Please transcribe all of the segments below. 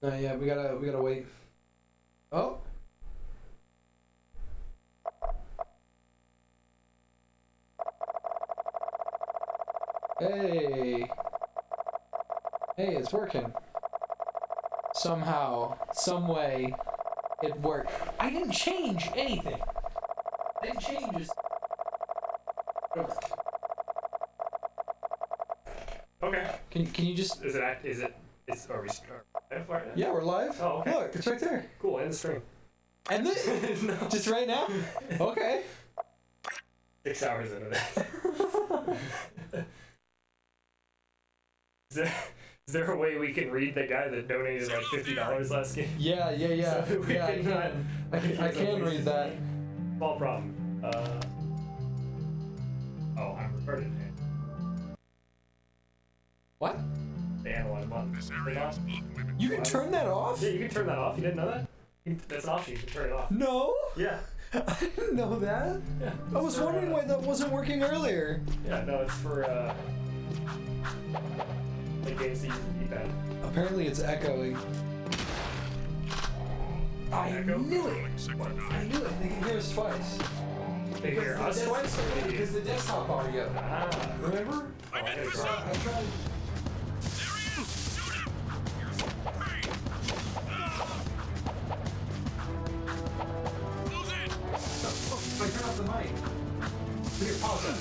Yeah, we gotta wait. Oh. Hey. Hey, it's working. Somehow, some way, it worked. I didn't change anything. I didn't change this. Okay. Can you just? Are we live right now? Yeah, we're live. Oh, okay. Look, it's right there. Cool. End the stream. And this? No. Just right now? Okay. 6 hours into that. Is there a way we can read the guy that donated like $50 last game? Yeah. So we Yeah, can, I can read that. Small problem. Oh, I'm recorded. What? The analog button. You can turn that off? Yeah, you can turn that off. You didn't know that? That's an option. You can turn it off. No. Yeah. I didn't know that. Yeah. I was wondering why that wasn't working earlier. Yeah, no, it's for the games that use the D-pad. Apparently it's echoing. I Echo? knew it! I knew it. They can hear us twice. They hear us twice? Because the desktop audio. Ah. Remember? Oh, I gotta try. I tried. If I turn off the mic. Here, pause that.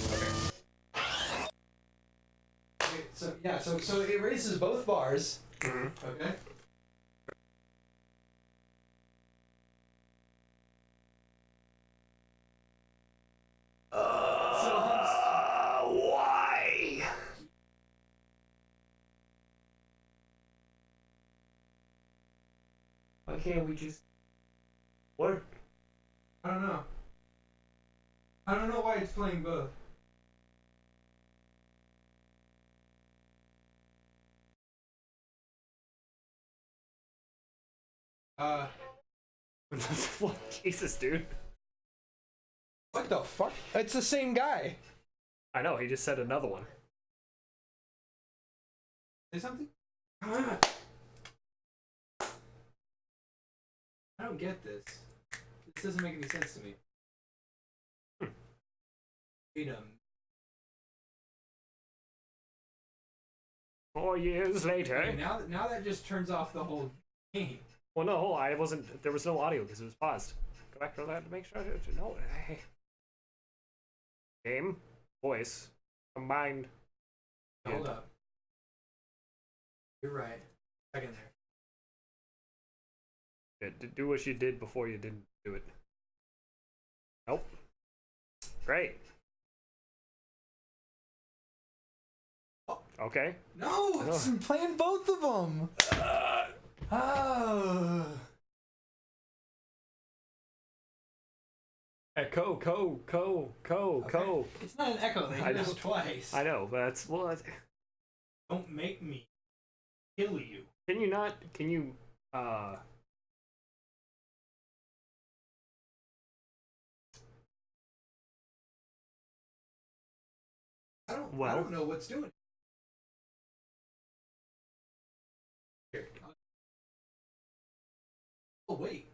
Okay. So it raises both bars. Mm-hmm. Okay. Why? Why can't we just work? I don't know. I don't know why it's playing both. What? Jesus, dude. What the fuck? It's the same guy. I know, he just said another one. Say something? Ah. I don't get this. This doesn't make any sense to me. Freedom. 4 years later. Okay, now that just turns off the whole game. Well, no, I wasn't. There was no audio because it was paused. Go back to that to make sure. No. Hey. Game, voice, combined. Hold up. You're right. Second there. Do what you did before you didn't do it. Nope. Great. Okay. No, it's playing both of them. Echo, co. It's not an echo. They did this twice. I know, but that's Don't make me kill you. Can you not? Can you? I don't know what's doing it. Here. Oh wait.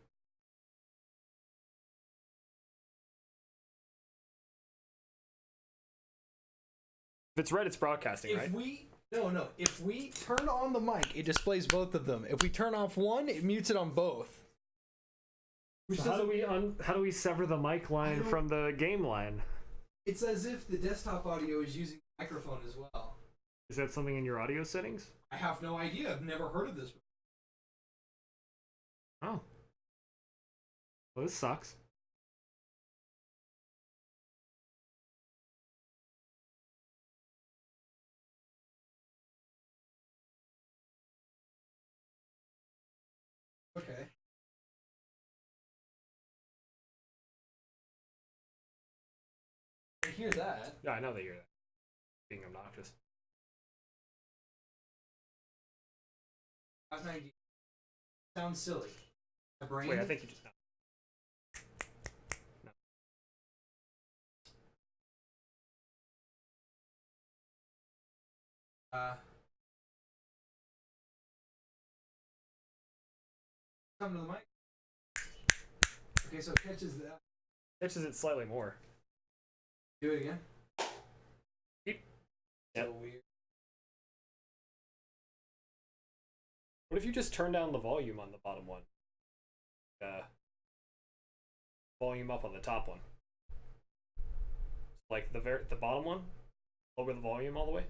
If it's red, it's broadcasting, right? If we turn on the mic, it displays both of them. If we turn off one, it mutes it on both. So how do we sever the mic line from the game line? It's as if the desktop audio is using the microphone as well. Is that something in your audio settings? I have no idea. I've never heard of this before. Oh. Well, this sucks. Okay. I hear that. Yeah, I know that you're being obnoxious. 590. Sounds silly. My brain. Wait, I think you just. No. Come to the mic. Okay, so it catches that. Catches it slightly more. Do it again. Yep. So weird. What if you just turn down the volume on the bottom one? Volume up on the top one. Like the bottom one? Lower the volume all the way?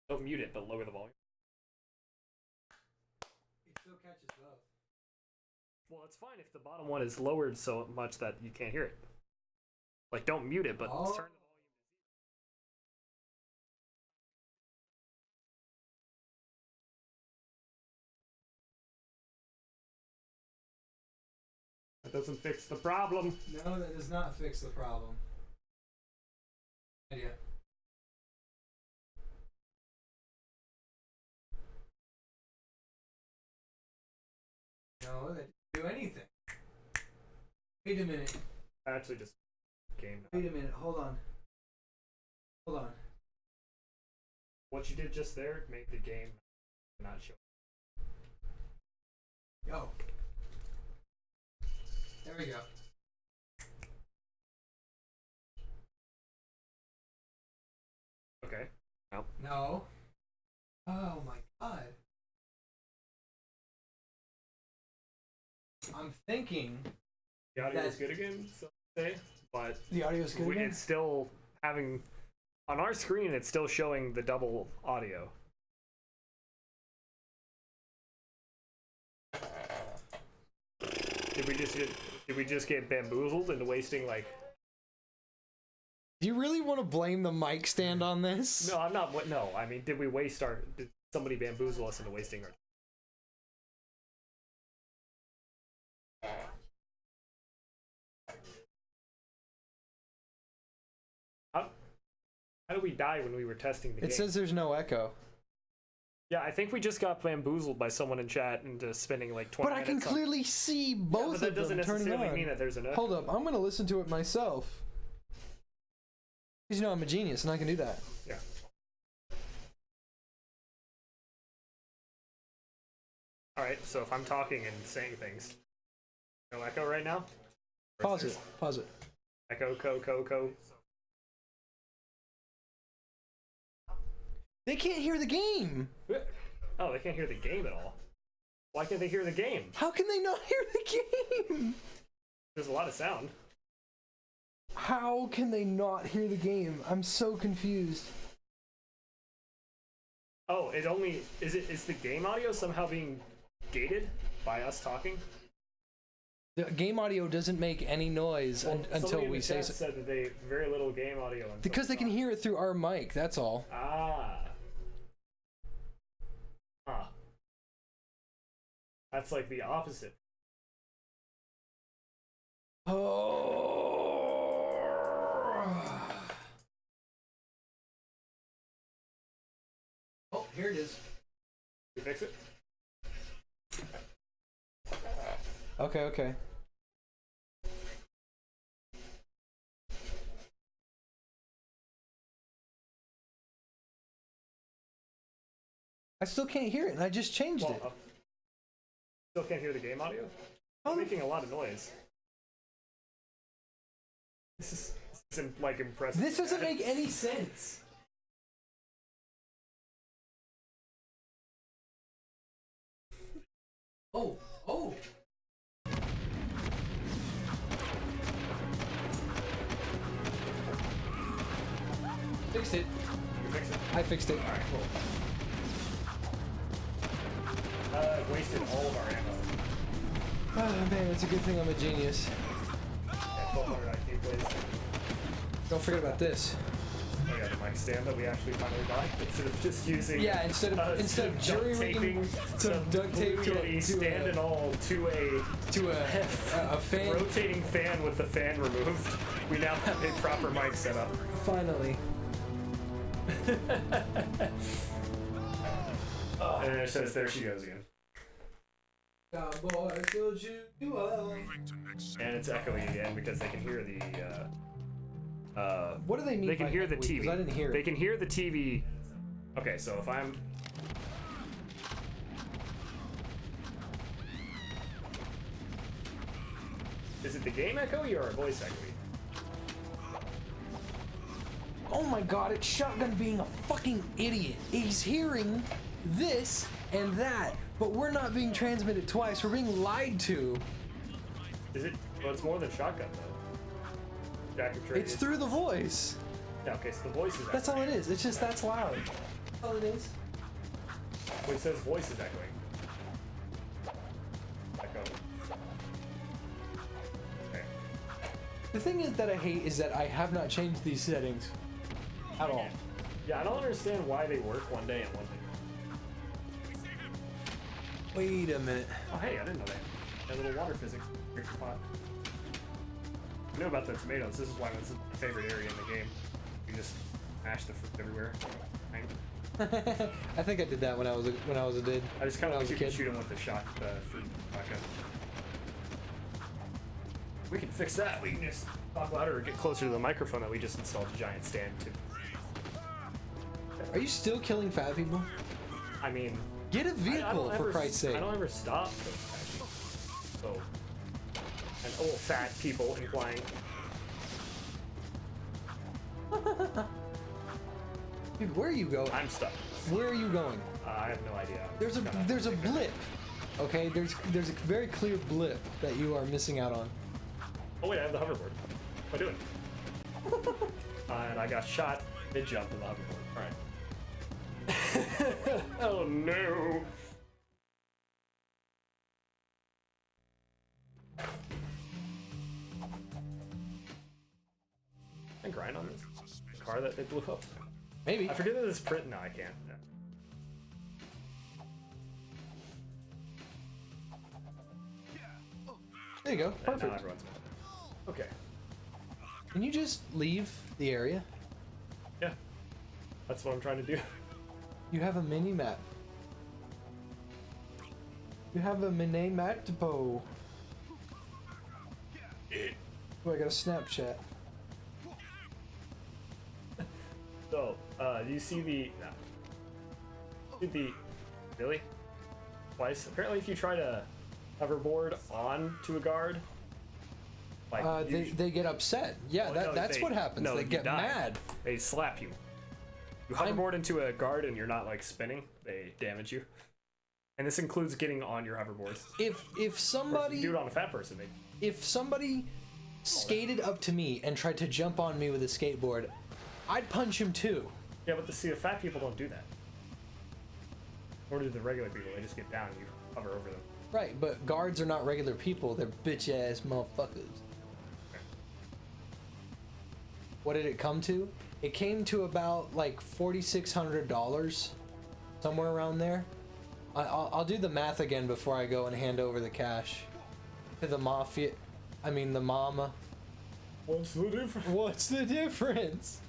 Don't mute it, but lower the volume. It still catches both. Well, it's fine if the bottom one is lowered so much that you can't hear it. Like, don't mute it, but turn the volume. That doesn't fix the problem. No, that does not fix the problem. Idea. No, that didn't do anything. Wait a minute. I actually just game. Wait a minute. Hold on. Hold on. What you did just there made the game not show. Yo. There we go. Okay. No. No. Oh my god. I'm thinking The audio is good again, so say, but the audio is good again. it's still having on our screen. It's still showing the double audio. Did we just get bamboozled into wasting like? Do you really want to blame the mic stand on this? No, I'm not. No, I mean, did we waste our? Did somebody bamboozle us into wasting our? How did we die when we were testing the game? It says there's no echo. Yeah, I think we just got bamboozled by someone in chat into spending like 20 But I minutes. can clearly see both but that of doesn't them turning necessarily on. mean that there's an echo. Hold up, I'm gonna listen to it myself. Because you know I'm a genius and I can do that. Yeah. Alright, so if I'm talking and saying things, no echo right now? Pause it. Pause it. Echo, co. They can't hear the game. Oh, they can't hear the game at all. Why can't they hear the game? How can they not hear the game? There's a lot of sound. How can they not hear the game? I'm so confused. Oh, it only is the game audio somehow being gated by us talking? The game audio doesn't make any noise until we say so. Said that they very little game audio. Because they can hear it through our mic, that's all. Ah. Huh. That's like the opposite. Oh, here it is. You fix it? Okay. I still can't hear it, and I just changed it. Still can't hear the game audio? I'm making a lot of noise. This is like impressive. This doesn't make any sense. Oh. Fixed it. You fix it? I fixed it. Alright, cool. Wasted all of our ammo. Oh man, it's a good thing I'm a genius. Yeah, 1200 IQ, please. Don't forget about this. Oh yeah, the mic stand that we actually finally got instead of just using. Yeah, instead of jury rigging some duct tape to a stand and all to a fan. rotating fan with the fan removed. We now have a proper mic set up. Finally. And it says there she goes again. Cowboys will shoot you up. And it's echoing again because they can hear the. What do they mean? They can by hear the echoey? 'Cause TV. I didn't hear it. They can hear the TV. Okay, so if I'm. Is it the game echoey or a voice echoey? Oh my god, it's Shotgun being a fucking idiot. He's hearing this and that, but we're not being transmitted twice. We're being lied to. Is it? Well, it's more than Shotgun though. Jak II It's through the voice. Yeah, okay, so the voice is That's all it is. It's just that's loud. That's all it is. Well, it says voice is echoing. Echo. Okay. The thing is that I hate is that I have not changed these settings at all. Yeah, I don't understand why they work one day and one day. Wait a minute. Oh, hey, I didn't know that. That little water physics. Here's your pot. I knew about the tomatoes. This is why it's my favorite area in the game. You just mash the fruit everywhere. Bang. I think I did that when I was a kid. I just kind of was a like you can kid. shoot him with the fruit shotgun. We can fix that. We can just talk louder or get closer to the microphone that we just installed a giant stand to. Are you still killing fat people? I mean, Get a I vehicle, don't for ever- Christ's sake. I don't ever stop. So, and old fat people implying. Dude, where are you going? I'm stuck. Where are you going? I have no idea. There's a blip. Okay, there's a very clear blip that you are missing out on. Oh wait, I have the hoverboard. What am I doing? And I got shot mid-jump in the hoverboard. Alright. Oh no! I can grind on this car that they blew up. Maybe. I forget that it's print. No, I can't. No. There you go. Now Perfect. everyone's mad. Okay. Can you just leave the area? Yeah. That's what I'm trying to do. You have a mini map. You have a mini map, Bo. Oh, I got a Snapchat. So, do you see the... No. Really? Twice? Apparently if you try to hoverboard on to a guard, like... They get upset. Yeah, Well, no, that's what happens. no, they you get die. mad. They slap you. You hoverboard into a guard and you're not like spinning, they damage you. And this includes getting on your hoverboard. If somebody Do it on a fat person, they... if somebody skated up to me and tried to jump on me with a skateboard, I'd punch him too. Yeah, but the fat people don't do that. Nor do the regular people. They just get down and you hover over them. Right, but guards are not regular people. They're bitch ass motherfuckers. What did it come to? It came to about like $4,600, somewhere around there. I'll do the math again before I go and hand over the cash to the mafia. I mean the mama. What's the difference? What's the difference?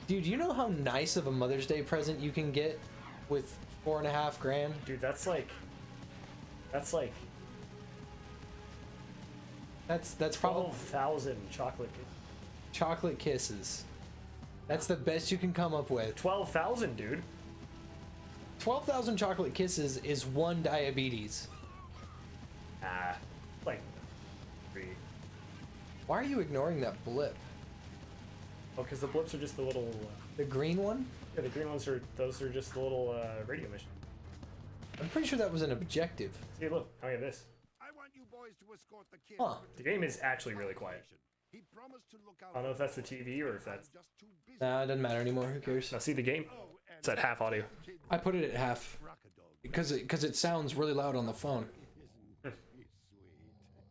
Dude, you know how nice of a Mother's Day present you can get with $4.5 grand? Dude, that's like That's probably 12,000 chocolate. chocolate kisses. That's the best you can come up with. 12,000, dude. 12,000 chocolate kisses is one diabetes. Like 3. Why are you ignoring that blip? Oh, because the blips are just the little. The green one? Yeah, the green ones are. Those are just the little radio missions. I'm pretty sure that was an objective. See, look. I have this. I want you boys to escort the kid. Huh. The game is actually really quiet. He promised to look out. I don't know if that's the TV or if that's. just too busy. Nah, it doesn't matter anymore. Who cares? Now see the game. It's at half audio. I put it at half because it sounds really loud on the phone. Isn't he sweet? So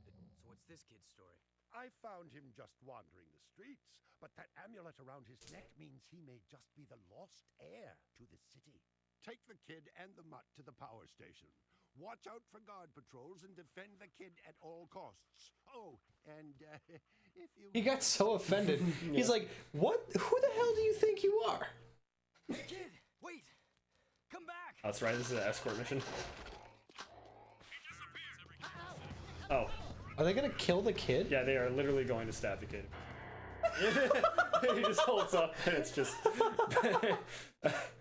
what's this kid's story? I found him just wandering the streets, but that amulet around his neck means he may just be the lost heir to the city. Take the kid and the mutt to the power station. Watch out for guard patrols and defend the kid at all costs. Oh, and if you... He got so offended. He's like, "What? Who the hell do you think you are?" Kid, wait! Come back! That's right. This is an escort mission. Oh, Are they gonna kill the kid? yeah. They are literally going to stab the kid. He just holds up and it's just.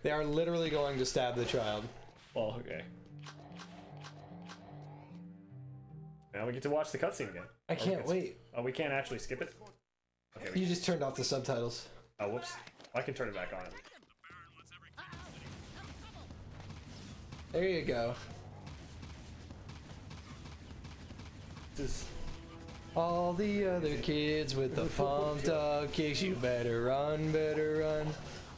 They are literally going to stab the child. Well, okay. Now we get to watch the cutscene again. I can't wait. Oh, we can't actually skip it? Okay, we You just turned off the subtitles. Oh, whoops. I can turn it back on. There you go. This is... All the other kids with the pumped up kicks, you better run,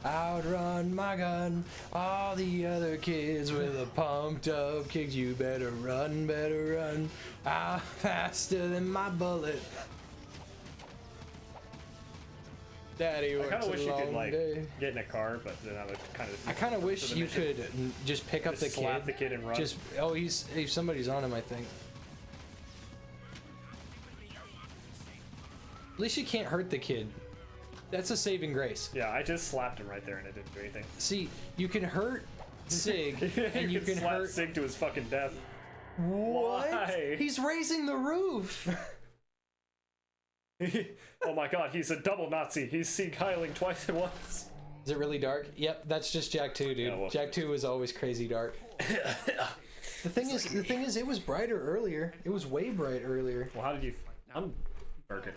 outrun my gun. All the other kids with the pumped up kicks, you better run, ah, faster than my bullet. Daddy I works kind of wish a you could long like day. get in a car, but then I would kind of. I kind of wish you could just pick up just the slap kid. the kid and run. Just if somebody's on him, I think. At least you can't hurt the kid. That's a saving grace. Yeah, I just slapped him right there and it didn't do anything. See, you can hurt Sig, and you can slap hurt. Sig to his fucking death. What? Why? He's raising the roof. Oh my god, he's a double Nazi. He's Sig-heiling twice at once. Is it really dark? Yep, that's just Jak II, dude. Yeah, well, Jak II is always crazy dark. The thing is, it was brighter earlier. It was way bright earlier. Well, how did you unburk it?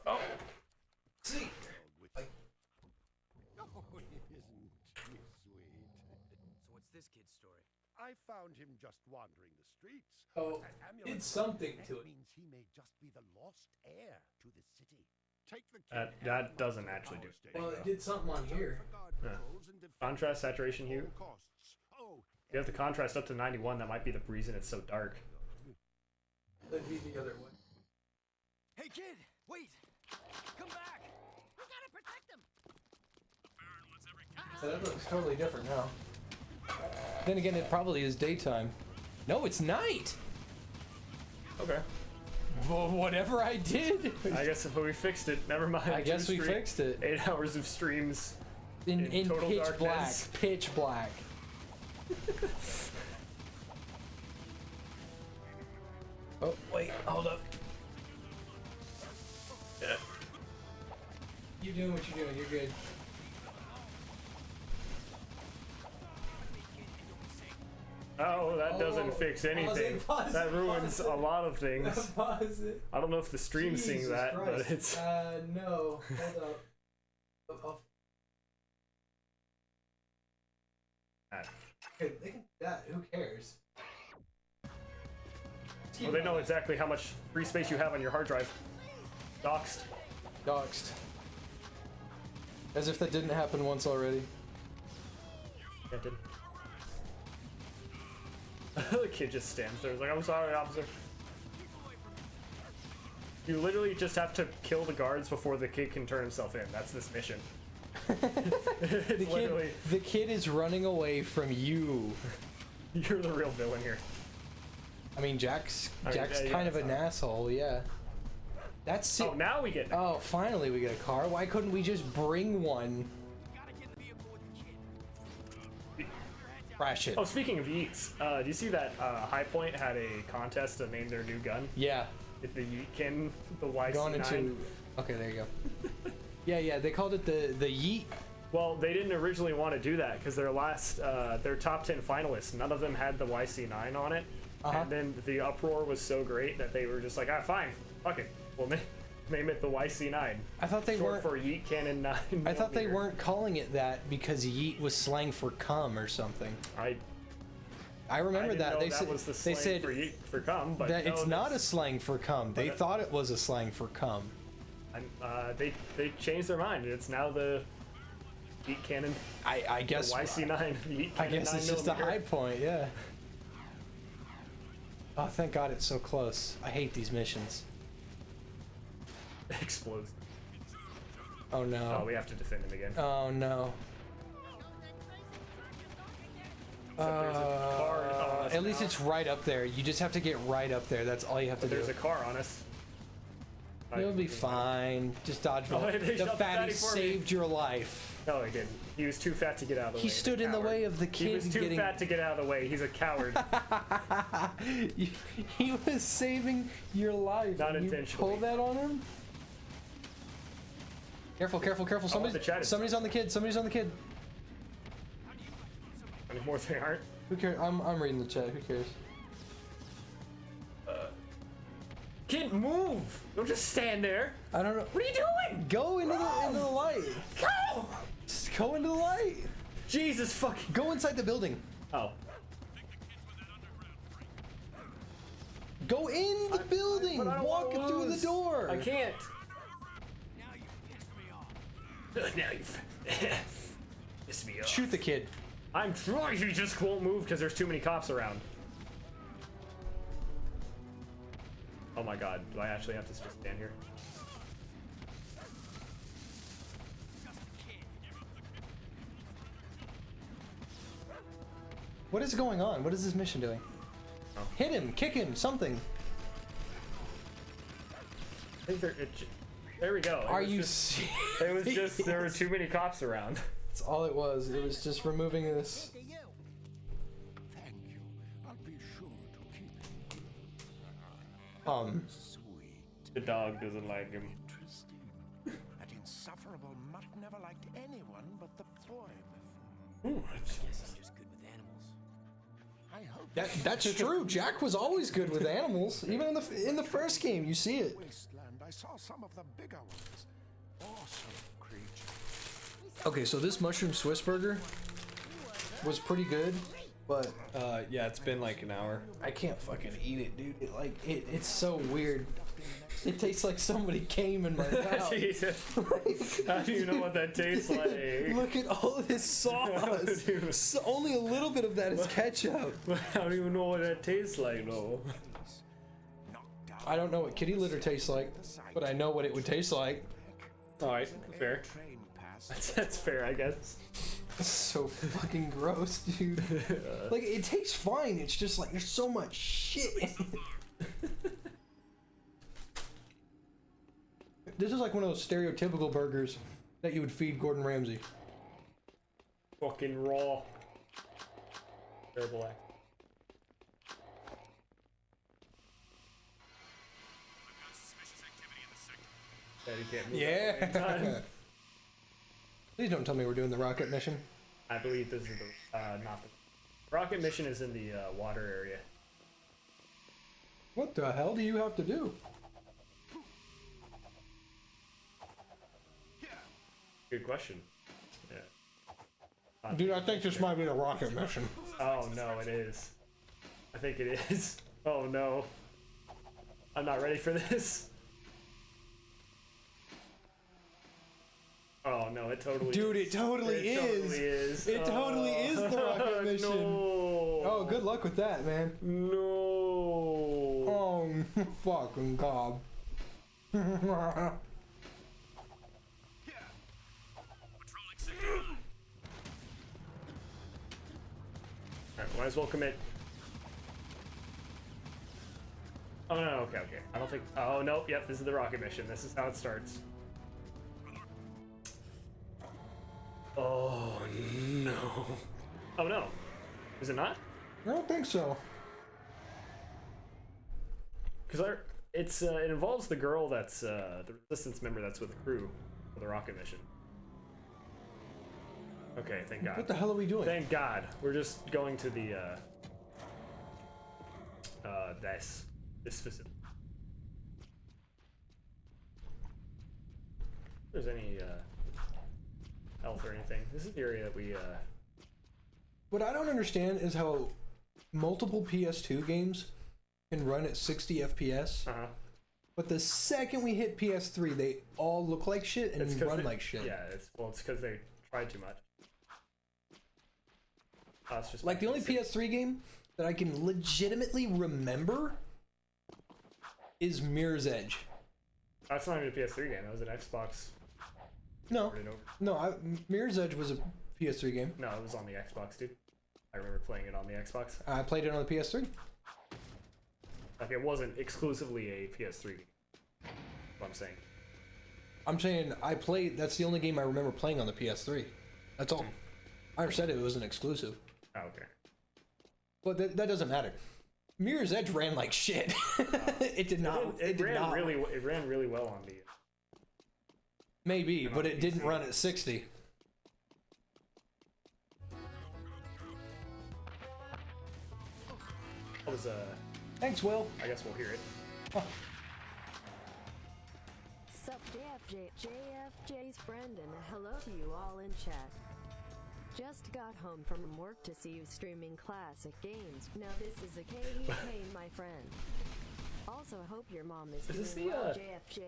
Oh. See. Oh, isn't he sweet? So what's this kid's story? I found him just wandering the streets. Oh, That amulet did something around his to neck it. means he may just be the lost heir to the city. Take the kid That and doesn't the power actually do it. station. Well, it did something on here. Guard patrols and defend Contrast, saturation, hue. at all costs. Oh, You have the contrast up to 91. That might be the reason it's so dark. That'd be the other way. Hey kid, wait! Come back! We gotta protect him! So that looks totally different now. Then again, it probably is daytime. No, it's night. Okay. Well, whatever I did. I guess if we fixed it, never mind. I guess we fixed it. 8 hours of streams. In total pitch darkness. black. Pitch black. Oh, wait, hold up. You're doing what you're doing, you're good. Oh, that doesn't fix anything. pause it, that ruins pause it. a lot of things. Pause it. I don't know if the stream's seeing Jesus that, Christ. but it's. No, hold up. Okay, they can do that, who cares? Well, they know exactly how much free space you have on your hard drive. Doxed. Doxed. As if that didn't happen once already. Yeah, it did. The kid just stands there. He's like, I'm sorry, officer. You literally just have to kill the guards before the kid can turn himself in. That's this mission. It's literally, The kid is running away from you. you're the real villain here. I mean, Jack's yeah, kind of that's an not- asshole, yeah. That's it. Oh, now we get. Oh, finally we get a car. Why couldn't we just bring one? Gotta get in the vehicle with the kid. Crash it. Oh, speaking of Yeets, do you see that High Point had a contest to name their new gun? Yeah. It's the Yeetkin, the YC9. Going into. Okay, there you go. Yeah, they called it the Yeet. Well, they didn't originally want to do that because their top 10 finalists, none of them had the YC9 on it. Uh-huh. And then the uproar was so great that they were just like, fine, fuck it. We'll name it the YC9. I thought they Short weren't. for Yeet Cannon 9. I thought they millimeter. weren't calling it that because Yeet was slang for cum or something. I I remember didn't that. know They that said was the they slang said for Yeet for cum, but that no, it's not a that's- slang for cum. They But- thought it was a slang for cum. They changed their mind. It's now the Yeet Cannon. I guess. The YC9. Yeet I Cannon guess 9 it's just a millimeter. high point, yeah. Oh, thank God it's so close. I hate these missions. Explodes. Oh Oh, no. we have to defend him again. Oh no. Except there's a car on us At least now. it's right up there. You just have to get right up there. That's all you have to But there's do. a car on us. You'll be fine. Just dodge Oh, it. they The shot the fatty fatty for me. saved your life. No, he didn't. He was too fat to get out of the way. He stood in the Coward. way of the kid He was too getting. fat to get out of the way. He's a coward. He was saving your life. Not and you intentionally. pull that on him. Careful, careful, careful! the chat is- Somebody's on the kid. Somebody's on the kid. Any more they aren't? Who cares? I'm reading the chat. Who cares? Kid, move! Don't just stand there. I don't know. What are you doing? Go into the light. Go! Just go into the light. Jesus fucking. Go inside the building. Oh. Go in the building. But I don't Walk wanna through lose. the door. I can't. Now you pissed me off. Now you've pissed me off. Shoot the kid. I'm trying. You just won't move because there's too many cops around. Oh my god, do I actually have to just stand here? Just a kid. What is going on? What is this mission doing? Oh. Hit him, kick him, something. I think there we go. Are you serious? It was just, there were too many cops around. That's all it was. It was just removing this. To you. Thank you. I'll be sure to keep it. Sweet. The dog doesn't like him. Interesting. That insufferable mutt never liked anyone but the boy before. Ooh, Guess I'm just good with animals. I hope That's true. Jack was always good with animals. Even in the first game, you see it. wasteland I saw some of the bigger ones. Awesome creatures. Okay, so this mushroom Swiss burger was pretty good, but yeah, it's been like an hour. I can't fucking eat it, dude. It's so weird. It tastes like somebody came in my mouth. Jesus. How do you know what that tastes like? Look at all of this sauce. Dude. So only a little bit of that is ketchup. I don't even know what that tastes like, though. Knocked out I don't know what kitty litter tastes like, but I know what it would taste like. Alright, fair. train past. That's fair, I guess. It's so fucking gross, dude. Like, it tastes fine. It's just like there's so much shit in it. This is like one of those stereotypical burgers that you would feed Gordon Ramsay. Fucking raw. Terrible act. Yeah, you can't move at the same Yeah. time. Please don't tell me we're doing the rocket mission. I believe this is the, not the... Rocket mission is in the, water area. What the hell do you have to do? Good question. Yeah. Dude, I think this might be the rocket mission. Oh no, it is. I think it is. Oh no. I'm not ready for this. Oh no, it totally Dude, is. it totally is. Totally is. It totally is the rocket mission. No. Oh, good luck with that, man. No. Oh, fucking god. Alright, might as well commit. Oh no, okay. I don't think. Oh nope, yep, this is the rocket mission. This is how it starts. Oh no. Oh no. Is it not? I don't think so. Because it involves the girl that's the resistance member that's with the crew for the rocket mission. Okay, thank God. What the hell are we doing? Thank God. We're just going to the this specific. If there's any health or anything. This is the area that we What I don't understand is how multiple PS2 games can run at 60 FPS, but the second we hit PS3, they all look like shit and It's 'cause run they- like shit. Yeah, it's because they tried too much. It's just Like the only PS3 game that I can legitimately remember is Mirror's Edge. That's not even a PS3 game. That was an Xbox. No, Over and over. no, Mirror's Edge was a PS3 game. No, it was on the Xbox, dude. I remember playing it on the Xbox. I played it on the PS3. Like it wasn't exclusively a PS3 game. That's what I'm saying. I'm saying I played. That's the only game I remember playing on the PS3. That's all. I never said it was an exclusive. Oh, okay. But that doesn't matter. Mirror's Edge ran like shit. It did not. It did ran not. really well on the. Maybe, but it didn't PC. run at 60. That was Thanks, Will. I guess we'll hear it. JFJ's friend, and a hello to you all in chat. Just got home from work to see you streaming classic games. Now this is a KEK, my friend. Also, hope your mom is this doing the, well, JFJ.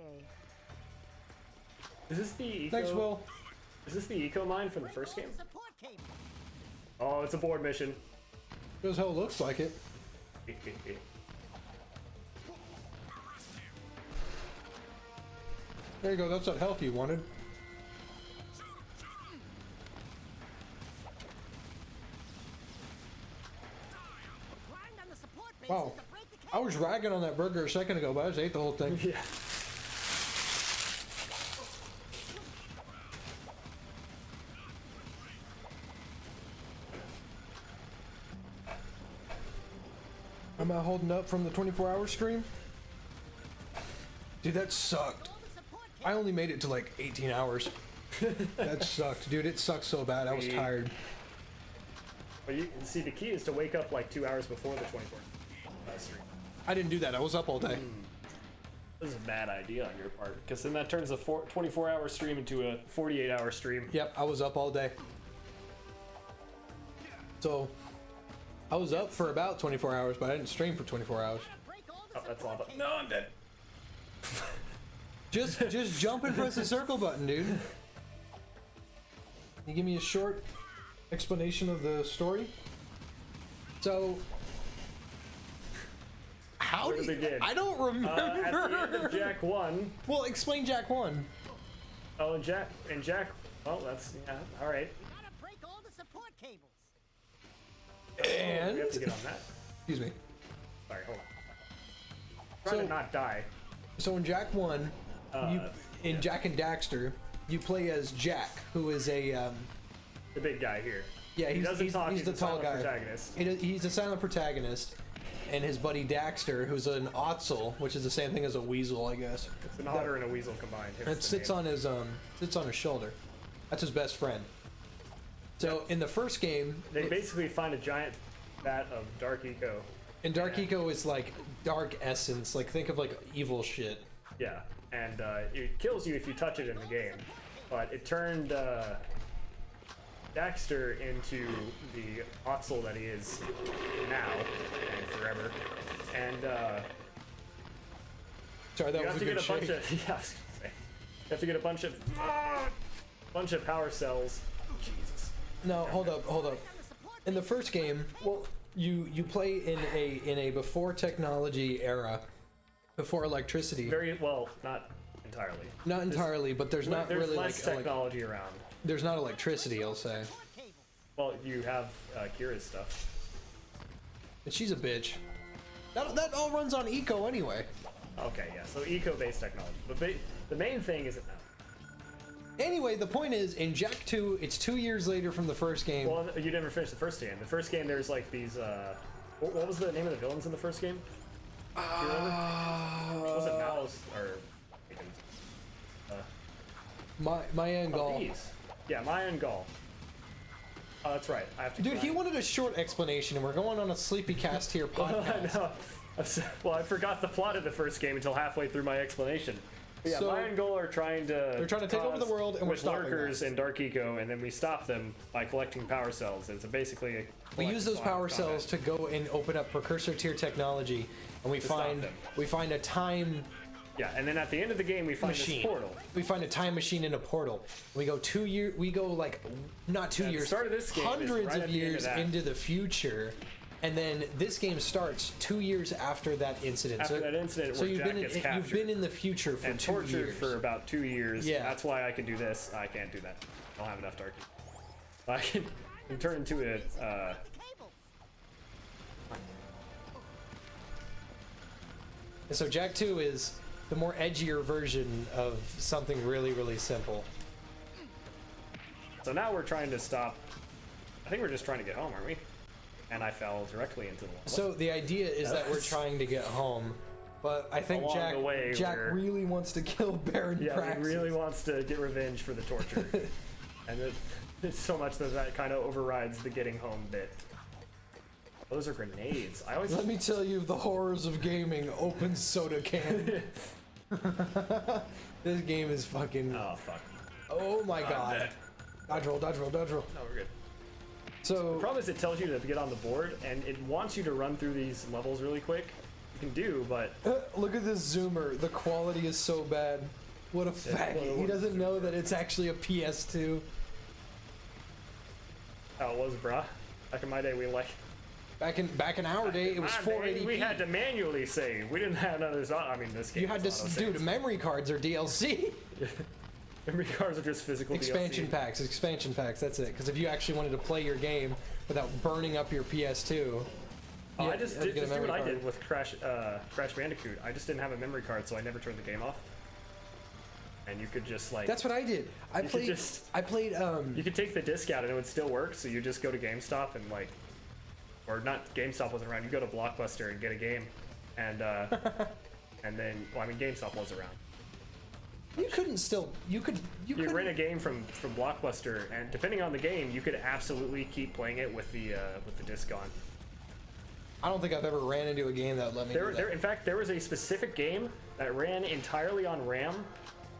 Is this the eco? Thanks, Will. Is this the eco mine from the first game? Oh, it's a board mission. Sure as hell looks like it. There you go. That's that health you wanted. Wow. I was ragging on that burger a second ago, but I just ate the whole thing. Yeah. Am I holding up from the 24-hour stream? Dude, that sucked. I only made it to like 18 hours. That sucked. Dude, it sucked so bad. I was tired. But you see, the key is to wake up like 2 hours before the 24 stream. I didn't do that. I was up all day. This is a bad idea on your part, because then that turns a 24-hour stream into a 48-hour stream. Yep, I was up all day. So, I was up for about 24 hours, but I didn't stream for 24 hours. Oh, that's lava. No, I'm dead. Just jump and press the circle button, dude. You give me a short explanation of the story? So, how Where do to you, begin? I don't remember. At the end of Jak 1. Well, explain Jak 1. Oh, and Jak. Oh, that's yeah. All right. Gotta break all the support cables. And We have to get on that. excuse me. Sorry, hold on. Trying to not die. So in Jak 1, in Jak and Daxter, you play as Jak, who is a The big guy here. yeah, He doesn't talk. he's the a tall silent guy. Protagonist. He's a silent protagonist, and his buddy Daxter, who's an Otzel, which is the same thing as a weasel, I guess. It's an otter and a weasel combined. It sits on his shoulder. That's his best friend. So in the first game, They basically find a giant vat of dark eco. and Dark Eco is like dark essence. Like think of like evil shit. Yeah, and it kills you if you touch it in the game. But it turned Daxter into the Otzel that he is now and forever. And Sorry, that you was have a to good get a bunch shake. of yeah, I was gonna say. You have to get a bunch of power cells. Jesus. No, hold up. In the first game, well, you play in a before technology era, before electricity. Very well, not entirely. Not entirely, but there's not There's really less like technology around. there's not electricity, I'll say. Well, you have Kira's stuff. And she's a bitch. That all runs on eco anyway. Okay, yeah. So eco-based technology, but the main thing isn't that. Anyway, the point is, in Jak II, it's 2 years later from the first game. Well, you never finished the first game. The first game, there's like these. What was the name of the villains in the first game? Do you remember? Was it Mouse or? Maya and Gaul. These. Yeah, Maya and Gaul. Oh, that's right. I have to. Dude, he grind. wanted a short explanation, and we're going on a sleepy cast here I podcast. know. Well, I forgot the plot of the first game until halfway through my explanation. But yeah, So- Maya and Gaul are trying to. They're trying to take over the world, and we're with stopping lurkers them. and dark eco, and then we stop them by collecting power cells. It's basically a. We use those collective power line of cells to go and open up precursor tier technology, and we stop find them. a time Yeah, and then at the end of the game, we find machine. this portal. We find a time machine in a portal. We go 2 years. We go like not 2 Yeah, the years. start of this game is hundreds right of at the end of years that. into the future, and then this game starts 2 years after that incident. After that incident so where you've Jack been gets you've captured been in the future for and 2 tortured years. for about 2 years. Yeah. That's why I can do this. I can't do that. I don't have enough dark. I can turn into a. And so Jak 2 is the more edgier version of something really, really simple. So now we're trying to stop. I think we're just trying to get home, aren't we? And I fell directly into the lava. So the idea is that we're trying to get home, but I think Along the way, Jack we're- really wants to kill Baron yeah, Praxis. he really wants to get revenge for the torture, and it's so much that kind of overrides the getting home bit. Those are grenades. I always. Let me tell you the horrors of gaming. Open soda can. This game is fucking. Oh fuck. Oh my god. dead. Dodge roll, dodge roll, dodge roll. No, we're good. The So problem is it tells you to get on the board, and it wants you to run through these levels really quick. You can do, but look at this zoomer. The quality is so bad. What a faggot. He doesn't know that it's actually a PS2. how it was, bruh. Back in my day, we like. Back in our day, it was My day, 480p. We had to manually save. We didn't have others. I mean, this game. You had to, dude. Memory cards are DLC. Memory cards are just physical Expansion DLC. packs. Expansion packs. That's it. Because if you actually wanted to play your game without burning up your PS2. Oh, you I just had to did get a just do what memory I card. did with Crash Bandicoot. I just didn't have a memory card, so I never turned the game off. And you could just like. That's what I did. I You could played. just- I played. You could take the disc out and it would still work. So you just go to GameStop and like, or not GameStop wasn't around. You go to Blockbuster and get a game, and and then well, I mean GameStop was around. You couldn't still. You could. You You could. rent a game from Blockbuster, and depending on the game, you could absolutely keep playing it with the disc on. I don't think I've ever ran into a game that let me do that. In fact, there was a specific game that ran entirely on RAM.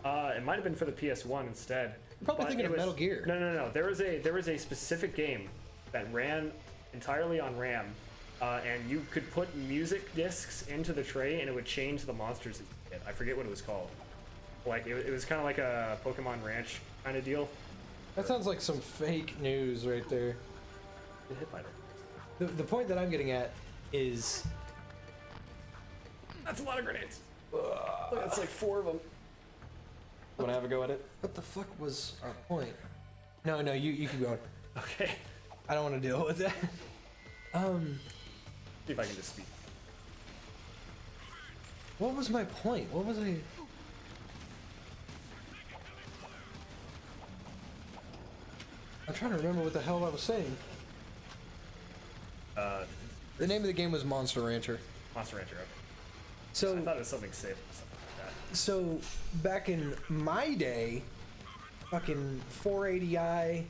It might have been for the PS1 instead. You're probably but thinking it of was- Metal Gear. No. There was a specific game that ran entirely on RAM, and you could put music discs into the tray, and it would change the monsters. That you get. I forget what it was called. Like it was kind of like a Pokemon Ranch kind of deal. That sounds like some fake news right there. Get hit by it. The point that I'm getting at is That's a lot of grenades. Look, that's like 4 of them. Want to have a go at it? what the fuck was our point? No, you keep going. Okay. I don't want to deal with that. See if I can just speak. What was my point? What was I? I'm trying to remember what the hell I was saying. The name of the game was Monster Rancher. Monster Rancher. Okay. So I thought it was something safe. Something like that. So back in my day, fucking 480i,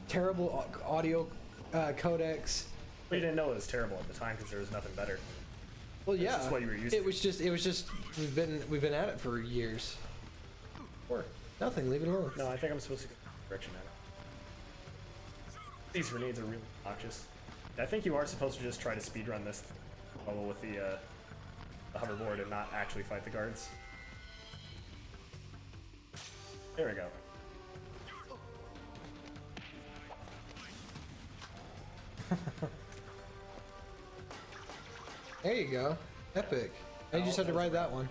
terrible audio codecs. We didn't know it was terrible at the time because there was nothing better. Well, yeah, just what you were used it to. was just we've been at it for years. Or Nothing, leave it alone. no, I think I'm supposed to go direction at it. These grenades are really obnoxious. I think you are supposed to just try to speedrun this level with the hoverboard and not actually fight the guards. There we go. There you go, epic. I just had to ride that one.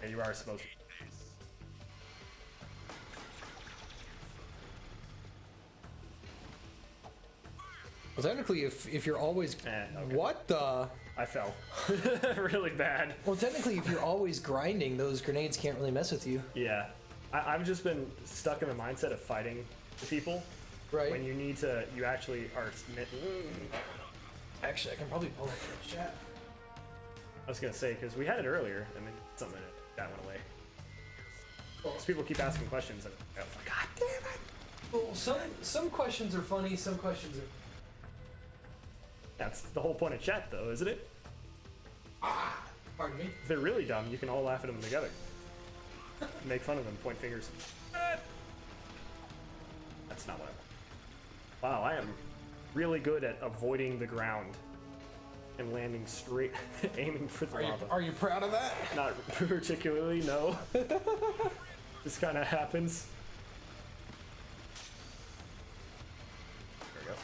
And you are supposed to. Well, technically, if you're always Okay. what the I fell really bad. well, technically, if you're always grinding, those grenades can't really mess with you, Yeah, I've just been stuck in the mindset of fighting the people. right? When you need to, you actually are. Actually, I can probably pull it from the chat. I was gonna say because we had it earlier and then something that went away. Because people keep asking questions and I was like, God damn it! Well, some questions are funny, some questions are. That's the whole point of chat, though, isn't it? Pardon me. If they're really dumb, you can all laugh at them together. Make fun of them, point fingers. That's not what I want. Wow, I am really good at avoiding the ground and landing straight, aiming for the lava. Are you proud of that? Not particularly, no. This kind of happens. There we go.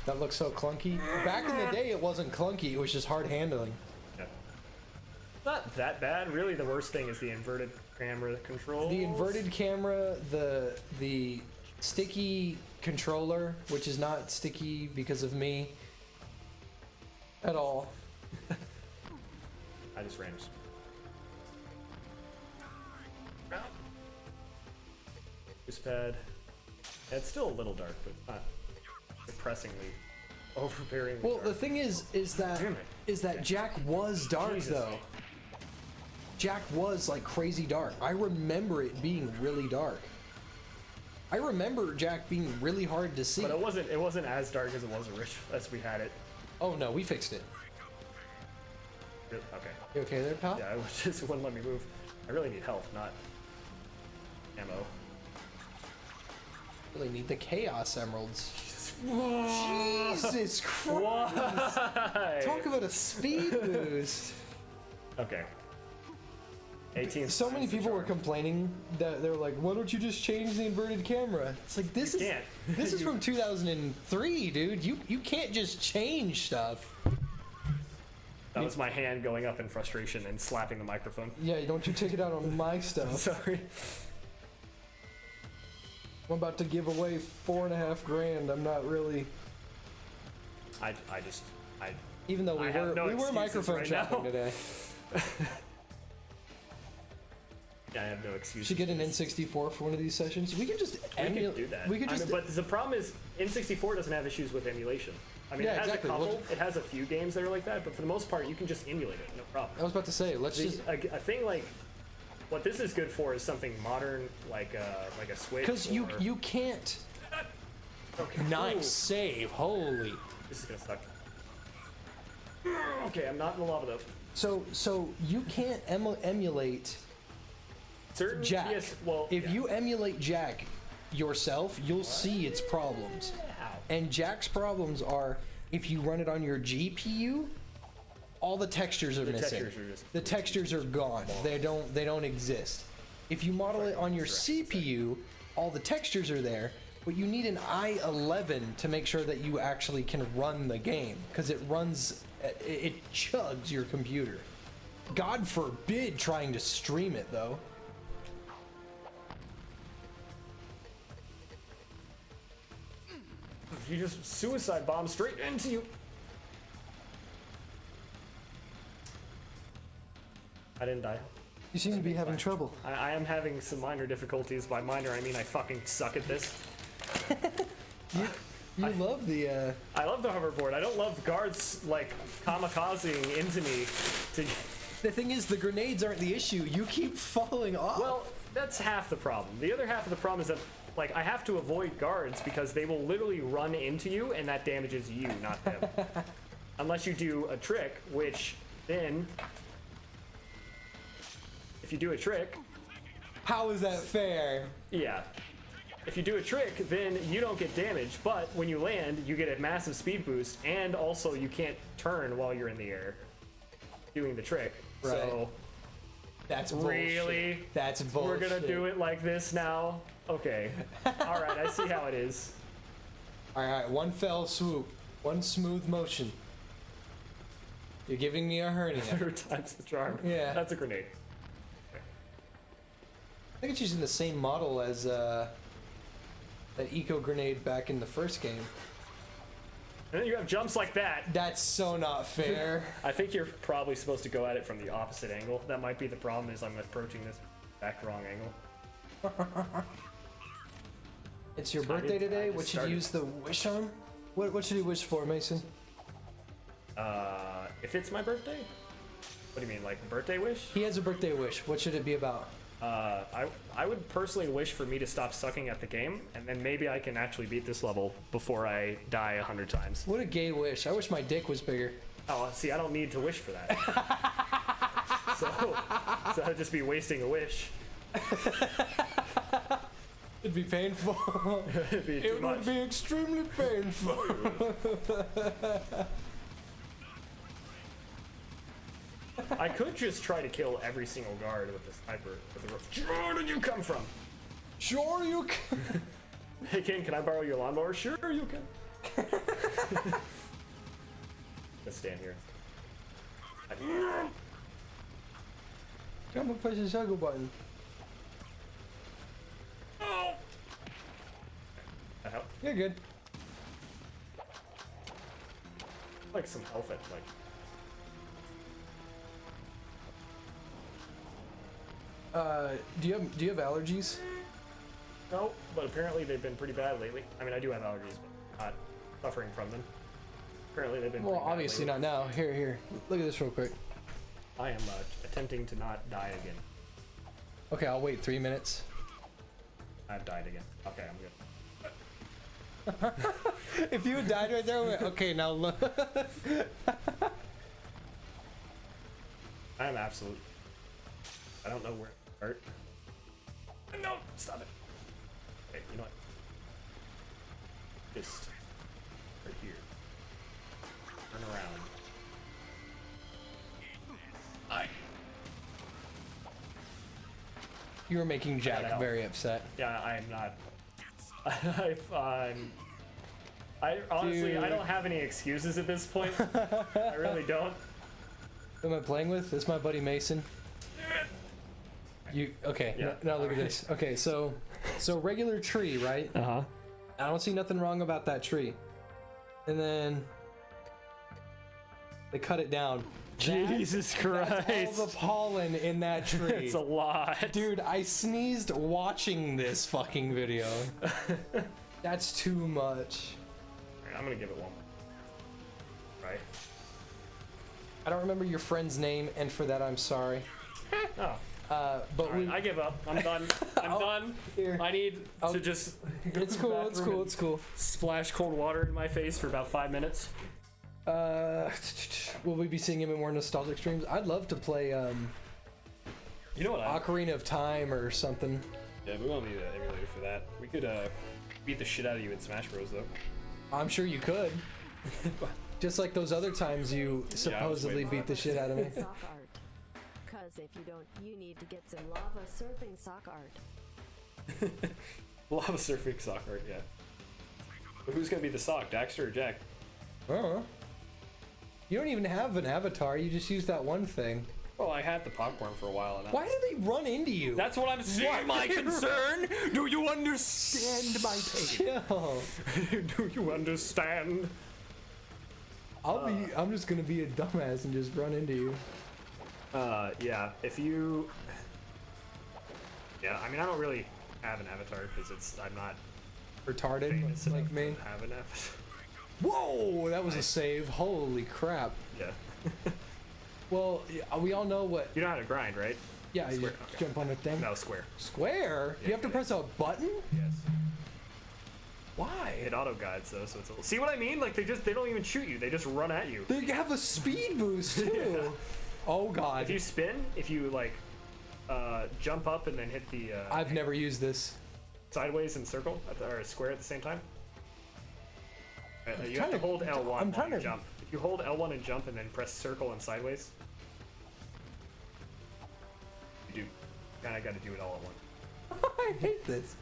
That looks so clunky. Back in the day, it wasn't clunky. It was just hard handling. Yeah. Not that bad. Really, the worst thing is the inverted camera control. The inverted camera, the sticky controller, which is not sticky because of me at all. I just ran. Boost pad. Yeah, it's still a little dark, but it's not depressingly overbearing. Well, the thing is Damn it. that Jak was dark Jesus. though. Jak was like crazy dark. I remember it being really dark. I remember Jak being really hard to see. But it wasn't as dark as it was as we had it. Oh no, we fixed it. Okay. You okay there, pal? Yeah, it just wouldn't let me move. I really need health, not ammo. Really need the Chaos Emeralds. Jesus Christ! Why? Talk about a speed boost. Okay. 18. So many people were complaining that they're like, "Why don't you just change the inverted camera?" It's like this is from 2003, dude. You can't just change stuff. That was my hand going up in frustration and slapping the microphone. Yeah, don't you take it out on my stuff. Sorry. I'm about to give away $4.5 grand. I'm not really. I Even though we were excuses microphone right shopping now. today. Yeah, I have no excuse. Should get an N64 for one of these sessions. We could just We could do that. We could just. but the problem is, N64 doesn't have issues with emulation. I mean, Yeah, it has exactly. a couple. It has a few games that are like that, but for the most part, you can just emulate it, no problem. I was about to say, let's just. A thing like what this is good for is something modern, like a Switch. Because you can't. Okay. Nice Ooh, save. Holy. this is gonna suck. Okay, I'm not in the lava though. So you can't emulate Certain Jak. If yeah. you emulate Jak yourself, you'll see its problems. And Jak's problems are if you run it on your GPU, all the textures are missing. The textures are gone. They don't exist. If you model it on your CPU, all the textures are there, but you need an i11 to make sure that you actually can run the game, because it chugs your computer. God forbid trying to stream it though. You just suicide bomb straight into you. I didn't die. You seem to be having trouble. I am having some minor difficulties. By minor, I mean I fucking suck at this. You love the I love the hoverboard. I don't love guards like kamikazing into me. The thing is, the grenades aren't the issue. You keep falling off. Well, that's half the problem. The other half of the problem is that like I have to avoid guards because they will literally run into you and that damages you, not them. Unless you do a trick, which then if you do a trick, how is that fair? yeah. If you do a trick, then you don't get damaged, but when you land, you get a massive speed boost, and also you can't turn while you're in the air doing the trick. Right. So That's really, bullshit. That's bullshit. we're gonna do it like this now? Okay. All right, I see how it is. All right, one fell swoop, one smooth motion. You're giving me a hernia. Third time's the charm. Yeah. That's a grenade. I think it's using the same model as that eco grenade back in the first game. And then you have jumps like that. That's so not fair. I think you're probably supposed to go at it from the opposite angle. That might be the problem, is I'm approaching this back the wrong angle. It's your birthday today. just What should started. you use the wish on? What should you wish for, Mason? If it's my birthday? What do you mean, like a birthday wish? He has a birthday wish. What should it be about? I would personally wish for me to stop sucking at the game, and then maybe I can actually beat this level before I die 100 times. What a gay wish. I wish my dick was bigger. Oh, see, I don't need to wish for that. so I'd just be wasting a wish. It'd be painful. It'd be too It much. would be extremely painful. I could just try to kill every single guard with the sniper. Where did you come from? Sure you can. Hey, King, can I borrow your lawnmower? Sure you can. Let's stand here. Jump and push the circle button. Oh! That help? You're good. Like some health at like. Do you have allergies? No, but apparently they've been pretty bad lately. I mean, I do have allergies, but not suffering from them. Apparently they've been. Well, pretty bad obviously lately. not now. Here. Look at this real quick. I am attempting to not die again. Okay, I'll wait 3 minutes. I've died again. Okay, I'm good. If you had died right there, okay, now look. I am absolute. I don't know where to start. No, stop it. Okay, you know what? Just right here. Turn around. You were making Gotta Jack help. very upset. Yeah, I am not. I honestly, Dude. I don't have any excuses at this point. I really don't. Who am I playing with? This is my buddy Mason. You okay? Yeah. Now look at this. Okay, so regular tree, right? Uh-huh. I don't see nothing wrong about that tree. And then they cut it down. Jesus Christ. That's all the pollen in that tree. It's a lot. Dude, I sneezed watching this fucking video. That's too much. Alright, I'm gonna give it one more. Right? I don't remember your friend's name, and for that I'm sorry. Oh. But Alright, I give up. I'm done. I'm done. Here. I need to just go It's to the cool, it's bathroom cool, and it's cool. splash cold water in my face for about 5 minutes. Will we be seeing him in more nostalgic streams? I'd love to play You know what? Ocarina of Time or something. Yeah, we won't need an emulator for that. We could beat the shit out of you in Smash Bros. Though. I'm sure you could. Just like those other times you supposedly waiting. beat the shit out of me. Sock art. Cause if you don't, you need to get some lava surfing sock art. Lava surfing sock art, yeah. But who's gonna be the sock, Daxter or Jack? You don't even have an avatar, you just use that one thing. Well, I had the popcorn for a while. And Why do they run into you? That's what I'm saying. My concern. Do you understand my pain? Chill. Do you understand? I'm just gonna be a dumbass and just run into you. Yeah. If you. Yeah, I mean, I don't really have an avatar because I'm not Retarded famous like enough me. to have an avatar. Whoa, that was a save. Holy crap. Yeah. Well, we all know what. You know how to grind, right? Yeah, you Square, just okay. jump on a thing. No, square. Square? Yeah, You have to yeah. press a button? Yes. Why? It auto guides though, so it's a, see what I mean? Like they don't even shoot you; they just run at you. They have a speed boost too. Yeah. Oh god. If you spin, if you like jump up and then hit the I've never used this. sideways and circle or square at the same time. You trying have to to- hold L1 I'm while trying you to- jump. If you hold L1 and jump and then press circle and sideways, you kind of got to do it all at once. I hate this.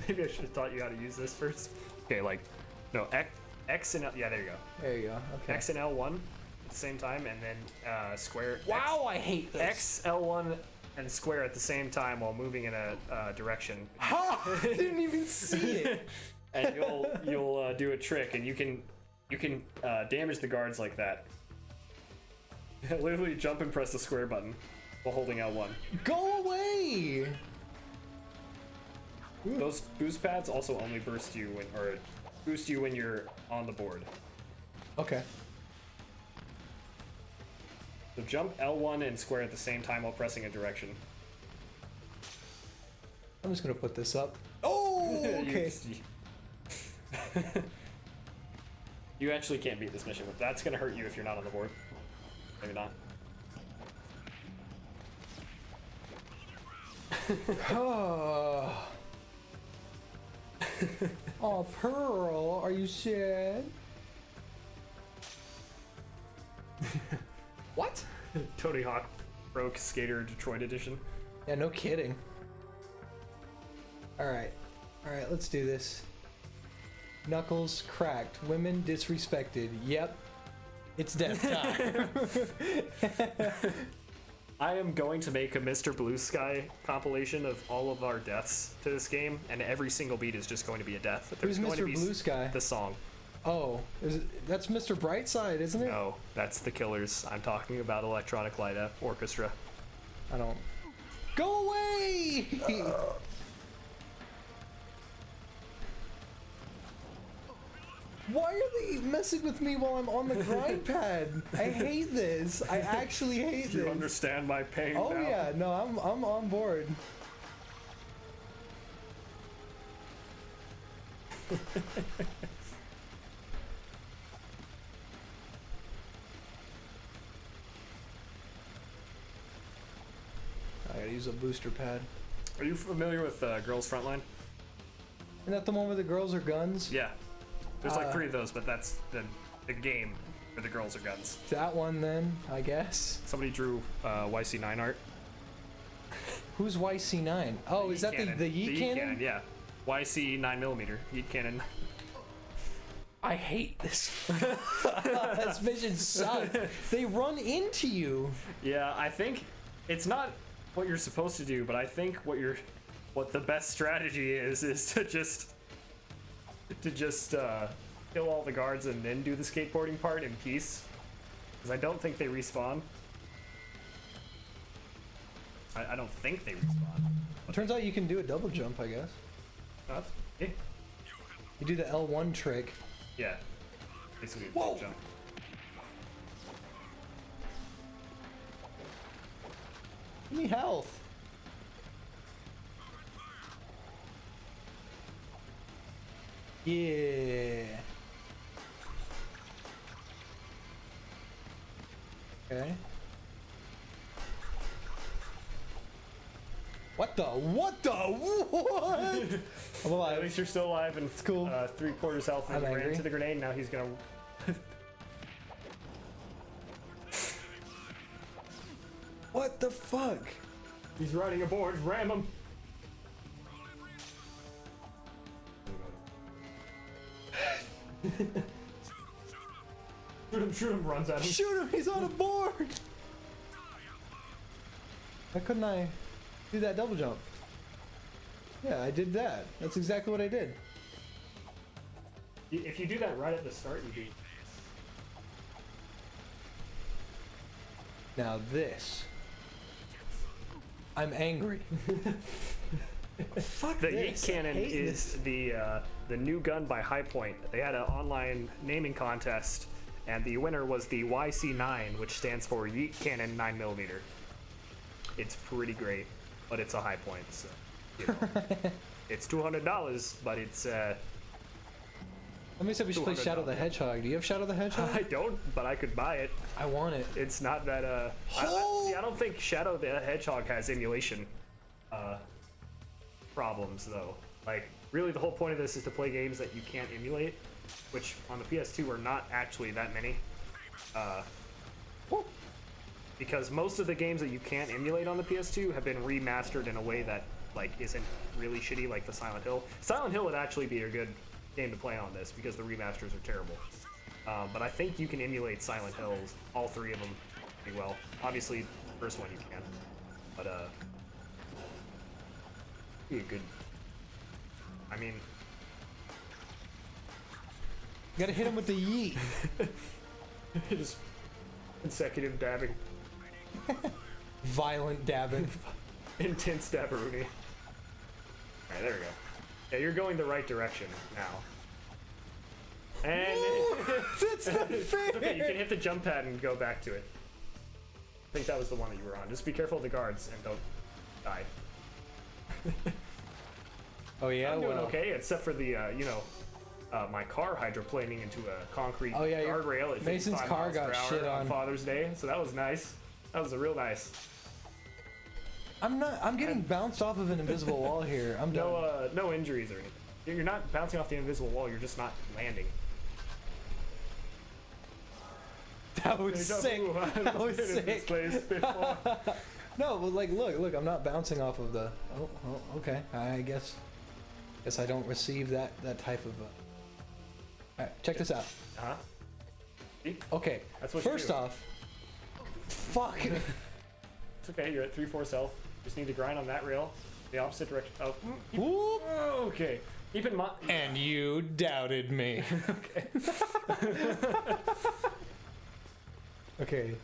Maybe I should have taught you how to use this first. Okay, like no X and L, yeah, there you go. There you go. Okay. X and L1 at the same time, and then square. Wow, I hate this. X, L1, and square at the same time while moving in a direction. Ha! I didn't even see it. And you'll do a trick, and you can damage the guards like that. Literally jump and press the square button while holding L1. Go away! Those boost pads also only boost you when you're on the board. Okay. So jump L1 and square at the same time while pressing a direction. I'm just gonna put this up. Oh, okay. You actually can't beat this mission. That's gonna hurt you if you're not on the board. Maybe not. Oh. Oh, Pearl, are you sad? What? Tony Hawk Pro Skater Detroit Edition. Yeah, no kidding. Alright, let's do this. Knuckles cracked, women disrespected. Yep, it's death time. I am going to make a Mr. Blue Sky compilation of all of our deaths to this game, and every single beat is just going to be a death. Who's going to Mr. be Blue Sky? The song. Oh, that's Mr. Brightside, isn't it? No, that's the Killers. I'm talking about Electronic Light Orchestra. I don't. Go away! Why are they messing with me while I'm on the grind pad? I hate this. I actually hate Do you this. understand my pain Oh now? yeah, no, I'm on board. I gotta use a booster pad. Are you familiar with Girls Frontline? Isn't that the one where the girls are guns? Yeah. There's like 3 of those, but that's the game where the girls are guns. That one then, I guess. Somebody drew YC9 art. Who's YC9? Oh, is that Cannon. the Yeet cannon? Yeah. YC 9mm Yeet cannon. I hate this. This mission sucks. They run into you. Yeah, I think it's not what you're supposed to do, but I think what the best strategy is to just kill all the guards and then do the skateboarding part in peace. Because I don't think they respawn. I don't think they respawn. Turns out you can do a double jump, I guess. Yeah. You do the L1 trick. Yeah. Basically, Whoa. jump. Give me health. Yeah. Okay. What the? What? I'm alive. At least you're still alive and It's cool. 3/4 health and I'm he ran angry. into the grenade. Now he's gonna. What the fuck? He's riding aboard. Ram him. Shoot him, runs at him. Shoot him! He's on a board! Why couldn't I do that double jump? Yeah, I did that. That's exactly what I did. If you do that right at the start, you beat. Now this. I'm angry. Fuck The this. Yeet Cannon I hate is this. the new gun by High Point. They had an online naming contest, and the winner was the YC9, which stands for Yeet Cannon 9mm. It's pretty great, but it's a High Point, so you know. It's $200, but it's Somebody said we should play Shadow the $200. Hedgehog. Do you have Shadow the Hedgehog? I don't, but I could buy it. I want it. It's not that I don't think Shadow the Hedgehog has emulation problems though. Like really the whole point of this is to play games that you can't emulate, which on the PS2 are not actually that many. Because most of the games that you can't emulate on the PS2 have been remastered in a way that like isn't really shitty, like the Silent Hill. Silent Hill would actually be a good game to play on this because the remasters are terrible. But I think you can emulate Silent Hills, all 3 of them, pretty well. Obviously, the first one you can, but be a good. I mean, You gotta hit him with the yeet. just consecutive dabbing, Violent dabbing. intense dabberoonie. All right, there we go. Yeah, you're going the right direction now. And That's not fair. okay, you can hit the jump pad and go back to it. I think that was the one that you were on. Just be careful of the guards and don't die. Oh yeah, I'm doing well. okay, except for the my car hydroplaning into a concrete Oh, yeah, your- guardrail at Mason's 55 car miles per got hour shit on. Father's Day, so that was nice. That was a real nice. I'm getting bounced off of an invisible wall here. I'm done. No injuries or anything. You're not bouncing off the invisible wall. You're just not landing. That was sick. That was Been in this sick. place before. No, but like, look, I'm not bouncing off of the. Oh, okay. I guess I don't receive that type of. Alright, check this out. Uh-huh. See? Okay. That's what you First do. off, fuck. It's okay. You're at 3/4 health. Just need to grind on that rail, the opposite direction. Oh, Whoop. okay. Keep in mind. And you doubted me. Okay. Okay.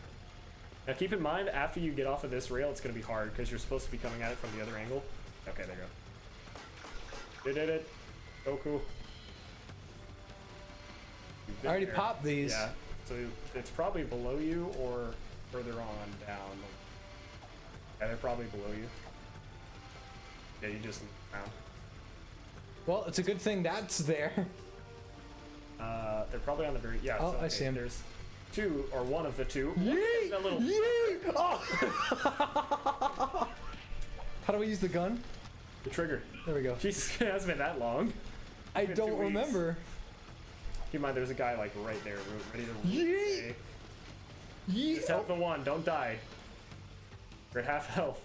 Now keep in mind, after you get off of this rail, it's going to be hard because you're supposed to be coming at it from the other angle. Okay, there you go. Did it. Goku. I already popped these. Yeah, so it's probably below you or further on down. Yeah, they're probably below you. Yeah, you just found. Well, it's a good thing that's there. They're probably on the very. Yeah. Oh, so, I see 'em. There's two or one of the two. Yay! That little. Yay! Oh! How do we use the gun? The trigger. There we go. Jesus, it hasn't been that long. I been don't 2 weeks. remember. Keep in mind, there's a guy like right there, ready to. Yay! Yee- Just help the one. Don't die. You're at half health.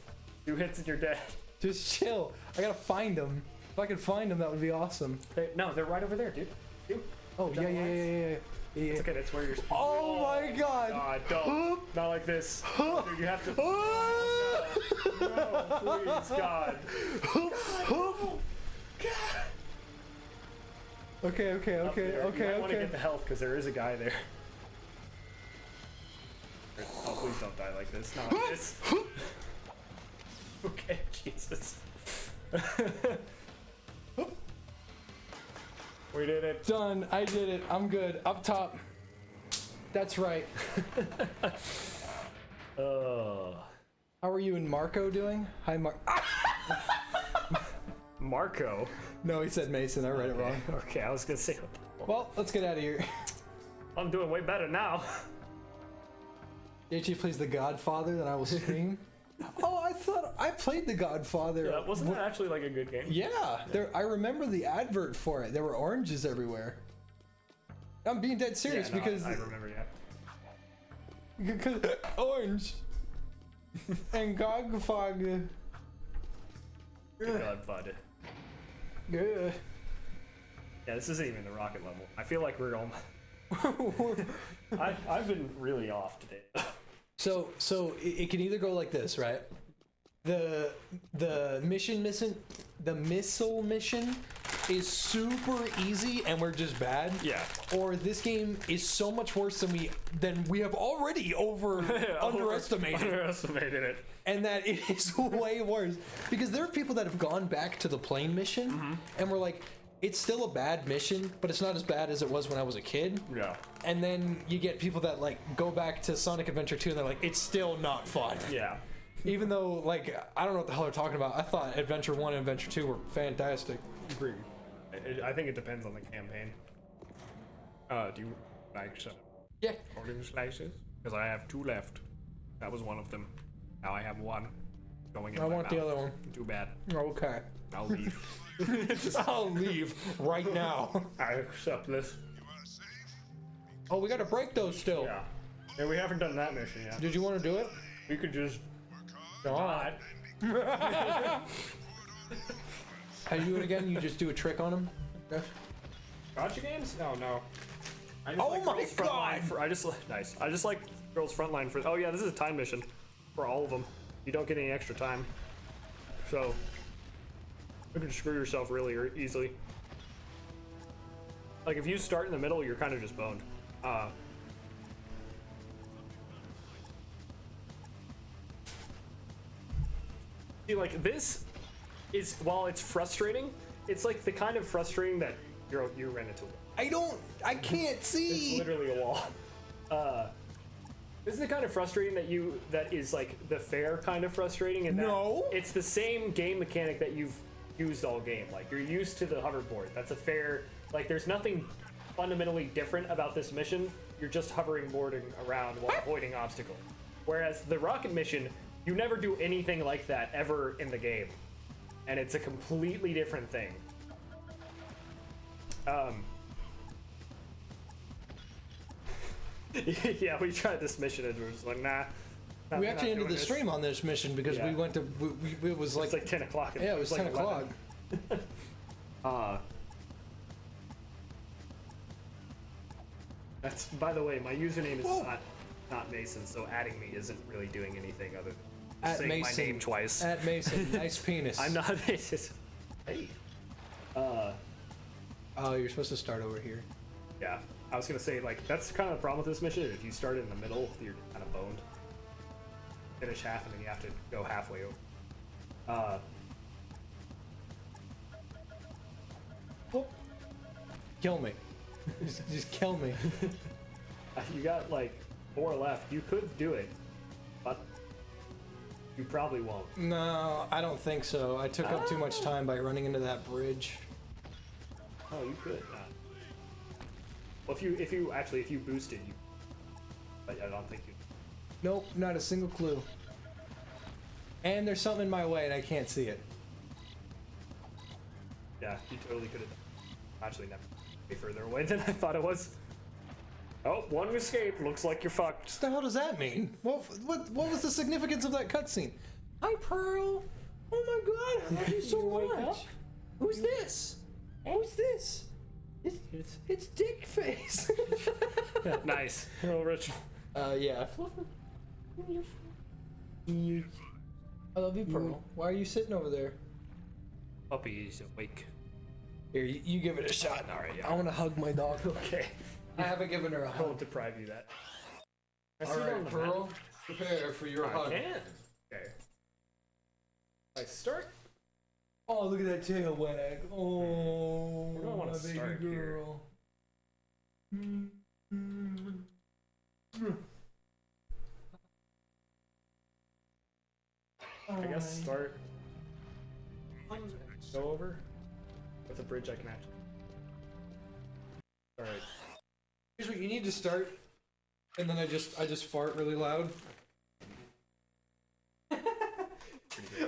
2 hits and you're dead. Just chill. I gotta find them. If I could find them, that would be awesome. No, they're right over there, dude. Dude. Oh, Down yeah, the yeah, lines. yeah, yeah, yeah. It's okay, that's where you're. Oh my god! God, don't. Not like this. Dude, you have to. Ah! No, please, God. Okay, okay, Up okay, there. okay, You might want to okay. get the health because there is a guy there. Oh, please don't die like this. Not like this. Okay, Jesus. We did it. Done. I did it. I'm good. Up top. That's right. Oh. How are you and Marco doing? Hi, Marco. No, he said Mason. I read it wrong. Okay, I was gonna say. Well, let's get out of here. I'm doing way better now. JT plays the Godfather, then I will scream. Oh, I thought I played the Godfather. Yeah, wasn't that actually like a good game? Yeah, there. I remember the advert for it. There were oranges everywhere. I'm being dead serious Yeah, no, because I remember, yeah. because orange and Godfather. Good God, bud. Yeah. Yeah, this isn't even the rocket level. I feel like we're on. I've been really off today. So it can either go like this, right? The missile mission is super easy and we're just bad. Yeah. Or this game is so much worse than we have already underestimated. Underestimated it. And that it is way worse. Because there are people that have gone back to the plane mission and were like, it's still a bad mission, but it's not as bad as it was when I was a kid. Yeah. And then you get people that like go back to Sonic Adventure 2 and they're like, it's still not fun. Yeah. Even though, like, I don't know what the hell they're talking about. I thought Adventure 1 and Adventure 2 were fantastic. Agree. I think it depends on the campaign. Do you like some Yeah. recording slices? Because I have 2 left. That was one of them. Now I have 1 going in I my want the mouth. other one. Too bad. Okay. I'll leave. I'll leave right now. I accept this. Oh, we gotta break those still. Yeah. Yeah, we haven't done that mission yet. Did you want to do it? We could just God. How do you do it again? You just do a trick on him? Gotcha games? No, no. I just Oh like my Girls Frontline God! I just like Girls Frontline for. Oh yeah, this is a time mission for all of them. You don't get any extra time, so you can screw yourself really easily. Like if you start in the middle, you're kind of just boned. See, like this is while it's frustrating, it's like the kind of frustrating that you ran into. I can't see. It's literally a wall. This is the kind of frustrating that is like the fair kind of frustrating, and No. it's the same game mechanic that you've used all game. Like you're used to the hoverboard. That's a fair. Like there's nothing fundamentally different about this mission. You're just hovering boarding around while avoiding obstacles. Whereas the rocket mission, you never do anything like that ever in the game, and it's a completely different thing. Yeah, we tried this mission and we were just like, nah. We actually ended the stream on this mission because Yeah. we went to. It was like. It's like 10 o'clock. Yeah, it was 10 like o'clock. 11. That's, by the way, my username is Whoa. not Mason, so adding me isn't really doing anything other than At saying Mason. my name twice. At Mason. Nice penis. I'm not Mason. Hey. Oh, you're supposed to start over here. Yeah, I was gonna say, like, that's kind of the problem with this mission. If you start in the middle, you're kind of boned. Finish half, and then you have to go halfway over. Kill me. Just kill me. You got like 4 left. You could do it, but you probably won't. No, I don't think so. I took up too much time by running into that bridge. Oh, you could. Well, if you boosted, you. But I don't think you. Nope, not a single clue. And there's something in my way and I can't see it. Yeah, you totally could have. Actually, never. Way further away than I thought it was. Oh, one escape. Looks like you're fucked. What the hell does that mean? What was the significance of that cutscene? Hi, Pearl. Oh my God, I love you so much. Who's this? Who's this? It's Dick Face. Nice. Real original. Yeah. I love you, Pearl. Why are you sitting over there? Puppy is awake. Here, you give it a shot. All right, yeah. I want to hug my dog. Okay. I haven't given her a I won't hug. deprive you that. All right, Pearl. Prepare for your I hug. can. Okay. I start. Oh, look at that tail wag. Oh, Where do I want my to baby start here? girl. I guess start. Go over with a bridge I can actually. All right. Here's what you need to start, and then I just fart really loud.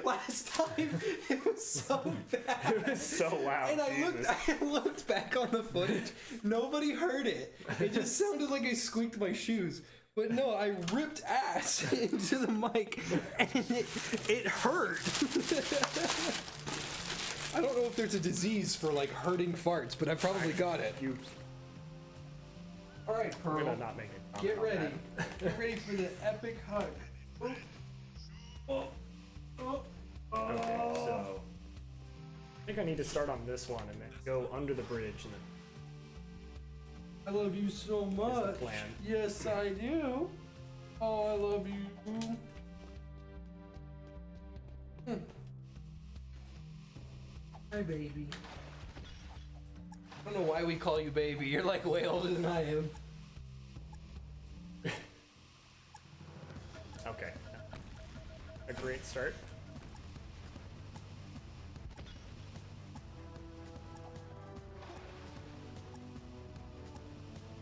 Last time it was so bad. It was so loud. And I Jesus. looked back on the footage. Nobody heard it. It just sounded like I squeaked my shoes. But no, I ripped ass into the mic, and it hurt. I don't know if there's a disease for like hurting farts, but I probably got it. You. All right, I'm Pearl. gonna not make it. Get ready. Get ready for the epic hug. Okay, so I think I need to start on this one and then go under the bridge and then. I love you so much. plan. Yes, I do. Oh, I love you. Hi, baby. I don't know why we call you baby. You're like way older than I am. Okay. A great start.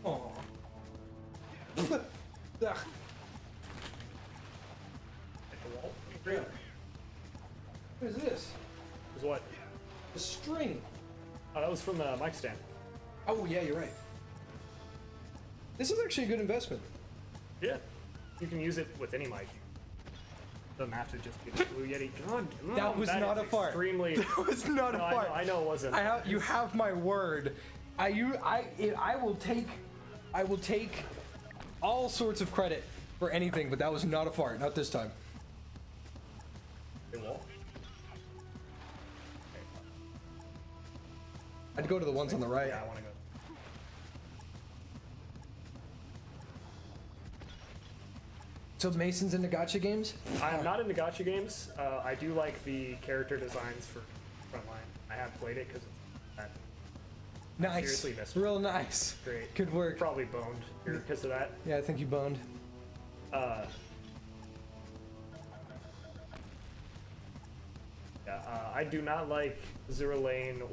Oh. Hit the wall. Great. What is this? Was what? A string. Oh, that was from the mic stand. Oh yeah, you're right. This is actually a good investment. Yeah. You can use it with any mic. Doesn't have to just be the Blue Yeti. God, That was not is a fart. Extremely. That was not a No, fart. I know it wasn't. You have my word. I will take all sorts of credit for anything, but that was not a fart. Not this time. Hey, wall. I'd go to the ones on the right. Yeah, I want to go. So Mason's into gacha games? I'm not into gacha games. I do like the character designs for Frontline. I have played it because it's Nice. Seriously missed it. Real nice. great. Good work. Probably boned here because of that. Yeah, I think you boned. I do not like Zero Lane or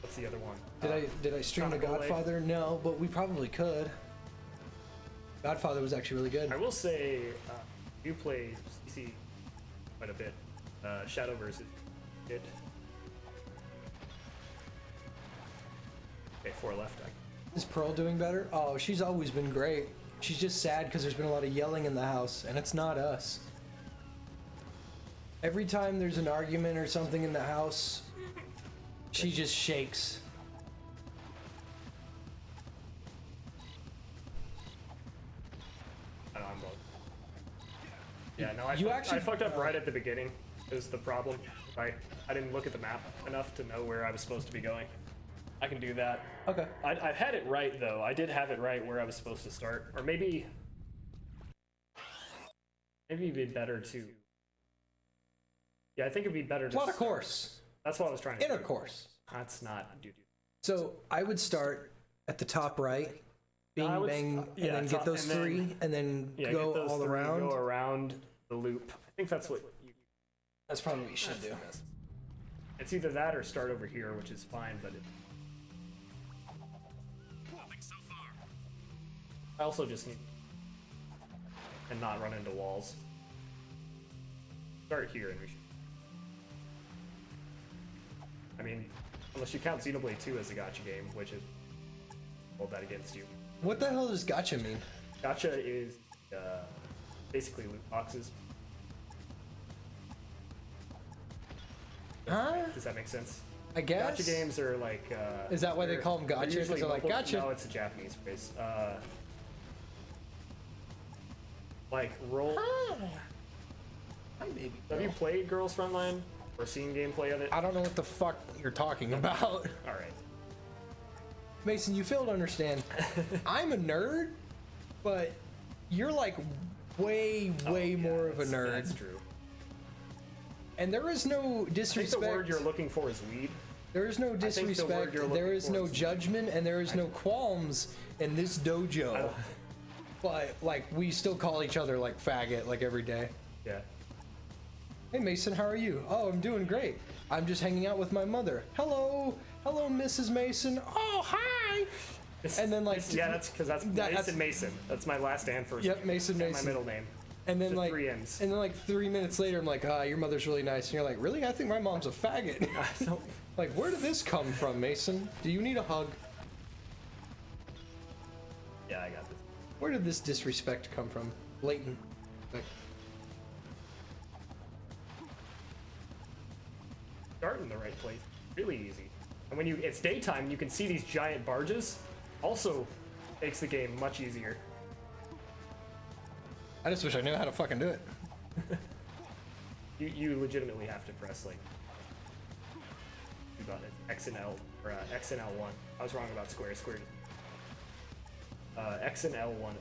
what's the other one? Did I stream The Chronicle Lane. Godfather? No, but we probably could. Godfather was actually really good. I will say, you play CC quite a bit. Shadowverse did. Okay, 4 left. Is Pearl doing better? Oh, she's always been great. She's just sad because there's been a lot of yelling in the house, and it's not us. Every time there's an argument or something in the house, she just shakes. I know, I'm both. Yeah, no, actually- I fucked up right at the beginning. Is the problem. I didn't look at the map enough to know where I was supposed to be going. I can do that. Okay. I had it right though. I did have it right where I was supposed to start, or maybe it'd be better to. Yeah, I think it'd be better to. Plot a start. course. That's what I was trying to do. Intercourse. That's not dude. So I would start at the top right, bing I would- bang, yeah, and then get top- those and then- three, and then Yeah, go get those all three, around. Go around the loop. I think that's what you. That's probably what you should do. That's the best. It's either that or start over here, which is fine, but I also just need and not run into walls. Start here and we should. I mean, unless you count Xenoblade 2 as a gacha game, which is hold that against you. What the hell does gacha mean? Gacha is basically loot boxes. Huh? Does that make sense? I guess. Gacha games are like. Is that why they call them gacha? Because they're like gotcha? No, it's a Japanese phrase. Like roll. Maybe. Have you played Girls Frontline or seen gameplay of it? I don't know what the fuck you're talking about. All right. Mason, you fail to understand. I'm a nerd, but you're like way more of a nerd. That's true. And there is no I disrespect. think the word you're looking for is weed. There is no disrespect. There is no judgment, and there is no qualms in this dojo. But like, we still call each other like faggot like every day. Yeah. Hey Mason, how are you? Oh, I'm doing great. I'm just hanging out with my mother. Hello, Mrs. Mason. Oh, hi. And then like, yeah, that's because that's Mason. That's my last and first. Yep, Mason. My middle name. And then like, 3 M's. And then like 3 minutes later, I'm like, your mother's really nice. And you're like, really? I think my mom's a faggot. Like, where did this come from, Mason? Do you need a hug? Yeah, I got this. Where did this disrespect come from? Blatant. Like, start in the right place. Really easy. And when it's daytime, you can see these giant barges. Also makes the game much easier. I just wish I knew how to fucking do it. You legitimately have to press like two buttons, X and L, or X and L1. I was wrong about square. X and L1.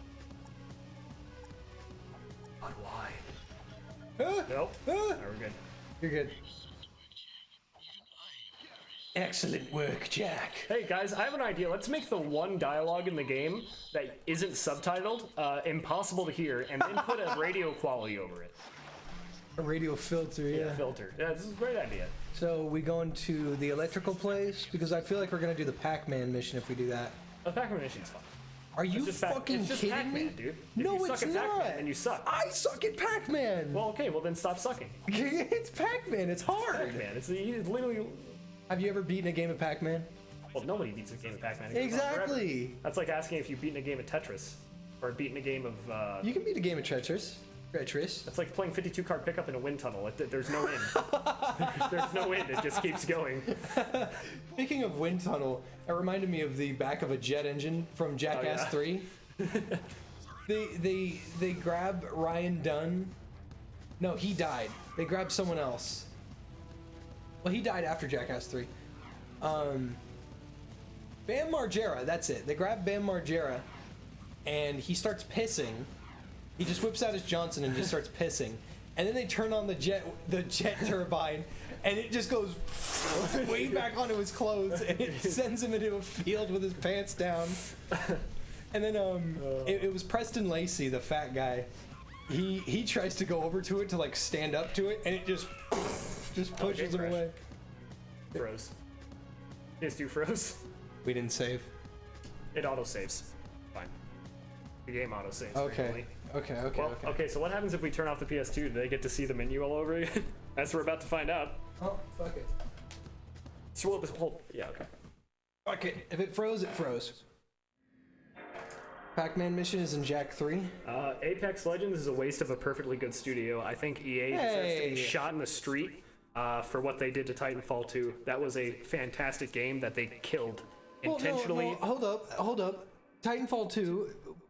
But why? Nope. Alright, we're good. You're good. Excellent work, Jack. Hey guys, I have an idea. Let's make the one dialogue in the game that isn't subtitled impossible to hear, and then put a radio quality over it. A radio filter, yeah. Filter. Yeah, this is a great idea. So we going to the electrical place? Because I feel like we're gonna do the Pac-Man mission if we do that. The Pac-Man mission's fun. Are you fucking it's just kidding Pac-Man, me? dude. No, if you it's suck at not. Pac-Man, then you suck. I suck at Pac-Man. Well, okay, well then stop sucking. It's Pac-Man. It's hard. Pac-Man, it's literally. Have you ever beaten a game of Pac-Man? Well, nobody beats a game of Pac-Man. Exactly. That's like asking if you've beaten a game of Tetris, or beaten a game of. You can beat a game of Tetris. Tetris. That's like playing 52-card pickup in a wind tunnel. There's no end. There's no end. It just keeps going. Speaking of wind tunnel, it reminded me of the back of a jet engine from Jackass 3. They grab Ryan Dunn. No, he died. They grabbed someone else. Well, he died after Jackass 3. Bam Margera, that's it. They grab Bam Margera, and he starts pissing. He just whips out his Johnson and just starts pissing. And then they turn on the jet turbine, and it just goes way back onto his clothes, and it sends him into a field with his pants down. And then it was Preston Lacey, the fat guy. He tries to go over to it to like stand up to it, and it just pushes him away. Froze. PS2 froze. We didn't save. It auto saves. Fine. The game auto saves. Okay. Okay. So what happens if we turn off the PS2? Do they get to see the menu all over again? That's what we're about to find out. Oh, fuck it. So we'll just hold. Yeah. Okay. Fuck it. If it froze, it froze. Pac-Man mission is in Jak 3. Apex Legends is a waste of a perfectly good studio. I think EA deserves to be shot in the street for what they did to Titanfall 2. That was a fantastic game that they killed intentionally. Well, hold up. Titanfall 2,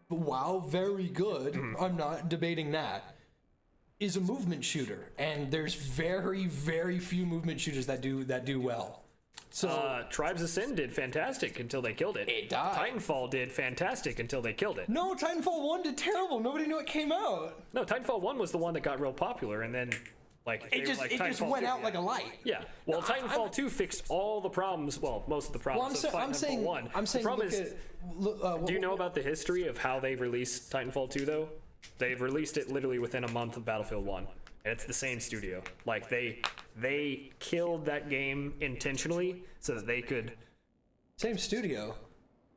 wow, very good. I'm not debating that. Is a movement shooter, and there's very, very few movement shooters that do well. So Tribes of Sin did fantastic until they killed it. It died. Titanfall did fantastic until they killed it. No, Titanfall 1 did terrible. Nobody knew it came out. No, Titanfall 1 was the one that got real popular, and then it just went out like a light. Yeah. Well, Titanfall 2 fixed all the problems. Well, most of the problems of Titanfall 1. I'm saying. The problem is, do you know about the history of how they released Titanfall 2 though? They've released it literally within a month of Battlefield 1. And it's the same studio. Like they they killed that game intentionally so that they could. Same studio.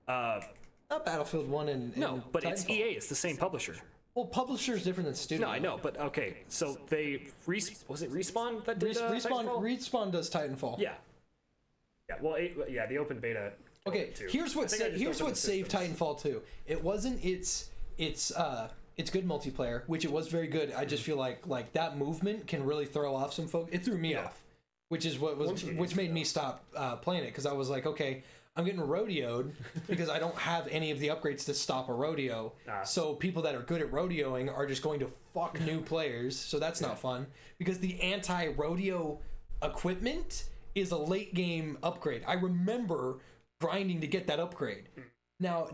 Not Battlefield 1 and No, but it's Titanfall. EA. It's the same publisher. Well, publisher is different than studio. No, I know, but okay. So they was it Respawn that did Titanfall? Respawn does Titanfall. Yeah. Yeah. Well, the open beta. Okay, too. here's what I think I just opened the saved systems. Titanfall 2. It wasn't its good multiplayer, which it was very good. I just feel like that movement can really throw off some folks. It threw me off, which is which made me stop playing it, because I was like, okay, I'm getting rodeoed because I don't have any of the upgrades to stop a rodeo. So people that are good at rodeoing are just going to fuck new players. So that's not fun, because the anti-rodeo equipment is a late game upgrade. I remember grinding to get that upgrade. Now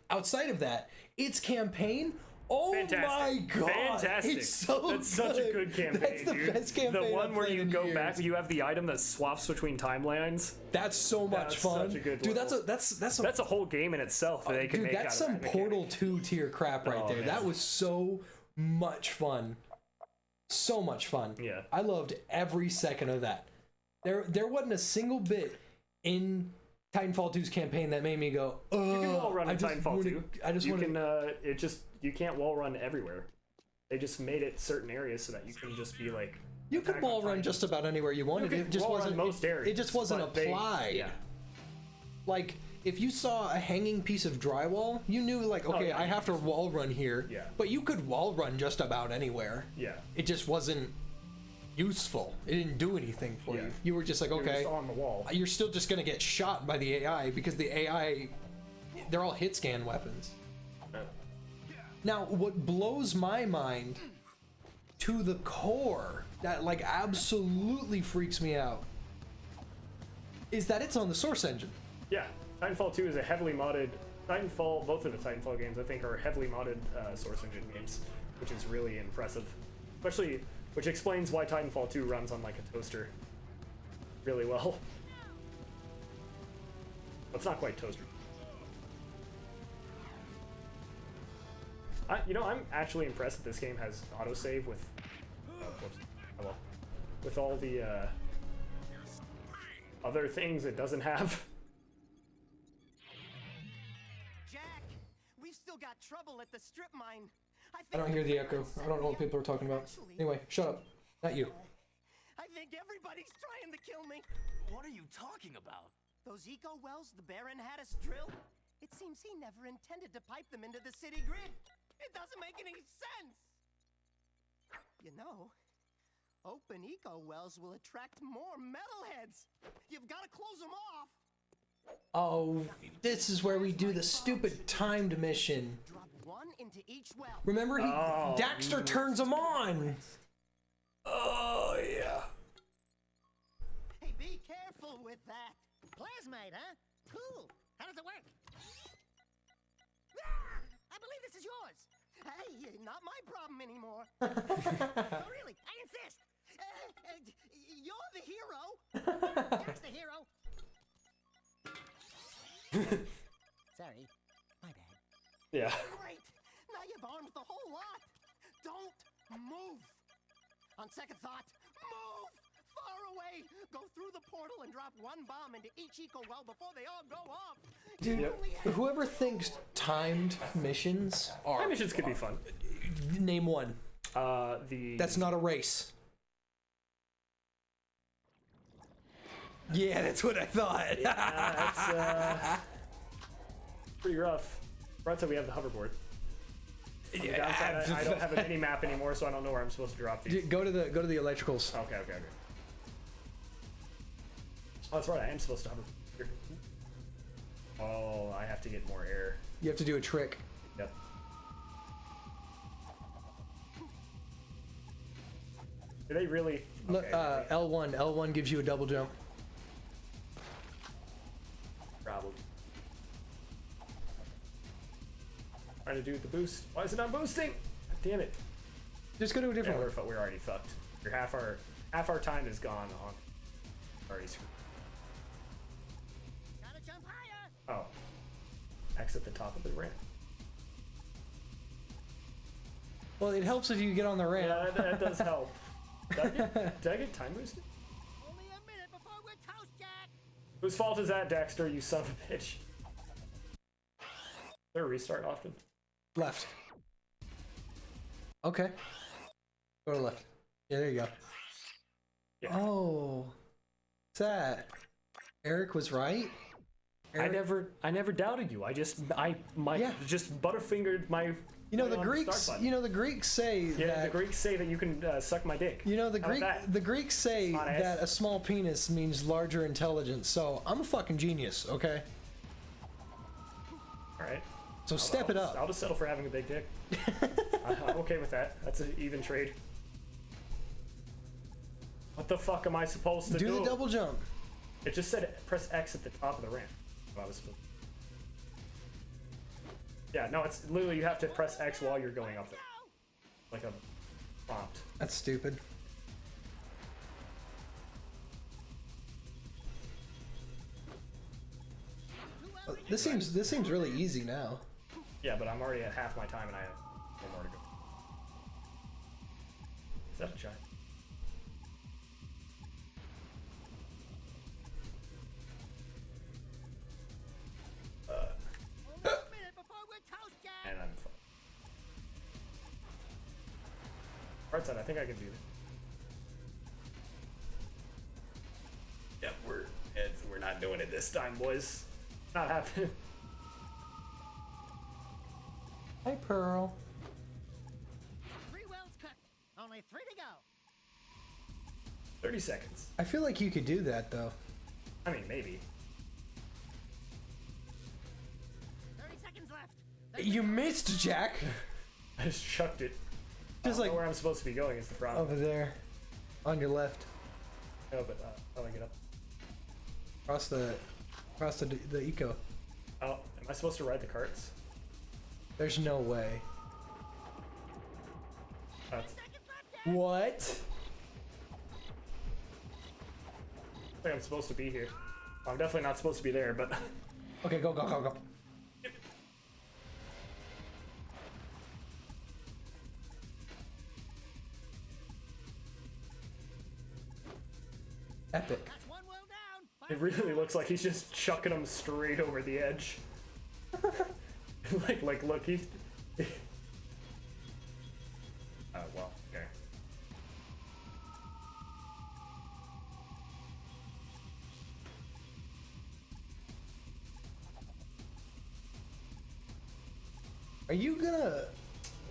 outside of that, its campaign. Oh Fantastic. my god! Fantastic! It's so That's such a good campaign, That's the dude. best campaign. The one I've where played you in go years. back, you have the item that swaps between timelines. That's so much That's fun, such a good dude. level. That's a whole game in itself that they can dude. make. That's out some of that Portal mechanic. 2 tier crap right Oh, there. man. That was so much fun. So much fun. Yeah. I loved every second of that. There wasn't a single bit in Titanfall 2's campaign that made me go, You can wall run I in just Titanfall wanna- 2. I just you want can. to. You can't wall run everywhere. They just made it certain areas so that you can just be like. You could attack wall on run Titan. just about anywhere you wanted. You It could just wall run wasn't most areas. It just wasn't but they- applied. yeah. Like, if you saw a hanging piece of drywall, you knew, like, okay, yeah. I have to wall run here. Yeah. But you could wall run just about anywhere. Yeah. It just wasn't useful. It didn't do anything for Yeah. you. You were just like, You're okay, just on the wall. you're still just going to get shot by the AI, because the AI, they're all hit scan weapons. Now, what blows my mind to the core, that, like, absolutely freaks me out, is that it's on the Source engine. Yeah, Titanfall 2 is a heavily modded. Titanfall, both of the Titanfall games, I think, are heavily modded Source Engine games, which is really impressive. Especially, which explains why Titanfall 2 runs on like a toaster really well. Well, it's not quite toaster. I'm actually impressed that this game has autosave with. Whoops. Oh well. With all the other things it doesn't have. Jack, we've still got trouble at the strip mine. I don't hear the echo. I don't know what people are talking about. Anyway, shut up. Not you. I think everybody's trying to kill me. What are you talking about? Those eco wells the Baron had us drill? It seems he never intended to pipe them into the city grid. It doesn't make any sense. You know, open eco wells will attract more metalheads. You've got to close them off. Oh, this is where we do the stupid timed mission. Drop one into each well. Remember, Daxter turns them on. Oh, yeah. Hey, be careful with that. Plasmide, huh? Cool. How does it work? Ah, I believe this is yours. Hey, not my problem anymore. No, really, I insist. You're the hero. That's the hero. Sorry, my bad. Yeah. Great. Now you've armed the whole lot. Don't move. On second thought, move far away. Go through the portal and drop one bomb into each eco well before they all go off. Dude, whoever thinks timed missions are... Time missions could be fun. Name one. The That's not a race. Yeah, that's what I thought. that's pretty rough. Right, so we have the hoverboard. On the downside, I don't have a mini map anymore, so I don't know where I'm supposed to drop these. Go to the electricals. Okay. Oh, that's right. I am supposed to hover. Here. Oh, I have to get more air. You have to do a trick. Yep. Do they really? Look, Okay, L1 gives you a double jump. Probably. Trying to do the boost. Why is it not boosting? God damn it. Just go to a Yeah, different one. we're already fucked. Half our time is gone on. Already screwed. Gotta jump higher. Oh. Exit the top of the ramp. Well, it helps if you get on the ramp. Yeah, that does help. Did I get time boosted? Whose fault is that, Dexter? You son of a bitch. Is there a restart often? Left. Okay. Go to left. Yeah, there you go. Yeah. Oh. What's that? Eric was right? I never doubted you. I just butterfingered my. You know way the on Greeks. start button. You know the Greeks say Yeah, that. the Greeks say that you can suck my dick. You know the How about Greek. that? The Greeks say Smart ass. that a small penis means larger intelligence. So I'm a fucking genius. Okay. All right. So step it up. I'll just settle for having a big dick. I'm okay with that. That's an even trade. What the fuck am I supposed to do? Do the double jump. It just said press X at the top of the ramp. I was supposed Yeah, no, it's literally you have to press X while you're going up there. Like a prompt. That's stupid. This seems really easy now. Yeah, but I'm already at half my time and I have one more to go. Is that a giant? And I'm fine. Right side, I think I can do that. Yep, we're not doing it this time, boys. Not happening. Hi, Pearl. 3 wells cooked. Only 3 to go. 30 seconds. I feel like you could do that though. I mean, maybe. 30 seconds left. You missed, Jack. I just chucked it. Just I don't like know where I'm supposed to be going is the problem. over there, on your left, No, but how do I get up? across the eco. Oh, am I supposed to ride the carts? There's no way. That's, What? I think I'm supposed to be here. I'm definitely not supposed to be there, but Okay, go, go, go, go. Epic. That's 1 well down. it really looks like he's just chucking them straight over the edge. like, look, he's. Oh well, okay. Are you gonna?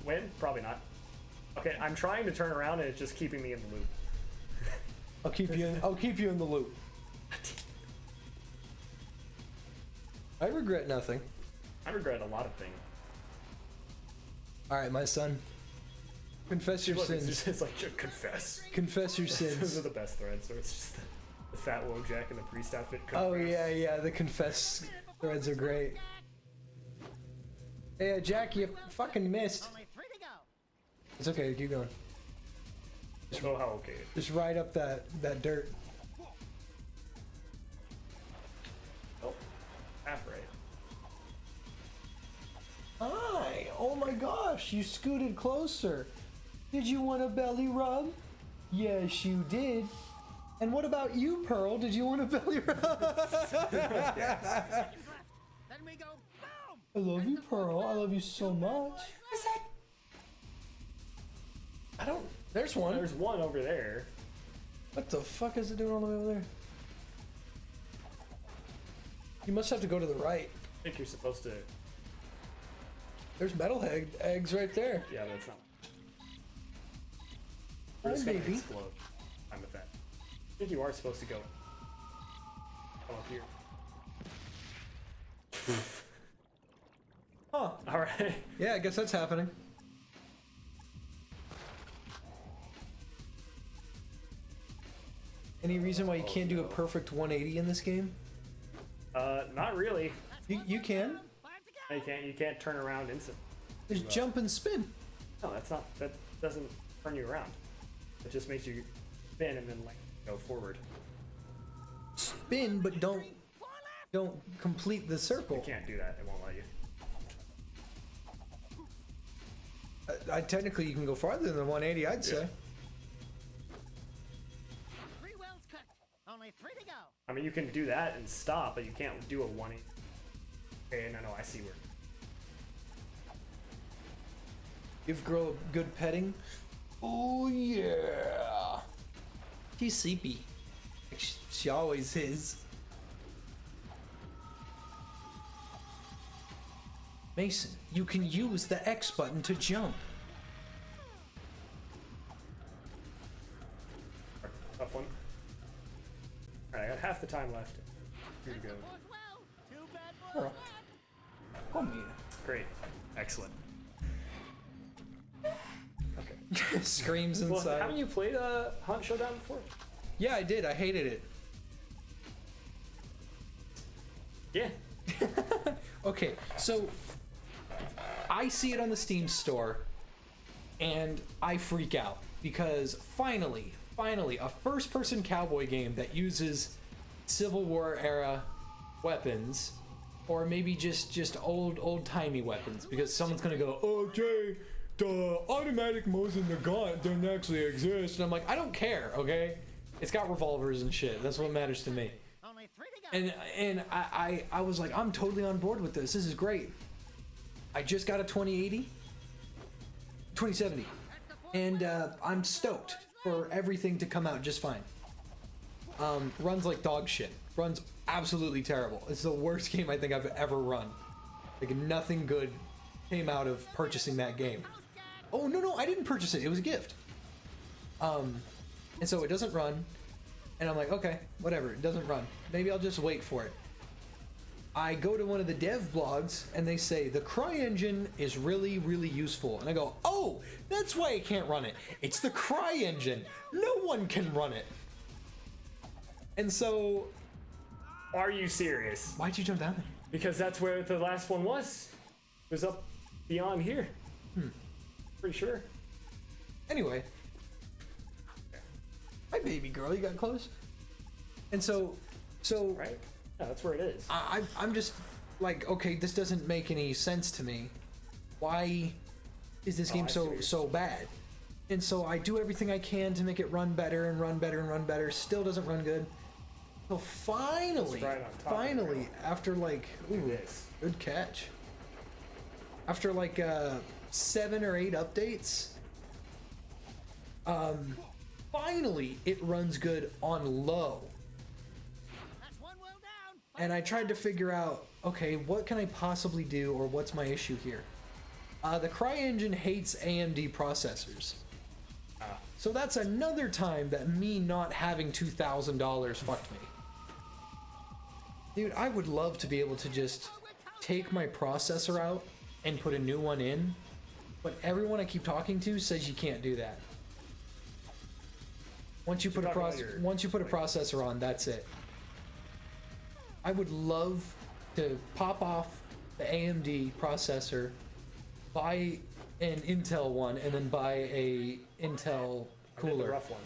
Win? Probably not. Okay, I'm trying to turn around and it's just keeping me in the loop. I'll keep you. I'll keep you in the loop. I regret nothing. I regret a lot of things. All right, my son. Confess your Look, sins. it's like, confess. Confess your Those are sins. the best threads, so it's just the fat Wojak and the priest outfit. Oh confess. yeah, yeah. The confess threads are great. Hey, Jack, you fucking missed. Only 3 to go. It's okay. Keep going. Oh, how okay. Just ride up that dirt. Oh, half right. Hi! Oh my gosh, you scooted closer. Did you want a belly rub? Yes, you did. And what about you, Pearl? Did you want a belly rub? Seconds left. Then we go boom. I love you, Pearl. I love you so much. Is that? I don't. There's one. There's one over there. What the fuck is it doing all the way over there? You must have to go to the right. I think you're supposed to. There's metal eggs right there. Yeah, that's not. Hi, We're just gonna baby. explode. I'm with that. I think you are supposed to go. Come up here. Huh. All right. Yeah, I guess that's happening. Any reason why you can't do a perfect 180 in this game? Not really. You can. 5 to go. You can't turn around instantly. There's jump and spin. No, that's not. That doesn't turn you around. It just makes you spin and then like go forward. Spin, but don't complete the circle. You can't do that. It won't let you. I technically you can go farther than 180, I'd say. 3 wells cooked. Only 3 to go. I mean, you can do that and stop, but you can't do a 180. Okay, no, I see where. Give girl a good petting. Oh yeah. She's sleepy. Like she always is. Mason, you can use the X button to jump. Tough one. Alright, I got half the time left. Here we go. Alright. Come here. Great. Excellent. Okay. Screams Well, inside. haven't you played Hunt Showdown before? Yeah, I did. I hated it. Yeah. Okay, so I see it on the Steam store and I freak out because finally, a first-person cowboy game that uses Civil War era weapons, or maybe just old-timey weapons, because someone's gonna go, okay, the automatic modes in the gun don't actually exist, and I'm like, I don't care, okay? It's got revolvers and shit. That's what matters to me. And I was like, I'm totally on board with this. This is great. I just got a 2070, and I'm stoked for everything to come out just fine. Runs like dog shit. Runs absolutely terrible. It's the worst game I think I've ever run. Like, nothing good came out of purchasing that game. Oh, no, I didn't purchase it. It was a gift. And so it doesn't run. And I'm like, okay, whatever. It doesn't run. Maybe I'll just wait for it. I go to one of the dev blogs and they say the CryEngine is really, really useful. And I go, oh, that's why I can't run it. It's the CryEngine. No one can run it. And so... Are you serious? Why'd you jump down there? Because that's where the last one was. It was up beyond here. Pretty sure. Anyway. Hi, baby girl. You got close? And so... Right? Yeah, that's where it is. I'm just like, okay, this doesn't make any sense to me. Why is this game so bad? And so I do everything I can to make it run better and run better and run better. Still doesn't run good. So finally, after like, ooh, good catch. After like 7 or 8 updates, finally it runs good on low. And I tried to figure out, okay, what can I possibly do, or what's my issue here? The CryEngine hates AMD processors. So that's another time that me not having $2,000 fucked me. Dude, I would love to be able to just take my processor out and put a new one in, but everyone I keep talking to says you can't do that. Once you put a processor on, that's it. I would love to pop off the AMD processor, buy an Intel one, and then buy a Intel cooler. The rough one.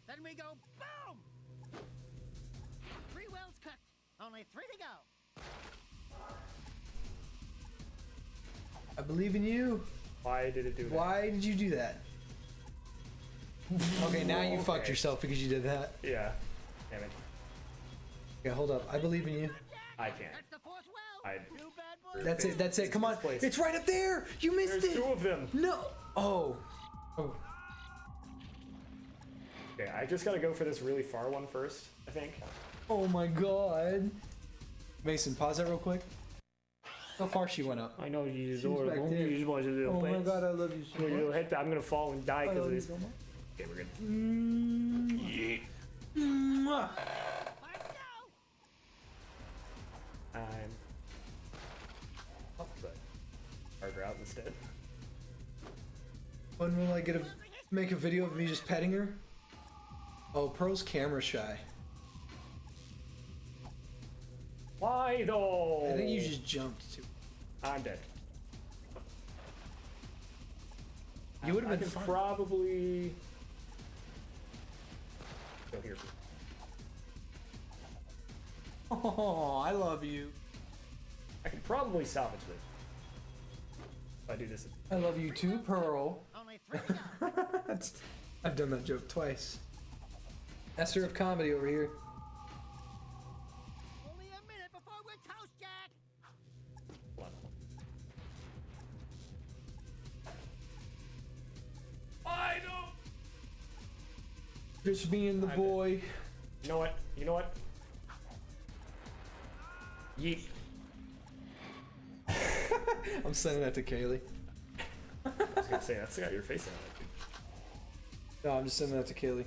Then we go boom! 3 wells cooked. Only 3 to go. I believe in you. Why did it do that? Why did you do that? Okay, now you fucked yourself because you did that. Yeah. Damn it. Okay, hold up. I believe in you. I can't. That's it. Come on. It's right up there. You missed it. There's 2 of them. No. Oh. Okay, I just gotta go for this really far one first, I think. Oh my god. Mason, pause that real quick. How far she went up? I know she's back adorable. there. You just want your little Oh my place. god, I love you so Your little much. head, I'm gonna fall and die because of this. Okay, we're good. Mwah. I'm up, but harder out instead. When will I make a video of me just petting her? Oh, Pearl's camera shy. Why though? I think you just jumped too. I'm dead. You would have I been could fine. probably go here. Oh, I love you. I could probably salvage this if I do this. I love you too, Pearl. Only only 3 to go. I've done that joke twice. Master of comedy over here. Only a minute before we're toast, Jack. Hold on. I don't. Just being the boy. You know what? You know what? Yeet. I'm sending that to Kaylee. I was gonna say, that's got your face on it, dude. No, I'm just sending that to Kaylee.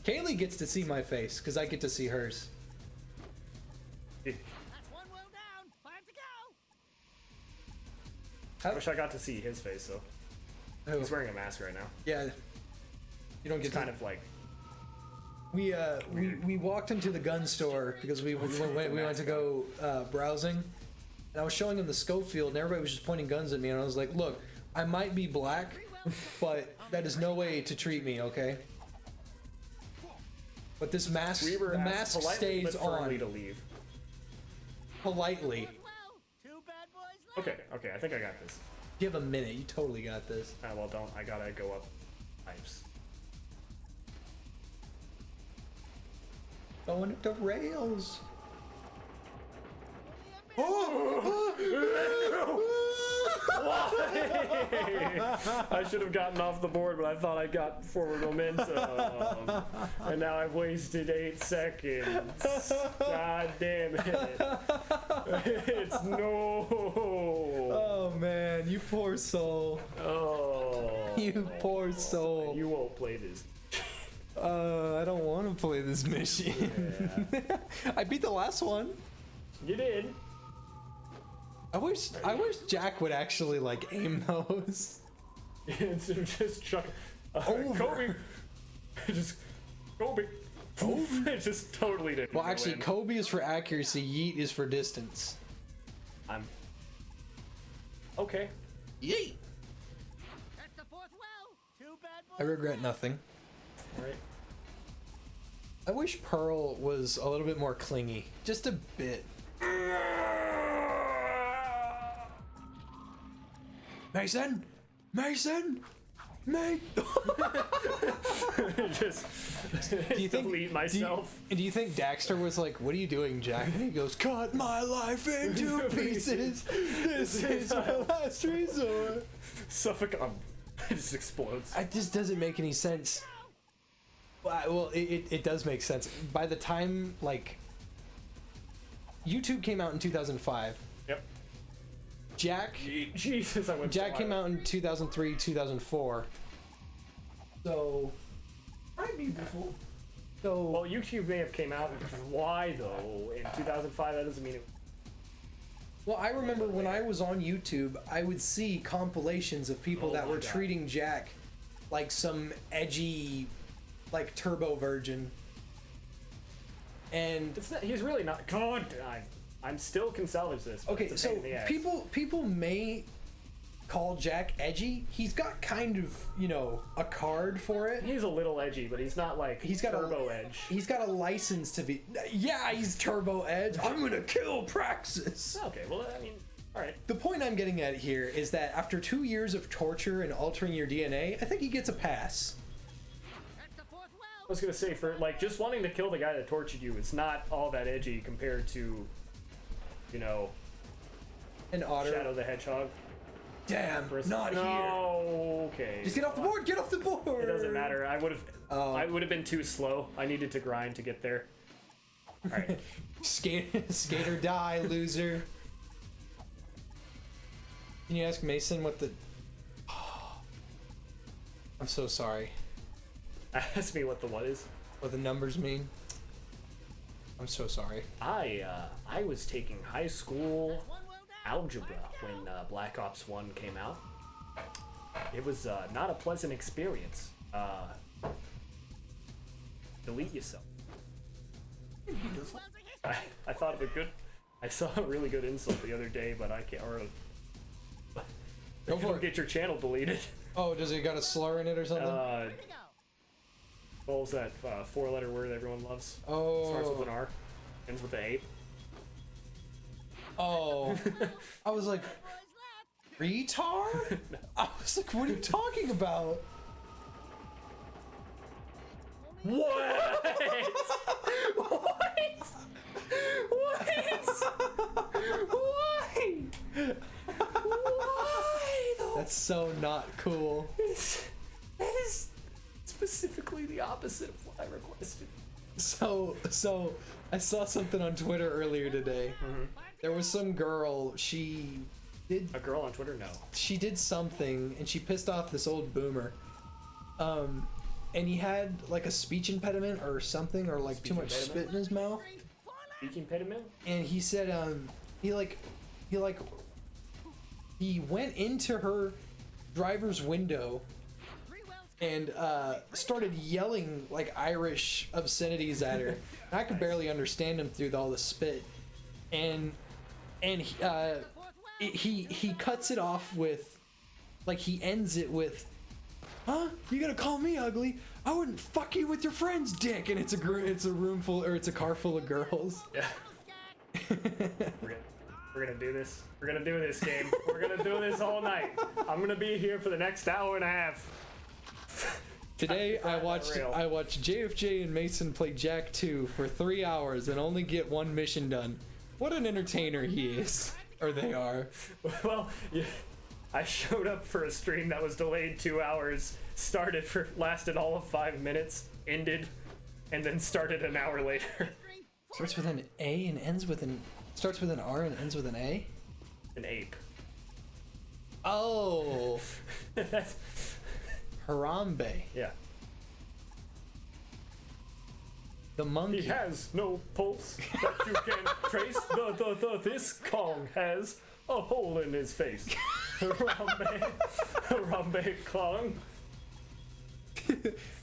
Kaylee gets to see my face because I get to see hers. Yeah. That's 1 well down. 5 to go. I wish I got to see his face though. Oh, He's wearing a mask right now. yeah. You don't get It's to. kind of like We walked into the gun store because we went to go browsing, and I was showing him the scope field, and everybody was just pointing guns at me, and I was like, "Look, I might be black, but that is no way to treat me, okay?" But this mask, Weaver the asked mask politely stays but firmly on to leave. politely. Well, 2 bad boys left. Okay, I think I got this. You have a minute. You totally got this. Well, don't. I gotta go up pipes. Going up the rails. I should have gotten off the board, but I thought I got forward momentum. And now I've wasted 8 seconds. God damn it. It's no. Oh man, you poor soul. Oh. You poor soul. You won't play this. I don't want to play this mission. Yeah. I beat the last one. You did. I wish Jack would actually like aim those. It's just chuck. Over. Kobe. Just Kobe. It just totally didn't. Well, go actually, in. Kobe is for accuracy. Yeet is for distance. I'm. Okay. Yeet. That's the 4th well. 2 bad boys. I regret nothing. All right. I wish Pearl was a little bit more clingy, just a bit. Mason, Mason, Mate. Just Do you think? delete myself. Do you think Daxter was like, "What are you doing, Jack?" And he goes, "Cut my life into pieces. This is my last resort." Suffolk. It just explodes. It just doesn't make any sense. Well, it does make sense. By the time like YouTube came out in 2005, Yep. Jack Jesus, I went. Jack came out in 2003, 2004. So, I'm beautiful. So, Well, YouTube may have came out. Why though? In 2005, that doesn't mean it. well, I remember when I was on YouTube, I would see compilations of people Oh that my were God. treating Jack like some edgy, like turbo virgin. And It's not, he's really not. God, I'm still can salvage this. But okay, it's a so pain in the ass. people may call Jack edgy. He's got kind of, a card for it. He's a little edgy, but he's not like He's got turbo edge. He's got a license to be. Yeah, he's turbo edge. I'm gonna kill Praxis. Okay, well, I mean, all right. The point I'm getting at here is that after 2 years of torture and altering your DNA, I think he gets a pass. That's the 4th well. I was gonna say for like just wanting to kill the guy that tortured you, it's not all that edgy compared to, And Otter. Shadow the Hedgehog. Damn, not here. No, okay. Just get off the board. Get off the board. It doesn't matter. I would Oh. have been too slow. I needed to grind to get there. All right. Skate or die, loser. Can you ask Mason what the? I'm so sorry. Ask me what the what is. What the numbers mean. I'm so sorry. I was taking high school 1 well down. algebra when Black Ops 1 came out. It was not a pleasant experience. Delete yourself. I thought of a good. I saw a really good insult the other day, but I can't. Or Go for it. get your channel deleted. Oh, does it got a slur in it or something? What was that 4-letter word everyone loves? Starts with an R, ends with an 8. Oh. I was like, Boys left. Retard? I was like, what are you talking about? What? Why? Why though? That's so not cool. That is specifically the opposite of what I requested. So I saw something on Twitter earlier today. There was some girl, she did A girl on Twitter? No. something and she pissed off this old boomer. And he had like a speech impediment or something, or like too much impediment? spit in his mouth. Speaking impediment? And he said he went into her driver's window and started yelling like Irish obscenities at her. And I could barely understand him through all the spit. And he cuts it off with, like, he ends it with, "Huh? You gonna call me ugly? I wouldn't fuck you with your friends, dick." And it's a room full, or it's a car full of girls. Yeah. We're gonna do this. We're gonna do this game. We're gonna do this all night. I'm gonna be here for the next hour and a half. Today I watched JFJ and Mason play Jak II for 3 hours and only get one mission done. What an entertainer he is, or they are. Well, yeah, I showed up for a stream that was delayed 2 hours, lasted all of 5 minutes, ended, and then started an hour later. Starts with an A and ends with an. Starts with an R and ends with an A? An ape. Oh. Harambe. Yeah. The monkey. He has no pulse that you can trace. This Kong has a hole in his face. Harambe Kong.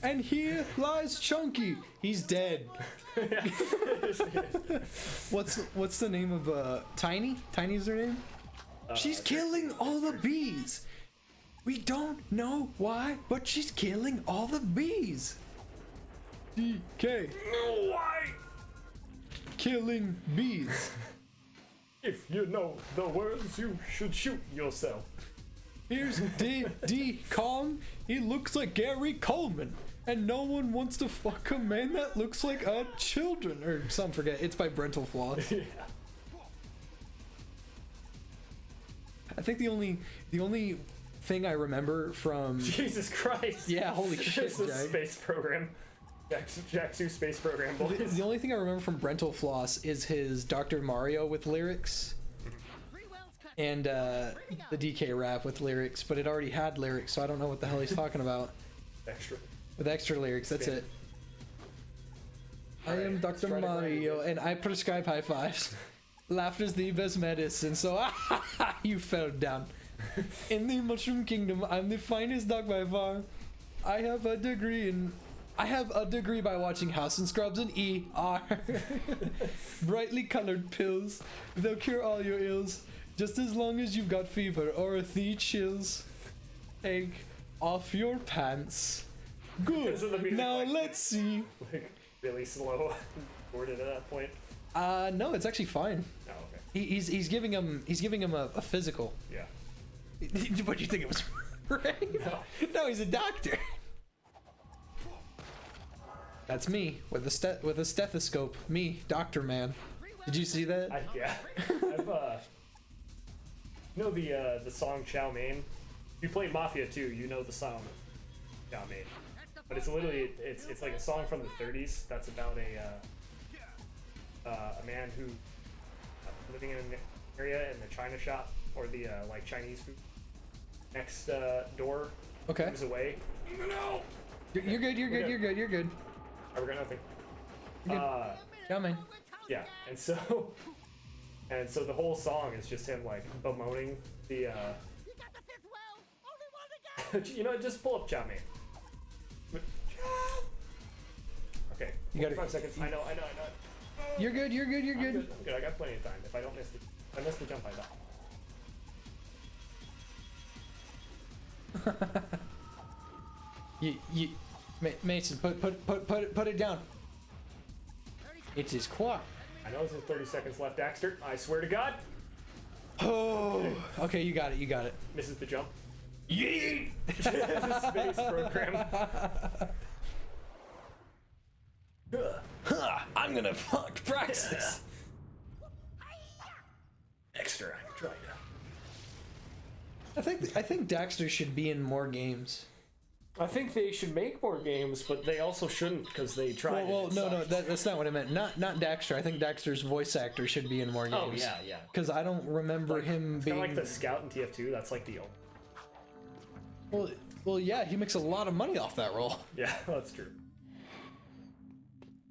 And here lies Chunky. He's dead. What's the name of Tiny? Tiny's her name? She's killing all the bees. We don't know why, but she's killing all the bees. DK. No, why? Killing bees. If you know the words, you should shoot yourself. Here's D Kong. He looks like Gary Coleman. And no one wants to fuck a man that looks like a children. Or some forget. It's by Brental Floss. Yeah. I think the only thing I remember from Jesus Christ. Yeah, holy shit, It's a Jay. space program. Jak II space program, boys. The only thing I remember from Brental Floss is his Dr. Mario with lyrics. And the DK rap with lyrics, but it already had lyrics, so I don't know what the hell he's talking about. Extra. With extra lyrics, that's it. I am Alright, Dr. try to Mario, and I prescribe high fives. Laughter's the best medicine, so you fell down. In the Mushroom Kingdom, I'm the finest dog by far. I have a degree by watching House and Scrubs and ER. Brightly colored pills, they'll cure all your ills. Just as long as you've got fever or the chills. Take off your pants. Good. Isn't the music Now like- let's see. Like, really slow. Boarded at that point. No, it's actually fine. Oh, okay. He's giving him a physical. Yeah. What, you think it was rape? No. No, he's a doctor. That's me with a stethoscope. Me, Doctor Man. Did you see that? Yeah. I've you know the song Chow Mein? If you played Mafia 2, you know the song Chow Mein. But it's literally it's like a song from the 30s that's about a man who living in an area in the China shop or the like Chinese food next door Okay. moves away. No. You're good. You're good. You're good. You're good. I regret nothing. You're good. Yeah, man. Yeah, and so the whole song is just him like bemoaning the You got the fifth well! Only one to go! you know, just pull up Chow Mein. Okay. You gotta- 5 seconds. I know. You're good. You're good. You're I'm good. good. I'm good. I got plenty of time. If I don't miss I miss the jump, I die. Mason, put it down. It is quiet. I know there's 30 seconds left, Daxter. I swear to God. Oh, okay, you got it. You got it. Misses the jump. Yeet! Space program. I'm gonna practice. Extra. Try to. I think Daxter should be in more games. I think they should make more games, but they also shouldn't because they tried. Well, no, that's not what I meant. Not Daxter. I think Daxter's voice actor should be in more games. Oh yeah. Because I don't remember him being. Kind of like the Scout in TF2. That's like the. Well, yeah, he makes a lot of money off that role. Yeah, that's true.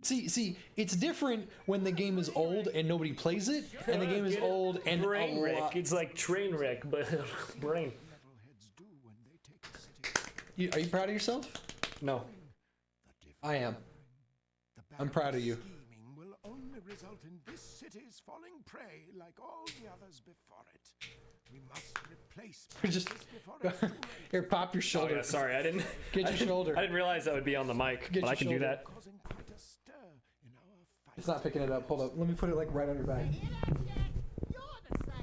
See, it's different when the game is old and nobody plays it, and the game is old and Brain a wreck. lot. It's like train wreck, but brain. Are you proud of yourself? No. I am. I'm proud of you. Scheming will only result in this city's falling prey like all the others before it. We must replace Just before it's too late. here, pop your Oh, shoulder. yeah, sorry, I didn't. Get your shoulder. I didn't realize that would be on the mic, Get but your I can do shoulder. that. Causing quite a stir in our fight. It's not picking it up. Hold up. Let me put it like right on your back.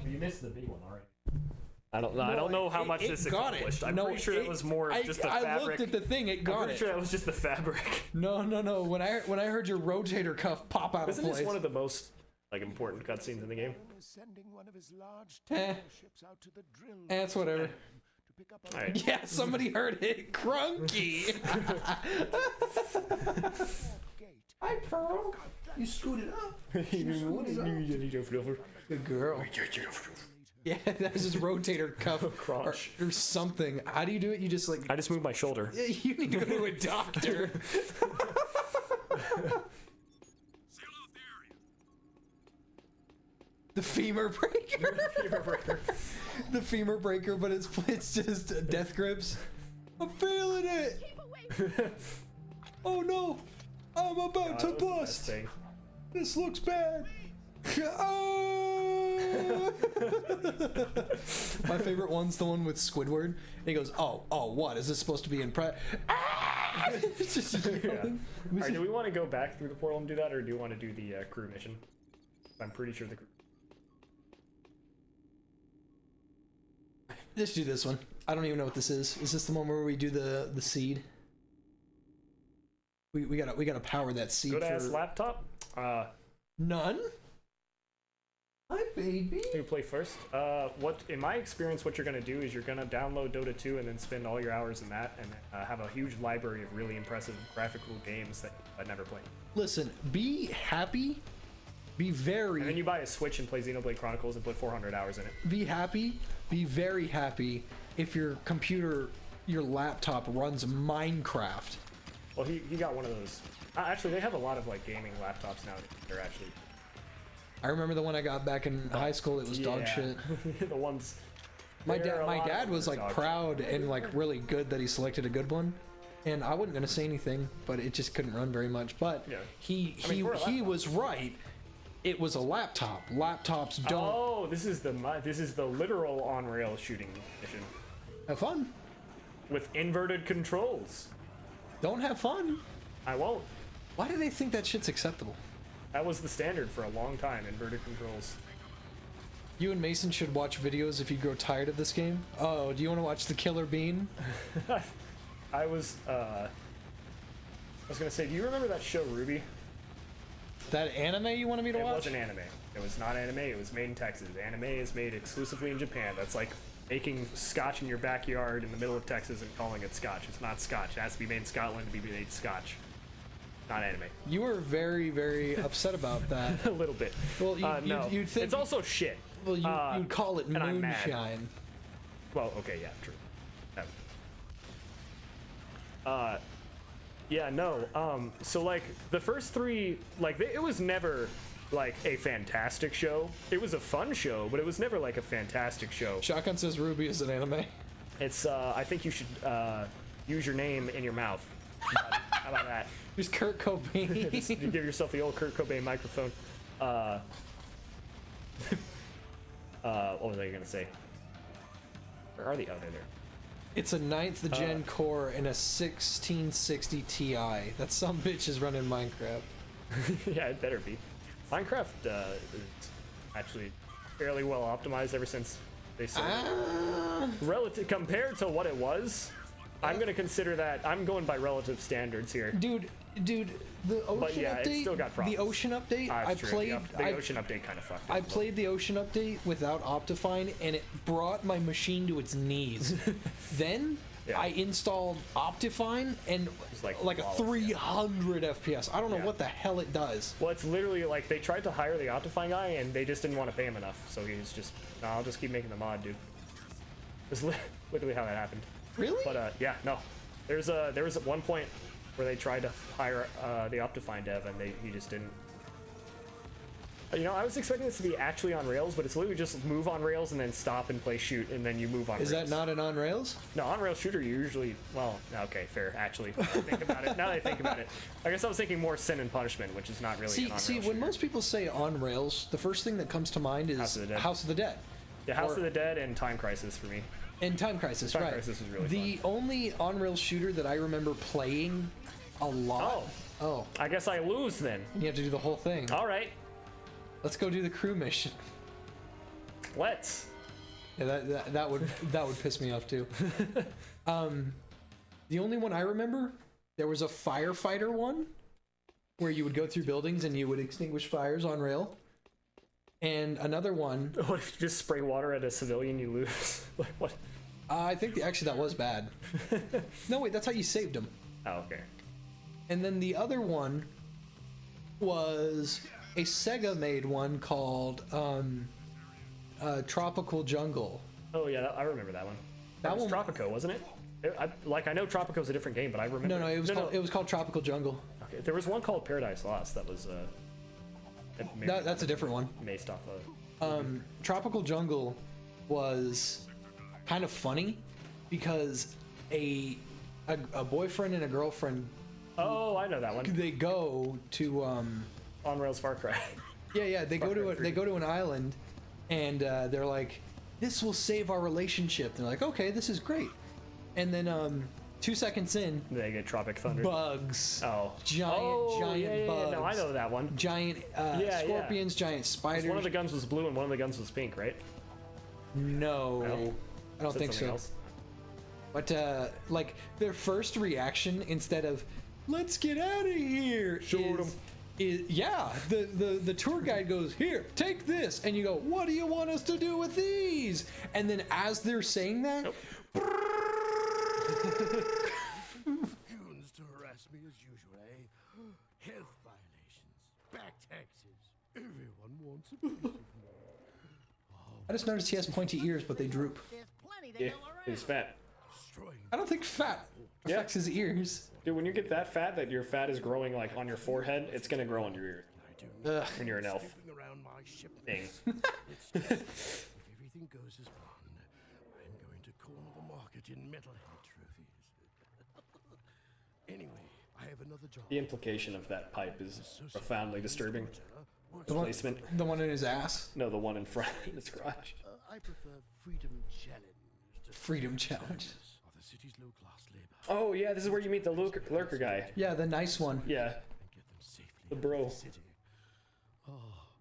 You missed the big one already. I don't know. I don't know how much this got accomplished. it. I'm pretty sure it was more of just the I fabric. looked at the thing. It I'm got pretty it. sure that was just the fabric. No. When I heard your rotator cuff pop out Isn't of this place. one of the most important cutscenes in the game? Is sending one of his large Eh. ships out to the drill It's whatever. to pick up a Alright. Yeah, somebody heard it. Crunky. gate. Hi, Pearl. You scooted up. Good girl. Yeah, that's his rotator cuff Crotch. or something. How do you do it? You just like. I just moved my shoulder. You need to go to a doctor. The femur breaker. The femur breaker, but it's just death grips. I'm feeling it. Oh no! I'm about to bust. This looks bad. Ah! My favorite one's the one with Squidward. And he goes, "Oh, what? Is this supposed to be in Ah! It's just yelling. Alright, do we want to go back through the portal and do that, or do you want to do the crew mission? I'm pretty sure the crew. Let's do this one. I don't even know what this is. Is this the one where we do the seed? We gotta power that seed. Good for ass laptop. None. Hi, baby. Who play first? What in my experience, what you're gonna do is you're gonna download Dota 2 and then spend all your hours in that, and have a huge library of really impressive graphical games that I never played. Listen, be happy. Be very. And then you buy a Switch and play Xenoblade Chronicles and put 400 hours in it. Be happy. Be very happy if your computer, your laptop runs Minecraft. Well, he got one of those. Actually, they have a lot of like gaming laptops now. They're actually. I remember the one I got back in high school. It was dog shit. The ones. My there are a lot of dad them was that are like dog proud and like really good that he selected a good one. And I wasn't gonna say anything, but it just couldn't run very much. But Yeah. he for a laptop. was right. It was a laptop. Laptops don't Oh, this is the literal on rail shooting mission have fun. with inverted controls. Don't have fun. I won't. Why do they think that shit's acceptable? That was the standard for a long time. Inverted controls. You and Mason should watch videos if you grow tired of this game. Oh, do you want to watch the Killer Bean? I was gonna say, do you remember that show Ruby? That anime you wanted me to It watch? wasn't anime. It was not anime. It was made in Texas. Anime is made exclusively in Japan. That's like making scotch in your backyard in the middle of Texas and calling it scotch. It's not scotch. It has to be made in Scotland to be made scotch. Not anime. You were very, very upset about that. A little bit. Well, no. you'd think. It's also shit. Well, you'd call it and I'm mad. moonshine. Well, okay, yeah, true. Yeah, no. So like the first three, like it was never like a fantastic show. It was a fun show, but it was never like a fantastic show. Shotgun says Ruby is an anime. It's I think you should use your name in your mouth. How about that? There's Kurt Cobain. Just you give yourself the old Kurt Cobain microphone. What was I gonna say? Where are they? Oh, they're there. It's a 9th gen core and a 1660 Ti. That some bitch is running Minecraft. Yeah, it better be. Minecraft is actually fairly well optimized ever since they started. Relative compared to what it was, I'm gonna consider that. I'm going by relative standards here. Dude, the ocean But yeah, update. it's still got problems. The ocean update. Ah, I it's true. played. The ocean update kind of fucked up. I played the ocean update without Optifine, and it brought my machine to its knees. Then Yeah. I installed Optifine, and like a flawless, 300 FPS. I don't know Yeah. what the hell it does. Well, it's literally like they tried to hire the Optifine guy, and they just didn't want to pay him enough. So he's just, no, I'll just keep making the mod, dude. That's literally how that happened. Really? But yeah, no. There was at one point where they tried to hire the Optifine dev, and he just didn't. You know, I was expecting this to be actually on rails, but it's literally just move on rails and then stop and play shoot, and then you move on rails. Is that not an on rails? No, on rail shooter, you usually, well, okay, fair, actually. Think about it. Now that I think about it, I guess I was thinking more sin and punishment, which is not really an on-rail See, shooter. when most people say on rails, the first thing that comes to mind is House of the Dead. House of the Dead. Yeah, House of the Dead and Time Crisis for me. And Time Crisis, Time right. Crisis is really the only on-rail shooter that I remember playing a lot. Oh. I guess I lose then. You have to do the whole thing. All right, Let's go do the crew mission. let's. Yeah, that would piss me off too. The only one I remember, there was a firefighter one, where you would go through buildings and you would extinguish fires on rail. And another one. What if you just spray water at a civilian, you lose? Like what? I think actually that was bad. No, wait, that's how you saved him. Oh, okay. And then the other one was a Sega made one called Tropical Jungle. Oh yeah, I remember that one. That was one- Tropico, wasn't it? I know Tropico's a different game, but I remember. No, it was called Tropical Jungle. Okay, there was one called Paradise Lost that was That's a different one. based off of. Tropical Jungle was kind of funny because a boyfriend and a girlfriend, Oh, I know that one. they go to On Rails Far Cry. they go to an island, and they're like, this will save our relationship. They're like, okay, this is great. And then 2 seconds in, They get Tropic Thunder. bugs. Oh. Giant yeah, bugs. No, I know that one. Giant Yeah. scorpions, giant spiders. One of the guns was blue and one of the guns was pink, right? No, No? I don't Said think something so. else. But like their first reaction, instead of "Let's get out of here," Shoot 'em. The tour guide goes, "Here, take this," and you go, "What do you want us to do with these?" And then as they're saying that, Goons to harass me as usual, eh? Health violations, back taxes. Everyone wants a piece of me. I just noticed he has pointy ears, but they droop. There's plenty to Yeah, go around. he's fat. Destroying I don't think fat Yeah. affects his ears. Dude, when you get that fat that your fat is growing like on your forehead, it's gonna grow on your ear Ugh. when you're an elf. sniffing around my ship. Thing. It's just, if everything goes as planned, I'm going to corner the market in metalhead trophies. Anyway, I have another job. The implication of that pipe is profoundly disturbing. The one, Placement. the one in his ass. No, the one in front in his garage. I prefer freedom challenge. to Freedom challenge. Of the city's low-class labor. Oh yeah, this is where you meet the lurker guy. Yeah, the nice one. Yeah, And get them safely the out bro. of the city.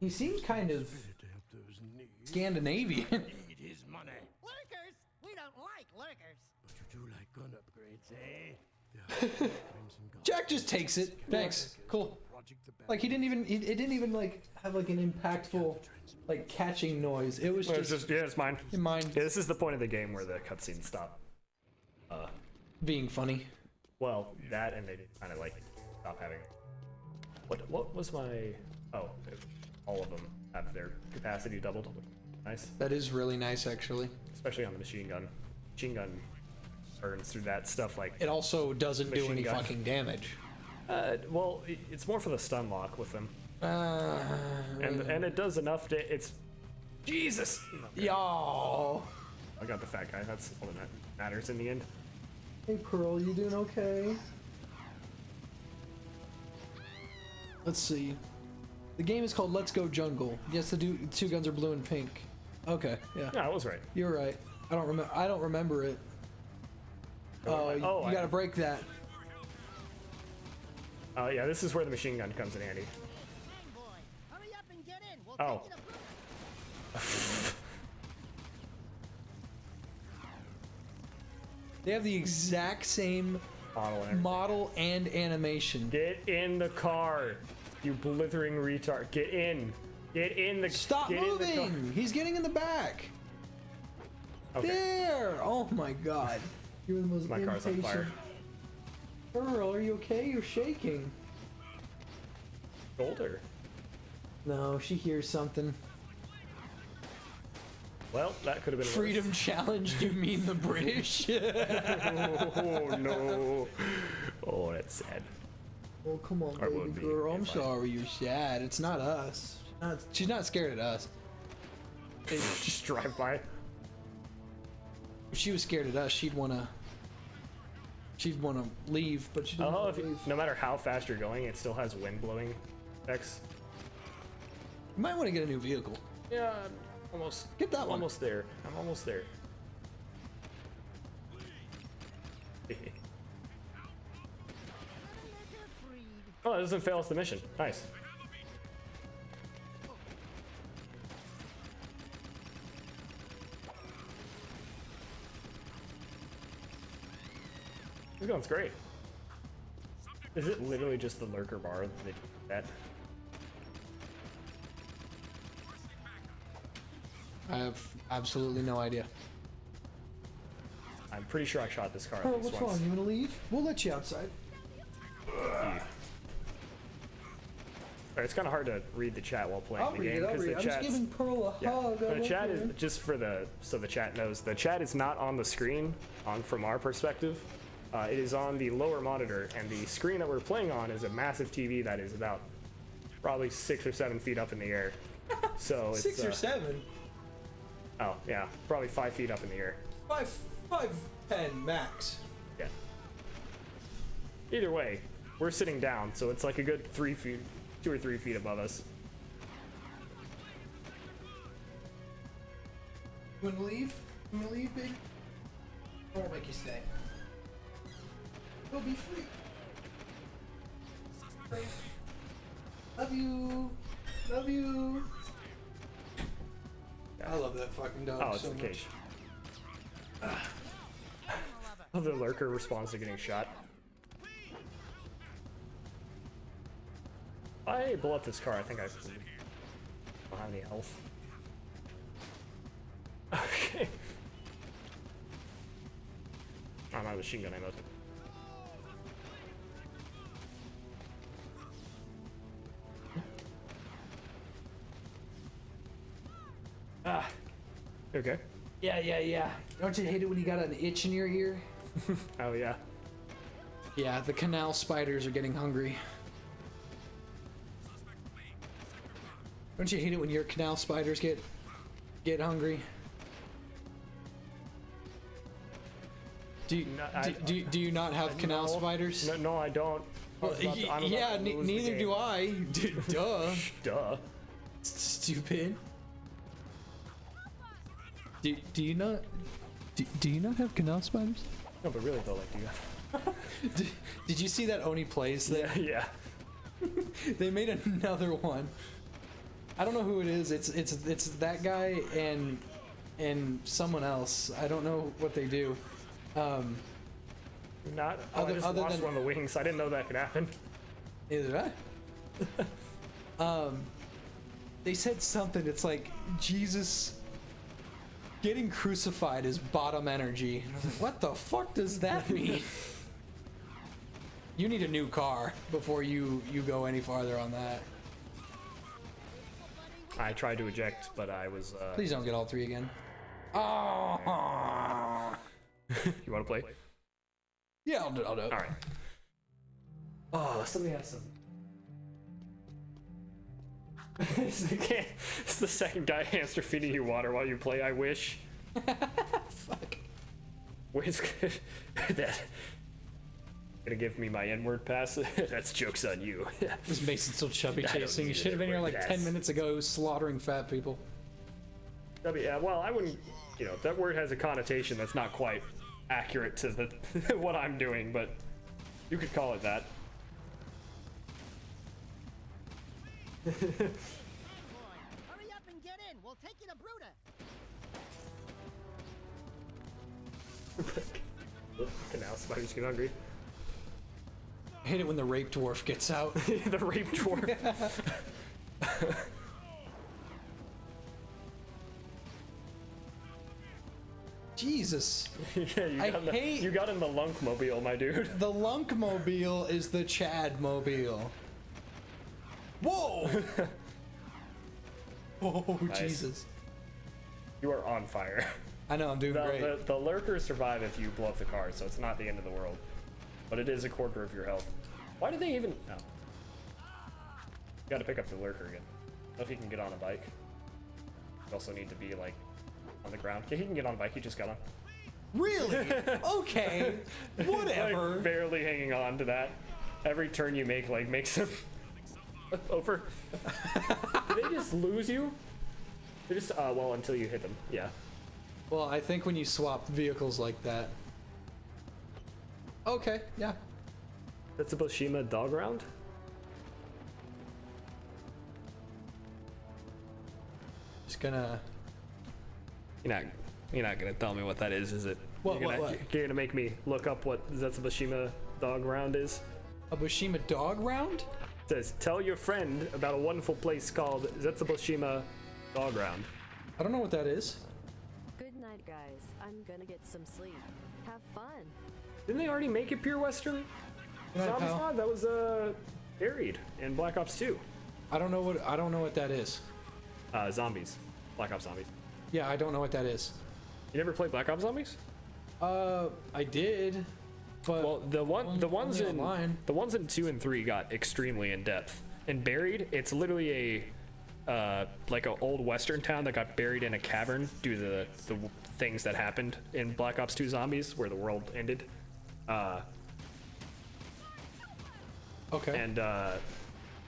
He seems kind of To help those needs. Scandinavian. Need his money. Lurkers? We don't like lurkers. But you do like gun upgrades, eh? There are Crimson Guard, Jack just takes it. Thanks. Cool. Project the Like he didn't even it didn't even like have like an impactful like catching noise. It was just yeah, it's mine. in mind Yeah, this is the point of the game where the cutscenes stop. being funny. Well, that and they kind of like stop having. What was my? Oh, all of them have their capacity doubled. Nice, That is really nice actually. especially on the machine gun. Machine gun burns through that stuff like. It also doesn't do Machine any gun. fucking damage. Well, it's more for the stun lock with them, Uh, and it does enough to. It's Jesus. y'all. I got the fat guy. That's all that matters in the end. Hey Pearl, you doing okay? Let's see. The game is called Let's Go Jungle. Yes, the two guns are blue and pink. Okay, yeah. Yeah, I was right. You're right. I don't remember it. Oh, Oh, you gotta break that. Yeah, this is where the machine gun comes in handy. Hey, boy, hurry up and get in. We'll Oh. take you to They have the exact same model and animation. Get in the car, you blithering retard. Get in. Get in the. Stop get moving! In the car. He's getting in the back. Okay. There! Oh my god. You're the most My car's on fire. Earl, are you okay? You're shaking. Shoulder. No, she hears something. Well, that could have been Freedom worse. challenge, you mean the British? Oh no. Oh, that's sad. Oh, come on, Or baby would be, girl. I'm if I- sorry you're sad. It's not us. She's not scared at us. Just drive by. If she was scared at us, she'd wanna leave, but she doesn't Oh, wanna leave. no matter how fast you're going, it still has wind blowing effects. You might want to get a new vehicle. Yeah, almost. Get that one. Almost there. I'm almost there. Oh, it doesn't fail us the mission. Nice. This gun's great. Is it literally just the lurker bar that? I have absolutely no idea. I'm pretty sure I shot this car at Oh, least what's once. wrong? You wanna leave? We'll let you outside. Alright, it's kind of hard to read the chat while playing I'll the read game it. I'll because read the it. I'm just chat's giving Pearl a hug. the I'm chat okay. is just for so the chat knows. The chat is not on the screen from our perspective. It is on the lower monitor, and the screen that we're playing on is a massive TV that is about probably 6 or 7 feet up in the air. So it's 6 or 7. Oh yeah, probably 5 feet up in the air. 5'10" max. Yeah. Either way, we're sitting down, so it's like a good 3 feet, 2 or 3 feet above us. You wanna leave? You wanna leave, baby? Or I'll make you stay. You'll be free. Love you. Love you. I love that fucking dog Oh, it's so the much. cage. Oh, the lurker responds to getting shot. I blow up this car. I think I don't have any health. Okay. I'm out of machine gun ammo. Ah. Okay. Yeah. Don't you hate it when you got an itch in your ear? Oh yeah. Yeah, the canal spiders are getting hungry. Don't you hate it when your canal spiders get hungry? Do you not have canal No. spiders? No, I don't. Well, I'm about to yeah, lose the neither game. do I. Duh. Duh. Stupid. Do you not? Do you not have canal spiders? No, but really though, like, do you have... Did you see that Oni Plays thing? Yeah. They made another one. I don't know who it is. It's that guy and someone else. I don't know what they do. I just other lost than- one of the wings. I didn't know that could happen. Neither did I. They said something. It's like Jesus getting crucified is bottom energy. And I was like, what the fuck does that mean? You need a new car before you go any farther on that. I tried to eject, but I was. Please don't get all three again. Oh. You want to play? Yeah, I'll do it. All right. Oh, somebody has some. It's the second guy hamster feeding you water while you play. I wish. Fuck. Where's that? Gonna give me my N-word pass? That's joke's on you. This Mason's still chubby I don't chasing. You need should have been here like N-word 10 pass. minutes ago slaughtering fat people. Yeah, well, I wouldn't. You know, that word has a connotation that's not quite accurate to the what I'm doing, but you could call it that. Hurry up and get in. We'll take you to Bruce. Spiders get hungry. I hate it when the rape dwarf gets out. The rape dwarf. Jesus. Yeah, you got in the Lunkmobile, my dude. The Lunkmobile is the Chadmobile. Whoa! Oh, Nice. Jesus. You are on fire. I know, I'm doing great. The lurkers survive if you blow up the car, so it's not the end of the world. But it is a quarter of your health. Why did they even... No. You gotta pick up the lurker again. I don't know if he can get on a bike. You also need to be, like, on the ground. Yeah, he can get on a bike, he just got on. Really? Okay. Whatever. Like, barely hanging on to that. Every turn you make, like, makes him over. Do they just lose you? They just, well, until you hit them, yeah. Well, I think when you swap vehicles like that. Okay, yeah. That's a Boshima dog round? Just gonna. You're not gonna tell me what that is it? What, You're gonna make me look up what Zetsubashima dog round is? A Bushima dog round? It says, tell your friend about a wonderful place called Zetsubashima dog round. I don't know what that is. Good night, guys. I'm gonna get some sleep. Have fun. Didn't they already make it pure Western? Good night, Zombies pal. Mod? That was buried in Black Ops 2. I don't know what that is. Zombies. Black Ops Zombies. Yeah, I don't know what that is. You never played Black Ops Zombies? I did, but Well, the ones only online. the ones in 2 and 3 got extremely in depth. And buried, it's literally a like an old Western town that got buried in a cavern due to the things that happened in Black Ops 2 Zombies, where the world ended. Okay. And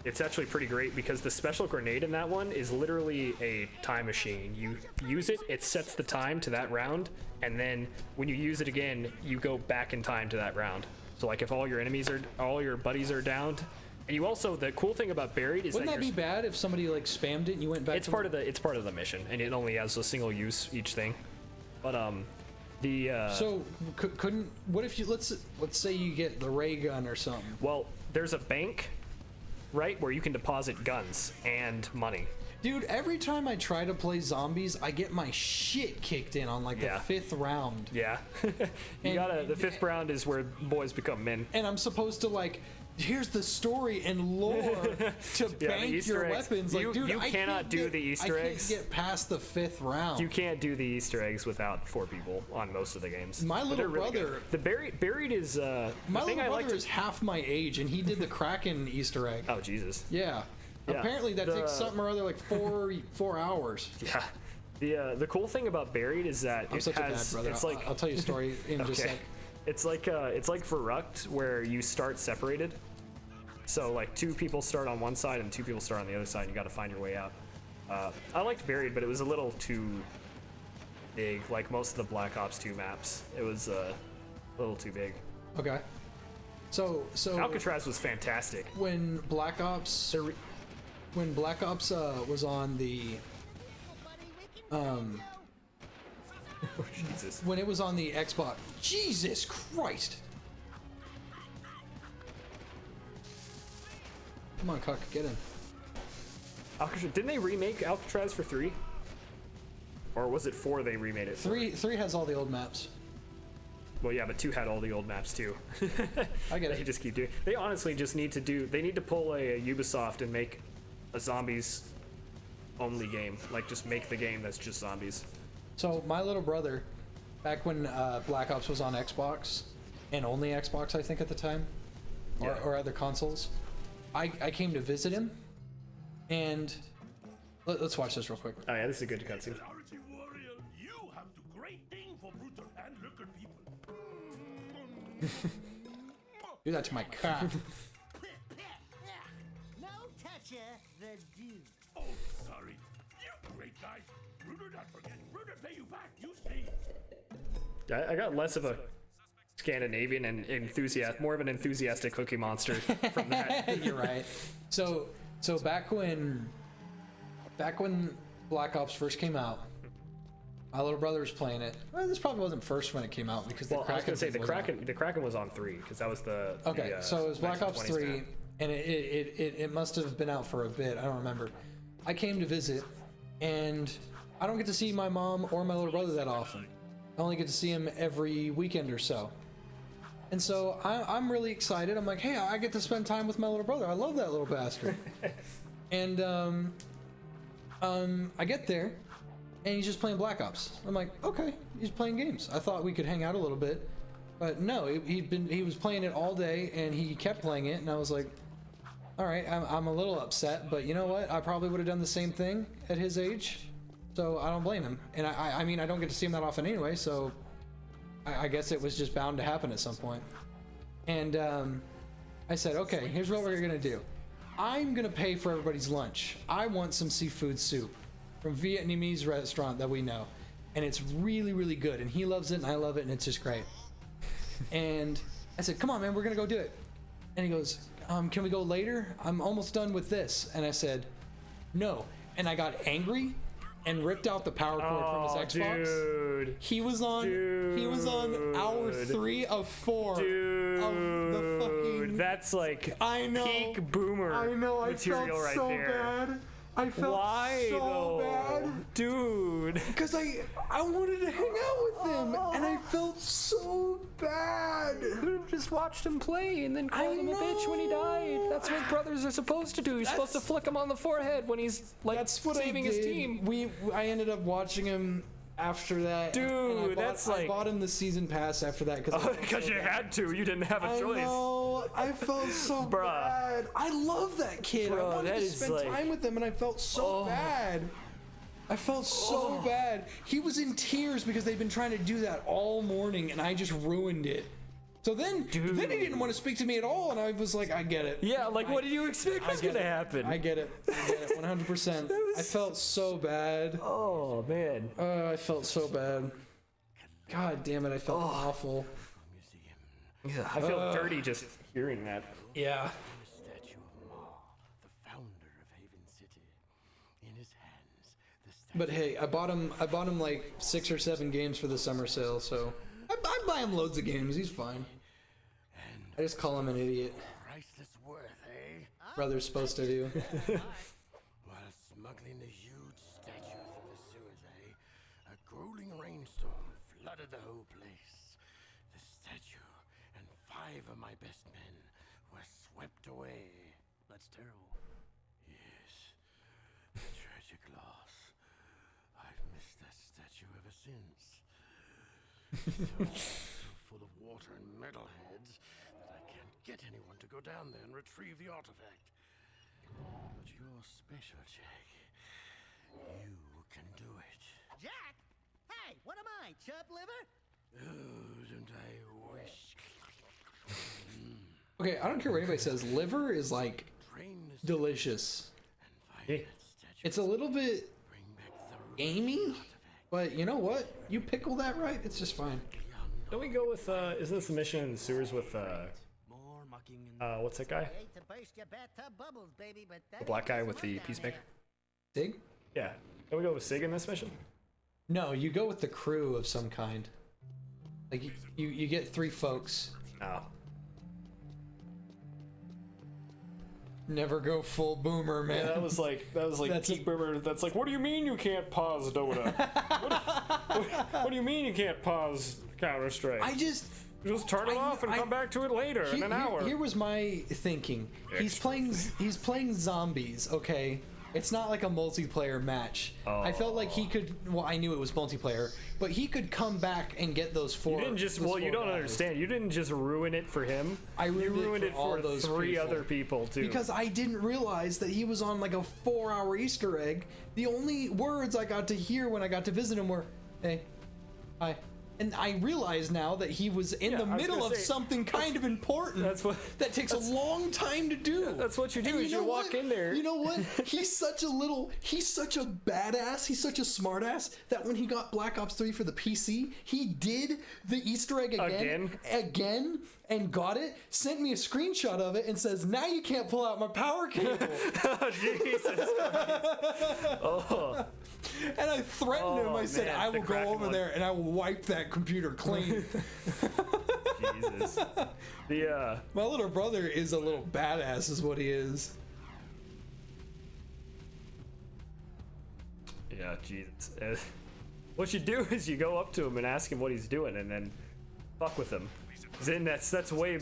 it's actually pretty great because the special grenade in that one is literally a time machine. You use it, it sets the time to that round, and then when you use it again, you go back in time to that round. So like if all your buddies are downed, and you also, the cool thing about buried is Wouldn't that you're- be bad if somebody like spammed it and you went back? it's part of the mission, and it only has a single use each thing. But So couldn't? What if you let's say you get the ray gun or something? well, there's a bank, right, where you can deposit guns and money. Dude, every time I try to play zombies, I get my shit kicked in on like Yeah. the 5th round. Yeah, And- the 5th round is where boys become men. And I'm supposed to like, here's the story and lore to bank Easter your eggs. weapons. Like, dude, You I cannot can't do get- the Easter eggs. I can't get past the 5th round. You can't do the Easter eggs without 4 people on most of the games. My But little they're really brother- good. The buried is My the thing little I like brother is half my age, and he did the Kraken Easter egg. Oh Jesus. Yeah. Yeah. Apparently that takes something or other like 4 hours. Yeah. The cool thing about buried is that I'm it such has. a bad brother. It's like I'll tell you a story in just a okay. sec. It's like Verrucht, where you start separated. So like 2 people start on one side and 2 people start on the other side. And you got to find your way out. I liked buried, but it was a little too big. Like most of the Black Ops 2 maps, it was a little too big. Okay. So Alcatraz was fantastic. when Black Ops was on the Jesus. when it was on the Xbox. Jesus Christ. Come on, Cuck, get in. Alcatraz, didn't they remake Alcatraz for 3? Or was it 4 they remade it for? 3 has all the old maps. Well, yeah, but 2 had all the old maps too. I get They it. just keep doing. They honestly just need to pull a Ubisoft and make a zombies only game. Like just make the game that's just zombies. So my little brother, back when Black Ops was on Xbox, and only Xbox I think at the time, Yeah. or other consoles, I came to visit him, and let's watch this real quick. Oh yeah, this is a good cutscene. Authority warrior, you have the great thing for brutal and lurker people. Do that to my cat. No toucher, the dude. Oh, sorry. You great guy. Bruder not forget. Bruder pay you back. You see. I got less of a Scandinavian and more of an enthusiastic Cookie Monster from that. You're right. So back when Black Ops first came out, My little brother was playing it. Well, this probably wasn't first when it came out because Well, I was gonna say the Kraken was on 3 because that was the Okay, so it was Black Ops 3, map. and it must have been out for a bit. I don't remember. I came to visit, and I don't get to see my mom or my little brother that often. I only get to see him every weekend or so. And so I'm really excited. I'm like, hey, I get to spend time with my little brother. I love that little bastard. And I get there, and he's just playing Black Ops. I'm like, okay, he's playing games. I thought we could hang out a little bit, but no, he was playing it all day, and he kept playing it, and I was like, all right, I'm a little upset, but you know what? I probably would have done the same thing at his age, so I don't blame him. And I mean, I don't get to see him that often anyway, so I guess it was just bound to happen at some point. And I said, okay, here's what we're gonna do. I'm gonna pay for everybody's lunch. I want some seafood soup from a Vietnamese restaurant that we know, and it's really, really good, and he loves it, and I love it, and it's just great. And I said, come on, man, we're gonna go do it. And he goes, can we go later? I'm almost done with this. And I said, no. And I got angry and ripped out the power cord from his Xbox. Dude. He was on hour 3 of 4 of the fucking. That's like I know, peak boomer I know. I material felt right so there. bad. I felt Why so though? bad. Dude. Because I wanted to hang out with him, and I felt so bad. Just watched him play and then called him a bitch when he died. That's what brothers are supposed to do. You're supposed to flick him on the forehead when he's like saving his team. I ended up watching him after that. Dude, I bought him the season pass after that because you had to. You didn't have a choice. I know. I felt so bad. I love that kid. Bro, I wanted to spend time with him, and I felt so bad. I felt so bad. He was in tears because they've been trying to do that all morning, and I just ruined it. So then he didn't want to speak to me at all, and I was like, I get it. Yeah, like what did you expect was gonna happen? I get it. 100%. I felt so bad. Oh man. I felt so bad. God damn it, I felt awful. Yeah, I feel dirty just hearing that. Yeah. Statue of Ma, the founder of Haven City. In his hands, the statue. But hey, I bought him like 6 or 7 games for the summer sale, so I buy him loads of games. He's fine. I just call him an idiot. Priceless worth, eh? Brother's supposed to do. While smuggling the huge statue through the sewers, a grueling rainstorm flooded the whole place. The statue and 5 of my best men were swept away. That's terrible. Yes, a tragic loss. I've missed that statue ever since. So full of water and metalheads that I can't get anyone to go down there and retrieve the artifact. But you're special, Jack. You can do it. Jack? Hey, what am I, chub liver? Oh, don't I wish? Okay, I don't care what anybody says. Liver is like Train this delicious. and find that statue. It's a little bit Bring back the gamey, but you know what? You pickle that right, it's just fine. Don't we go with isn't this the mission in the sewers with More mucking and what's that guy? Hate to burst your bathtub bubbles, baby, but that The black guy with the down peacemaker? Sig? Yeah. Don't we go with Sig in this mission? No, you go with the crew of some kind. Like you get 3 folks. No. Never go full boomer, man. Yeah, that was like That's peak boomer. That's like, what do you mean you can't pause Dota? what do you mean you can't pause Counter Strike? I just turn it off and come back to it later in an hour. Here was my thinking. He's playing zombies, okay? It's not like a multiplayer match. I felt like he could. Well, I knew it was multiplayer, but he could come back and get those 4. You didn't just. those Well, you 4 don't guys. understand. You didn't just ruin it for him. I ruined you ruined it it for all for those 3 people. other people too. Because I didn't realize that he was on like a 4-hour Easter egg. The only words I got to hear when I got to visit him were, "Hey, hi." And I realize now that he was in the I was middle gonna of say, something kind of important. That takes a long time to do. That's what you do. And Is you know walk what? in there. You know what? He's such a badass. He's such a smartass that when he got Black Ops 3 for the PC, he did the Easter egg again, and got it, sent me a screenshot of it, and says, now you can't pull out my power cable. Oh, Jesus Christ. Oh. And I threatened him. I said, man, I the will go Kraken over one. there and I will wipe that computer clean. Jesus. The My little brother is a little badass is what he is. yeah, Jesus. What you do is you go up to him and ask him what he's doing, and then fuck with him. Then that's way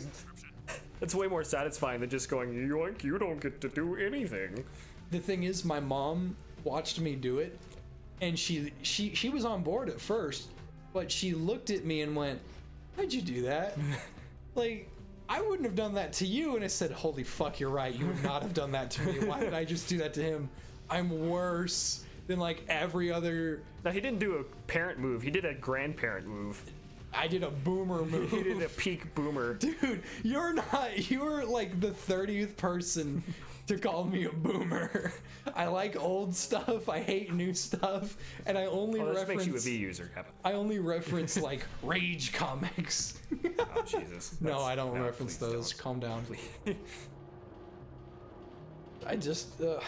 more satisfying than just going, yoink, you don't get to do anything. The thing is, my mom watched me do it, and she was on board at first, but she looked at me and went, "Why'd you do that?" Like, I wouldn't have done that to you. And I said, "Holy fuck, you're right. You would not have done that to me. Why did I just do that to him? I'm worse than like every other." No, he didn't do a parent move. He did a grandparent move. I did a boomer move. He did a peak boomer. Dude, you're like the 30th person to call me a boomer. I like old stuff. I hate new stuff, and I only Oh, this reference. makes you a V user, Kevin. I only reference like Rage comics. Oh, Jesus. No, That's- I don't no, reference please those. don't. Calm down. Please. I just. Yeah,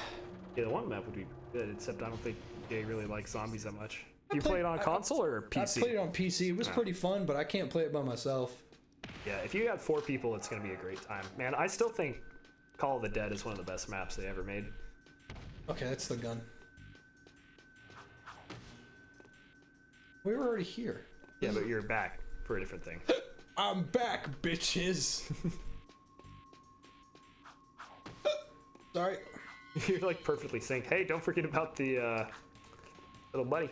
the one map would be good, except I don't think Jay really likes zombies that much. You played- play it on console or I PC? played it on PC. It was pretty fun, but I can't play it by myself. Yeah, if you got 4 people, it's gonna be a great time. Man, I still think Call of the Dead is one of the best maps they ever made. Okay, that's the gun. We were already here. Yeah, but you're back for a different thing. I'm back, bitches. Sorry. You're like perfectly synced. Hey, don't forget about the little buddy.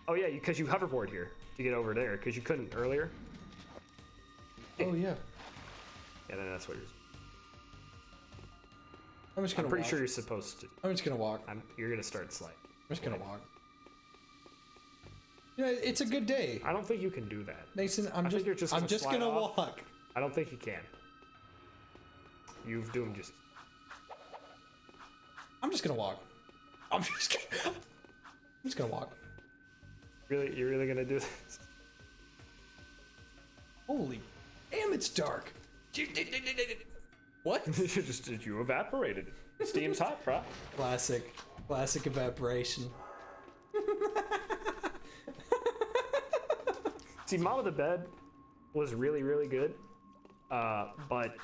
Oh yeah, because you hoverboard here to get over there, because you couldn't earlier. Oh yeah. Yeah, then that's what you're. I'm just gonna. I'm pretty walk. sure you're supposed to. I'm just gonna walk. You're gonna start slide. I'm just gonna walk. Yeah, it's a good day, I don't think you can do that. Mason. I'm I think you're just I'm gonna just slide gonna off. walk. I don't think you can. You've doomed just. I'm just gonna walk. I'm just gonna walk. Really, you're really gonna do this? Holy, damn! It's dark. What? You evaporated. Steam's hot, bro. Classic evaporation. See, Mom of the Bed was really, really good, but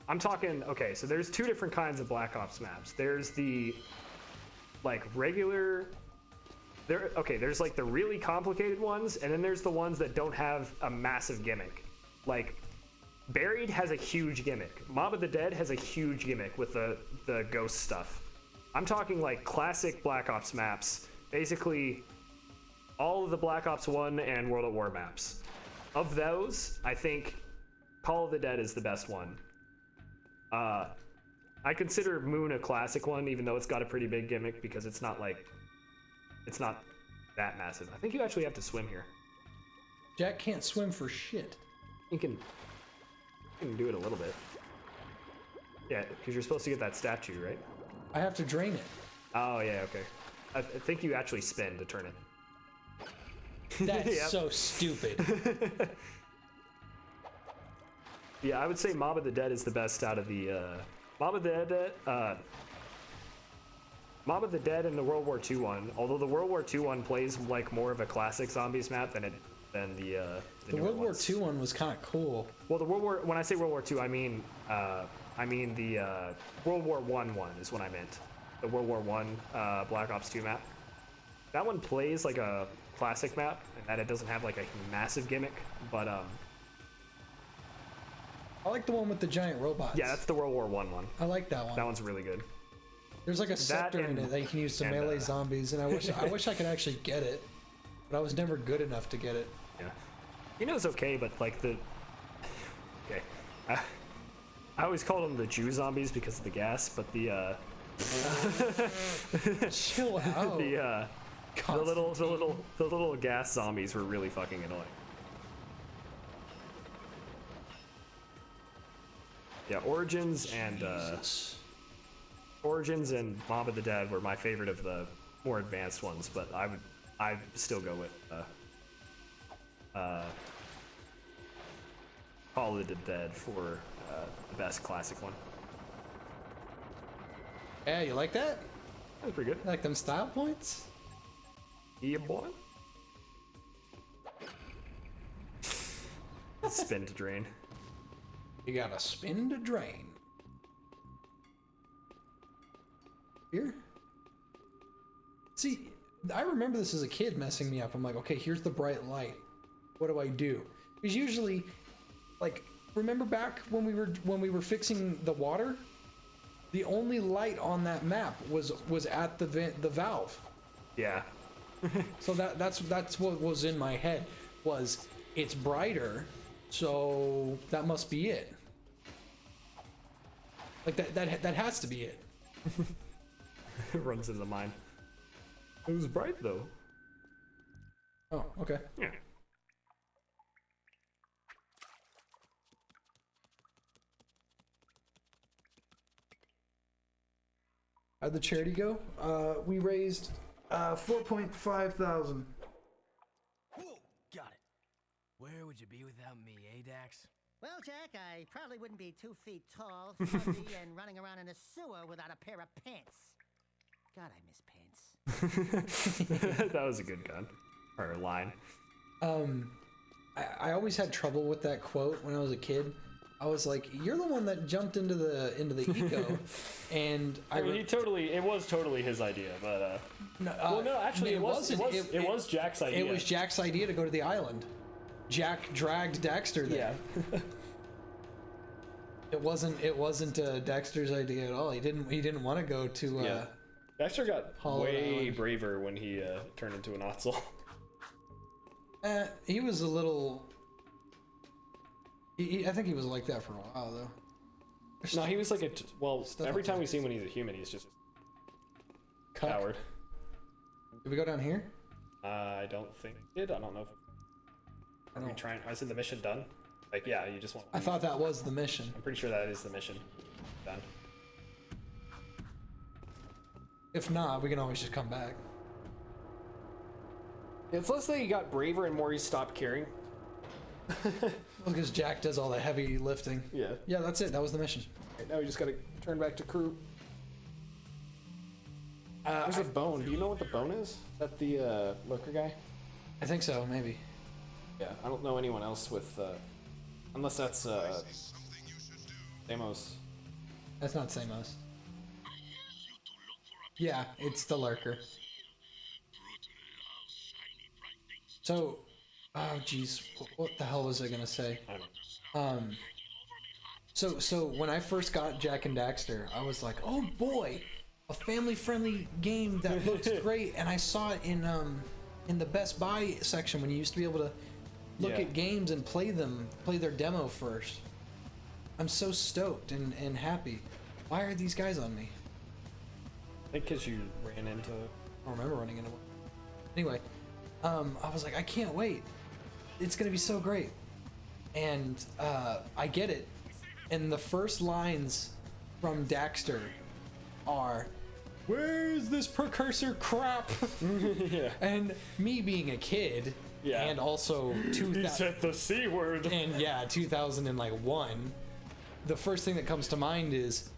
I'm talking. Okay, so there's 2 different kinds of Black Ops maps. There's the like regular. There's like the really complicated ones, and then there's the ones that don't have a massive gimmick. Like Buried has a huge gimmick. Mob of the Dead has a huge gimmick with the ghost stuff. I'm talking like classic Black Ops maps. Basically, all of the Black Ops 1 and World at War maps. Of those, I think Call of the Dead is the best one. I consider Moon a classic one, even though it's got a pretty big gimmick because it's not that massive. I think you actually have to swim here. Jack can't swim for shit. You can do it a little bit. Yeah, because you're supposed to get that statue, right? I have to drain it. Oh, yeah, okay. I think you actually spin to turn it. That's Yep. so stupid. Yeah, I would say Mob of the Dead is the best out of the Mob of the Dead and the World War II one. Although the World War II one plays like more of a classic zombies map than the The newer World War ones. II one was kind of cool. Well, when I say World War II, I mean the World War one is what I meant. The World War I Black Ops 2 map. That one plays like a classic map, and that it doesn't have like a massive gimmick, but I like the one with the giant robots. yeah, that's the World War I one. I like that one. That one's really good. There's like a sector in it that you can use to melee zombies, and I wish I could actually get it, but I was never good enough to get it. Yeah, you know it's okay, but like okay, I always called them the Jew zombies because of the gas, but the Chill out. the little gas zombies were really fucking annoying. Yeah, Origins and Mob of the Dead were my favorite of the more advanced ones, but I'd still go with Call It a Dead for the best classic one. Yeah, you like that? That was pretty good. You like them style points? Yeah, boy. Spin to drain. You gotta spin to drain. Here? See, I remember this as a kid messing me up. I'm like, okay, here's the bright light. What do I do? Because usually, like, remember back when we were fixing the water? The only light on that map was at the valve. Yeah. So that's what was in my head, was it's brighter, so that must be it. Like that has to be it. It runs into the mind. It was bright though. Oh, okay. Yeah. How'd the charity go? We raised 4.5 thousand. Got it. Where would you be without me, eh, Dax? Well, Jack, I probably wouldn't be 2 feet tall, fuzzy, and running around in a sewer without a pair of pants. God, I miss pants. That was a good gun. Or line. I always had trouble with that quote when I was a kid. I was like, "You're the one that jumped into the eco," and I mean, it was totally his idea, but no, actually, it was Jack's idea. It was Jack's idea to go to the island. Jack dragged Dexter there. Yeah. It wasn't Dexter's idea at all. He didn't want to go to. Yeah. Dexter got Hollow way Island. braver when he turned into an Otzel. He was a little. I think he was like that for a while though. No, he was like every time we see him when he's a human, he's just a Cuck. coward. Did we go down here? I don't think he did. I don't know if are we trying. Is the mission done? Like, yeah, you just want. I thought that was the mission. I'm pretty sure that is the mission done. If not, we can always just come back. It's less that he got braver and more he stopped caring. Because Jack does all the heavy lifting. Yeah. Yeah, that's it. That was the mission. Right, now we just gotta turn back to crew. There's a bone. Do you know what the bone is? Is that the lurker guy? I think so, maybe. Yeah, I don't know anyone else with, unless that's, Deimos. That's not Samos. Yeah, it's the lurker. So, oh jeez, what the hell was I gonna say? So when I first got Jak and Daxter, I was like, oh boy, a family-friendly game that looks great, and I saw it in the Best Buy section when you used to be able to look at games and play their demo first. I'm so stoked and happy. Why are these guys on me? I think because you ran into. I don't remember running into one. Anyway, I was like, I can't wait. It's gonna be so great. And I get it. And the first lines from Daxter are, "Where's this precursor crap?" Yeah. And me being a kid, Yeah. and also He said the C word. and yeah, 2001. The first thing that comes to mind is,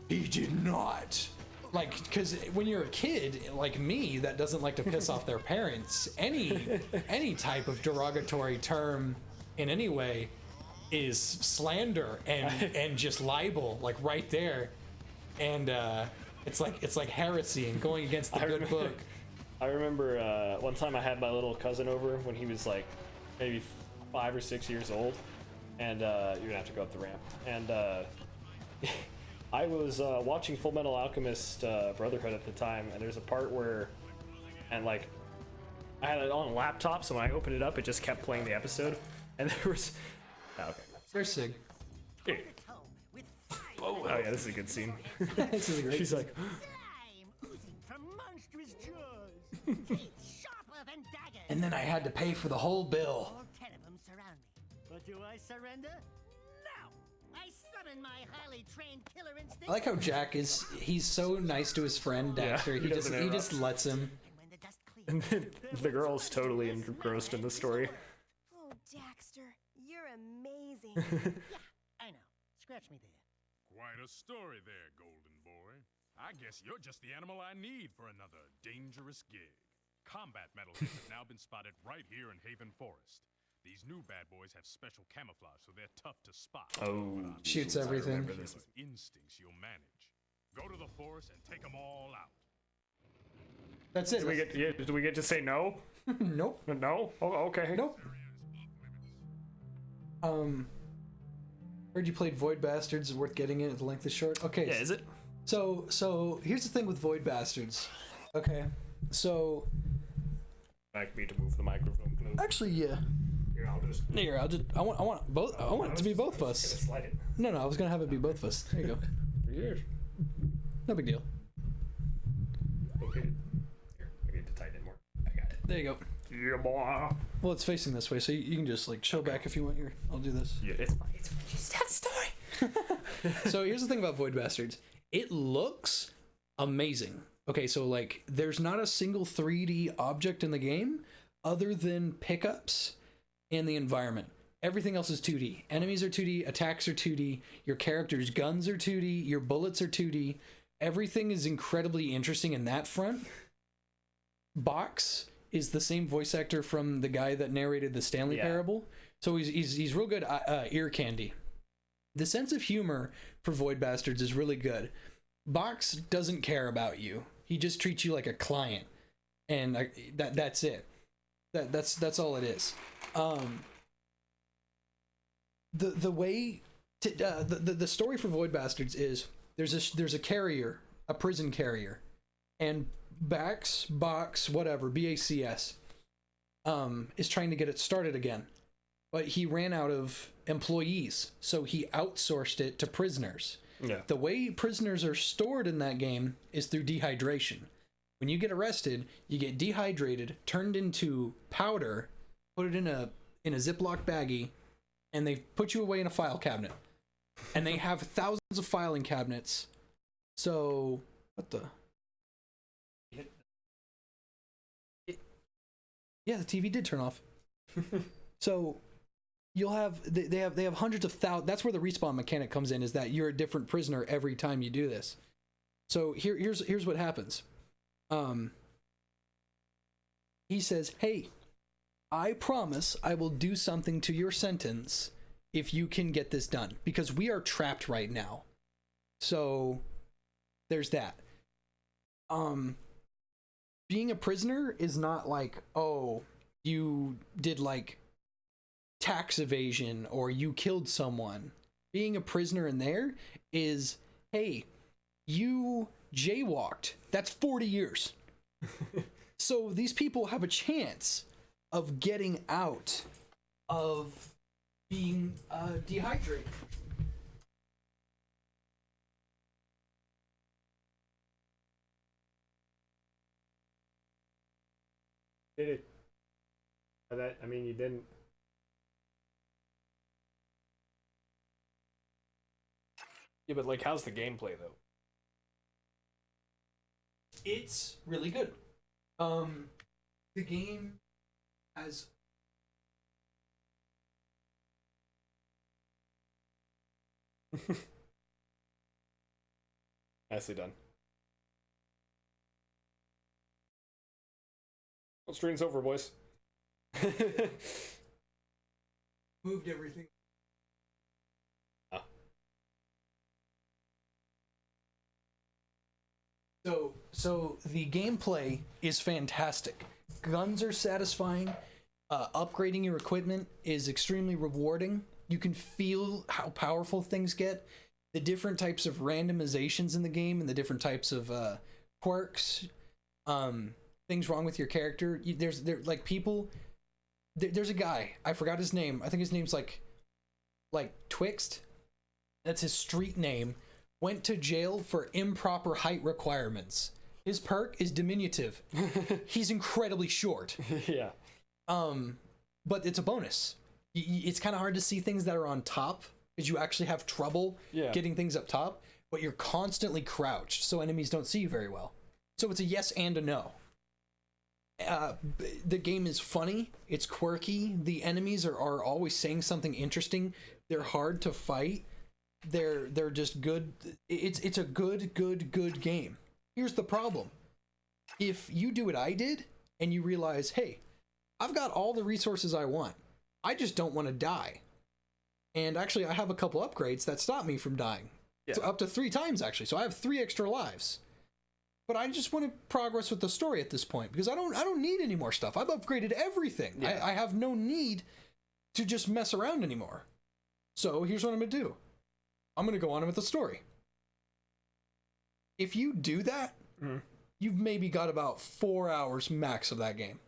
he did not. Like, because when you're a kid like me that doesn't like to piss off their parents, any type of derogatory term in any way is slander and just libel, like right there. And it's like heresy and going against the good book. I remember one time I had my little cousin over when he was like maybe 5 or 6 years old, and you're gonna have to go up the ramp. And I was watching Full Metal Alchemist Brotherhood at the time, and there's a part where, and like, I had it on a laptop, so when I opened it up, it just kept playing the episode, and there was, okay. There's Sig. Here. Oh yeah, this is a good scene. This is a great She's like, Slime oozing from monstrous jaws. Teeth sharper than daggers. And then I had to pay for the whole bill. All 10 of them surround me. But do I surrender? No! I summon my highly trained killer instinct. I like how Jack he's so nice to his friend Daxter. Yeah, he doesn't he just interrupt. lets him. And when the dust clears, the girl's totally engrossed in the story. Oh, Dax, Yeah, I know. Scratch me there. Quite a story there, Golden Boy. I guess you're just the animal I need for another dangerous gig. Combat metalheads have now been spotted right here in Haven Forest. These new bad boys have special camouflage, so they're tough to spot. Oh, But I'm Shoots sure everything. with instincts you'll manage. Go to the forest and take them all out. That's it. Do we get to say no? Nope. No? Oh, okay. Nope. Heard you played Void Bastards. Worth getting in. The length is short. Okay. Yeah, is it? So here's the thing with Void Bastards. Okay. So Like me to move the microphone close. actually, yeah. Here, I want both. I want it to be both of us. Slide it. No, I was gonna have it be both of us. There you go. Here. No big deal. Okay. Here, I need to tighten it more. I got it. There you go. Yeah, boy. Well, it's facing this way, so you can just like chill back if you want. Here, I'll do this. Yeah, it's fine. It's fine. Just tell the story. So here's the thing about Void Bastards. It looks amazing. Okay, so like there's not a single 3D object in the game other than pickups and the environment. Everything else is 2D. Enemies are 2D, attacks are 2D, your character's guns are 2D, your bullets are 2D. Everything is incredibly interesting in that front. Box is the same voice actor from the guy that narrated the Stanley Parable. So he's real good ear candy. The sense of humor for Void Bastards is really good. Box doesn't care about you. He just treats you like a client, and that's it. That's all it is. The way to, the story for Void Bastards is there's a carrier, a prison carrier, and Box, whatever, BACS, is trying to get it started again, but he ran out of employees, so he outsourced it to prisoners. Yeah. The way prisoners are stored in that game is through dehydration. When you get arrested, you get dehydrated, turned into powder, put it in a Ziploc baggie, and they put you away in a file cabinet. And they have thousands of filing cabinets. So, what the? Yeah, the TV did turn off. So, you'll have they have hundreds of thousands. That's where the respawn mechanic comes in, is that you're a different prisoner every time you do this. So here's what happens. He says, "Hey, I promise I will do something to your sentence if you can get this done, because we are trapped right now." So there's that. Being a prisoner is not like, oh, you did like tax evasion or you killed someone. Being a prisoner in there is, hey, you jaywalked. That's 40 years. So these people have a chance of getting out of being dehydrated. Did it? That, I mean, you didn't. Yeah, but like, how's the gameplay though? It's really good. The game has Nicely done. Well, stream's over, boys. moved everything. So the gameplay is fantastic. Guns are satisfying. Upgrading your equipment is extremely rewarding. You can feel how powerful things get. The different types of randomizations in the game and the different types of quirks, things wrong with your character. There's a guy, I forgot his name. I think his name's like Twixt. That's his street name. Went to jail for improper height requirements. His perk is diminutive. He's incredibly short. Yeah. But it's a bonus. It's kind of hard to see things that are on top because you actually have trouble getting things up top, but you're constantly crouched, so enemies don't see you very well. So it's a yes and a no. The game is funny. It's quirky. The enemies are always saying something interesting. They're hard to fight. They're just good. It's a good game. Here's the problem. If you do what I did and you realize, hey, I've got all the resources I want. I just don't want to die. And actually, I have a couple upgrades that stop me from dying. Yeah. So up to 3 times, actually. So I have 3 extra lives. But I just want to progress with the story at this point because I don't need any more stuff. I've upgraded everything. Yeah. I have no need to just mess around anymore. So here's what I'm going to do. I'm going to go on with the story. If you do that, you've maybe got about 4 hours max of that game.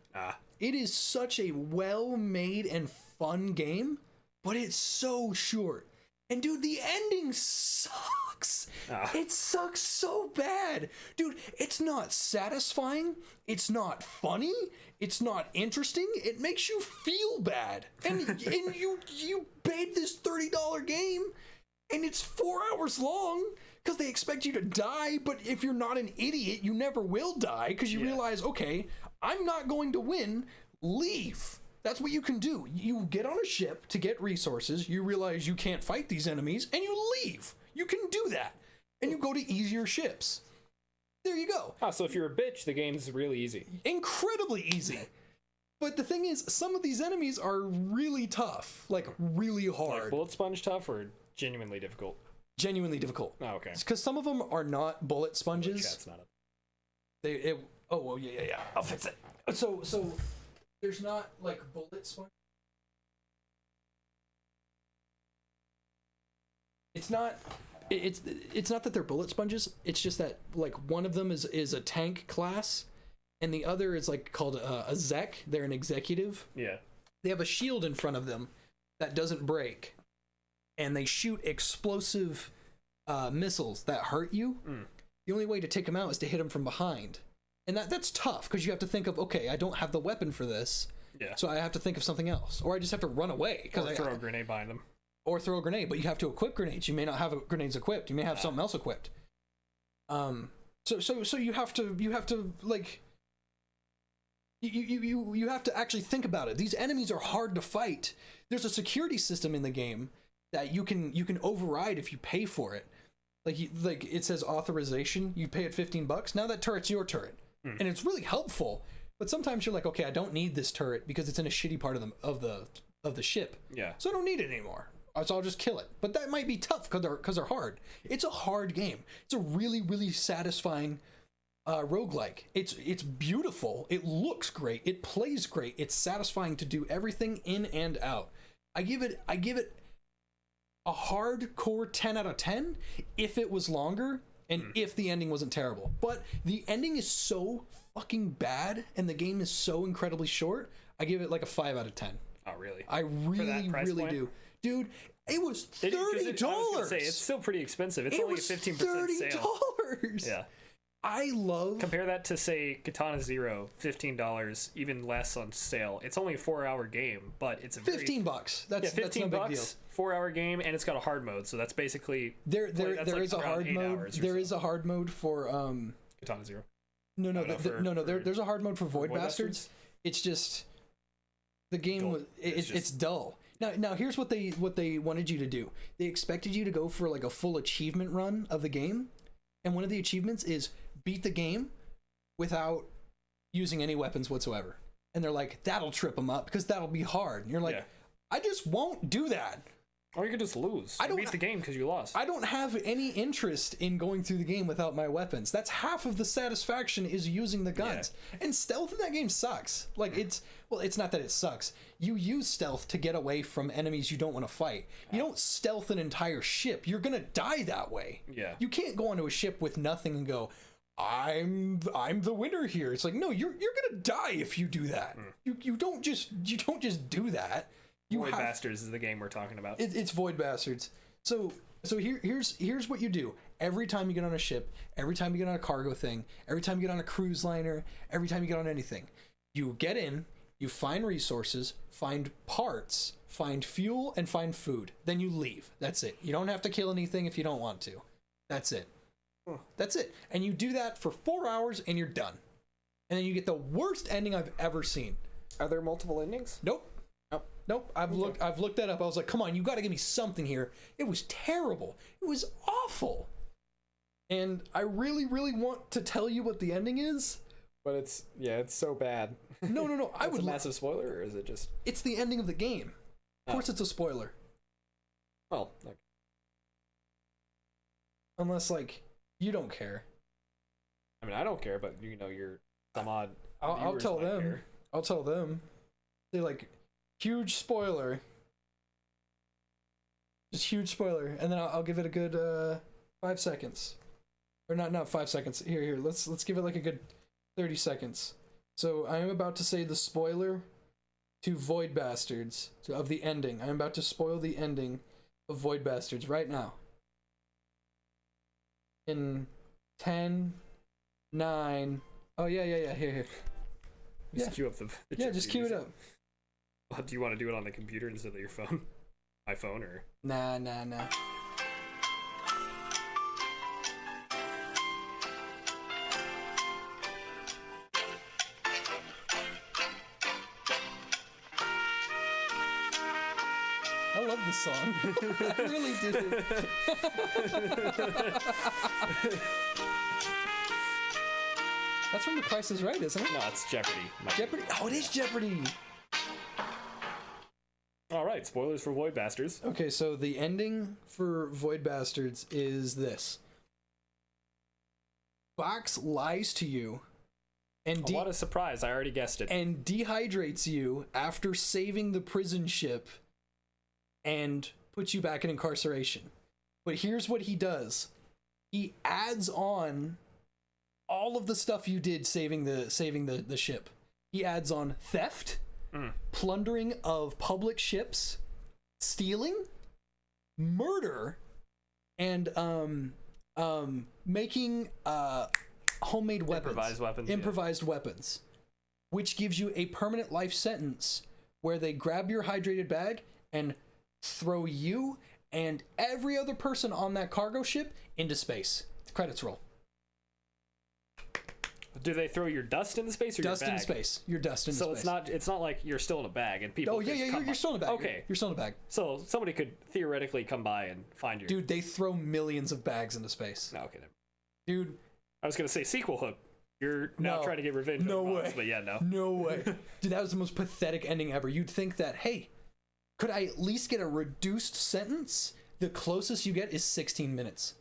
It is such a well-made and fun game, but it's so short. And dude, the ending sucks. It sucks so bad. Dude, it's not satisfying. It's not funny. It's not interesting. It makes you feel bad. And you paid this $30 game and it's 4 hours long because they expect you to die. But if you're not an idiot, you never will die because you realize, okay, I'm not going to win. Leave. That's what you can do. You get on a ship to get resources, you realize you can't fight these enemies, and you leave. You can do that. And you go to easier ships. There you go. So if you're a bitch, the game's really easy. Incredibly easy. But the thing is, some of these enemies are really tough. Like, really hard. Like bullet sponge tough or genuinely difficult? Genuinely difficult. Oh, okay. Because some of them are not bullet sponges. Chat's not up. Oh, well, yeah. I'll fix it. So there's not, like, bullet sponge. It's not that they're bullet sponges. It's just that, like, one of them is a tank class, and the other is, like, called a Zek. They're an executive. Yeah. They have a shield in front of them that doesn't break, and they shoot explosive missiles that hurt you. The only way to take them out is to hit them from behind. And that's tough, because you have to think of, okay, I don't have the weapon for this, so I have to think of something else. Or I just have to run away. Or throw a grenade behind them. Or throw a grenade, but you have to equip grenades. You may not have grenades equipped. You may have something else equipped. So you have to like, you have to actually think about it. These enemies are hard to fight. There's a security system in the game that you can override if you pay for it. Like it says authorization. You pay it $15. Now that turret's your turret. And it's really helpful, but sometimes you're like, okay, I don't need this turret because it's in a shitty part of the ship. Yeah. So I don't need it anymore. So I'll just kill it. But that might be tough because they're hard. It's a hard game. It's a really, really satisfying roguelike. It's beautiful. It looks great. It plays great. It's satisfying to do everything in and out. I give it a hardcore 10 out of 10 if it was longer. And if the ending wasn't terrible. But the ending is so fucking bad and the game is so incredibly short, I give it like a 5 out of 10. Oh, really? I really do. Dude, it was $30. I was gonna say, it's still pretty expensive. It's only a 15% sale. $30. Yeah. I love... Compare that to, say, Katana Zero, $15, even less on sale. It's only a 4-hour game, but it's a $15. That's $15, no big deal. 4-hour game, and it's got a hard mode, so that's basically... There is a hard mode. There is a hard mode for... Katana Zero. There's a hard mode for Void Bastards. It's just... The game it's dull. Now here's what they wanted you to do. They expected you to go for like a full achievement run of the game, and one of the achievements is beat the game without using any weapons whatsoever. And they're like, that'll trip them up because that'll be hard. And you're like, I just won't do that. Or you could just lose. You beat the game because you lost. I don't have any interest in going through the game without my weapons. That's half of the satisfaction is using the guns. Yeah. And stealth in that game sucks. Like, it's not that it sucks. You use stealth to get away from enemies you don't want to fight. You don't stealth an entire ship. You're going to die that way. Yeah. You can't go onto a ship with nothing and go, I'm the winner here. It's like, no, you're going to die if you do that. You don't just do that. Void Bastards is the game we're talking about. It's Void Bastards. So here's what you do. Every time you get on a ship, every time you get on a cargo thing, every time you get on a cruise liner, every time you get on anything, you get in, you find resources, find parts, find fuel, and find food. Then you leave. That's it. You don't have to kill anything if you don't want to. That's it. That's it. And you do that for 4 hours and you're done. And then you get the worst ending I've ever seen. Are there multiple endings? Nope. Nope. I've looked that up. I was like, come on, you got to give me something here. It was terrible. It was awful. And I really, really want to tell you what the ending is. But it's so bad. No. I would. A massive spoiler, or is it just? It's the ending of the game. Of course, it's a spoiler. Well, okay. Unless like you don't care. I mean, I don't care, but you're some odd. I'll tell them. Care. I'll tell them. They like huge spoiler. Just huge spoiler, and then I'll give it a good 5 seconds, or not 5 seconds. Here. Let's give it like a good 30 seconds. So I am about to say the spoiler to Void Bastards of the ending. I'm about to spoil the ending of Void Bastards right now. In 10, 9. Oh yeah. Here. Just cue up the just cue it up. Well, do you want to do it on the computer instead of your phone? iPhone or? Nah. I love this song. I really do. That's from The Price is Right, isn't it? No, it's Jeopardy. Jeopardy? Oh, it is Jeopardy. All right, spoilers for Void Bastards. Okay, so the ending for Void Bastards is this. Box lies to you and what a surprise, I already guessed it. And dehydrates you after saving the prison ship and puts you back in incarceration. But here's what he does. He adds on all of the stuff you did saving the ship. He adds on theft, plundering of public ships, stealing, murder, and making homemade weapons. Improvised weapons. Which gives you a permanent life sentence where they grab your hydrated bag and throw you and every other person on that cargo ship into space. The credits roll. Do they throw your dust into space or dust your bag? into space? Your dust into space. So it's not like you're still in a bag and people. Oh yeah, you're still in a bag. Okay, you're still in a bag. So somebody could theoretically come by and find you. Dude, they throw millions of bags into space. No, okay. Dude, I was gonna say sequel hook. You're now trying to get revenge. No on way. Mods, but yeah, no. No way. Dude, that was the most pathetic ending ever. You'd think that, hey, could I at least get a reduced sentence? The closest you get is 16 minutes.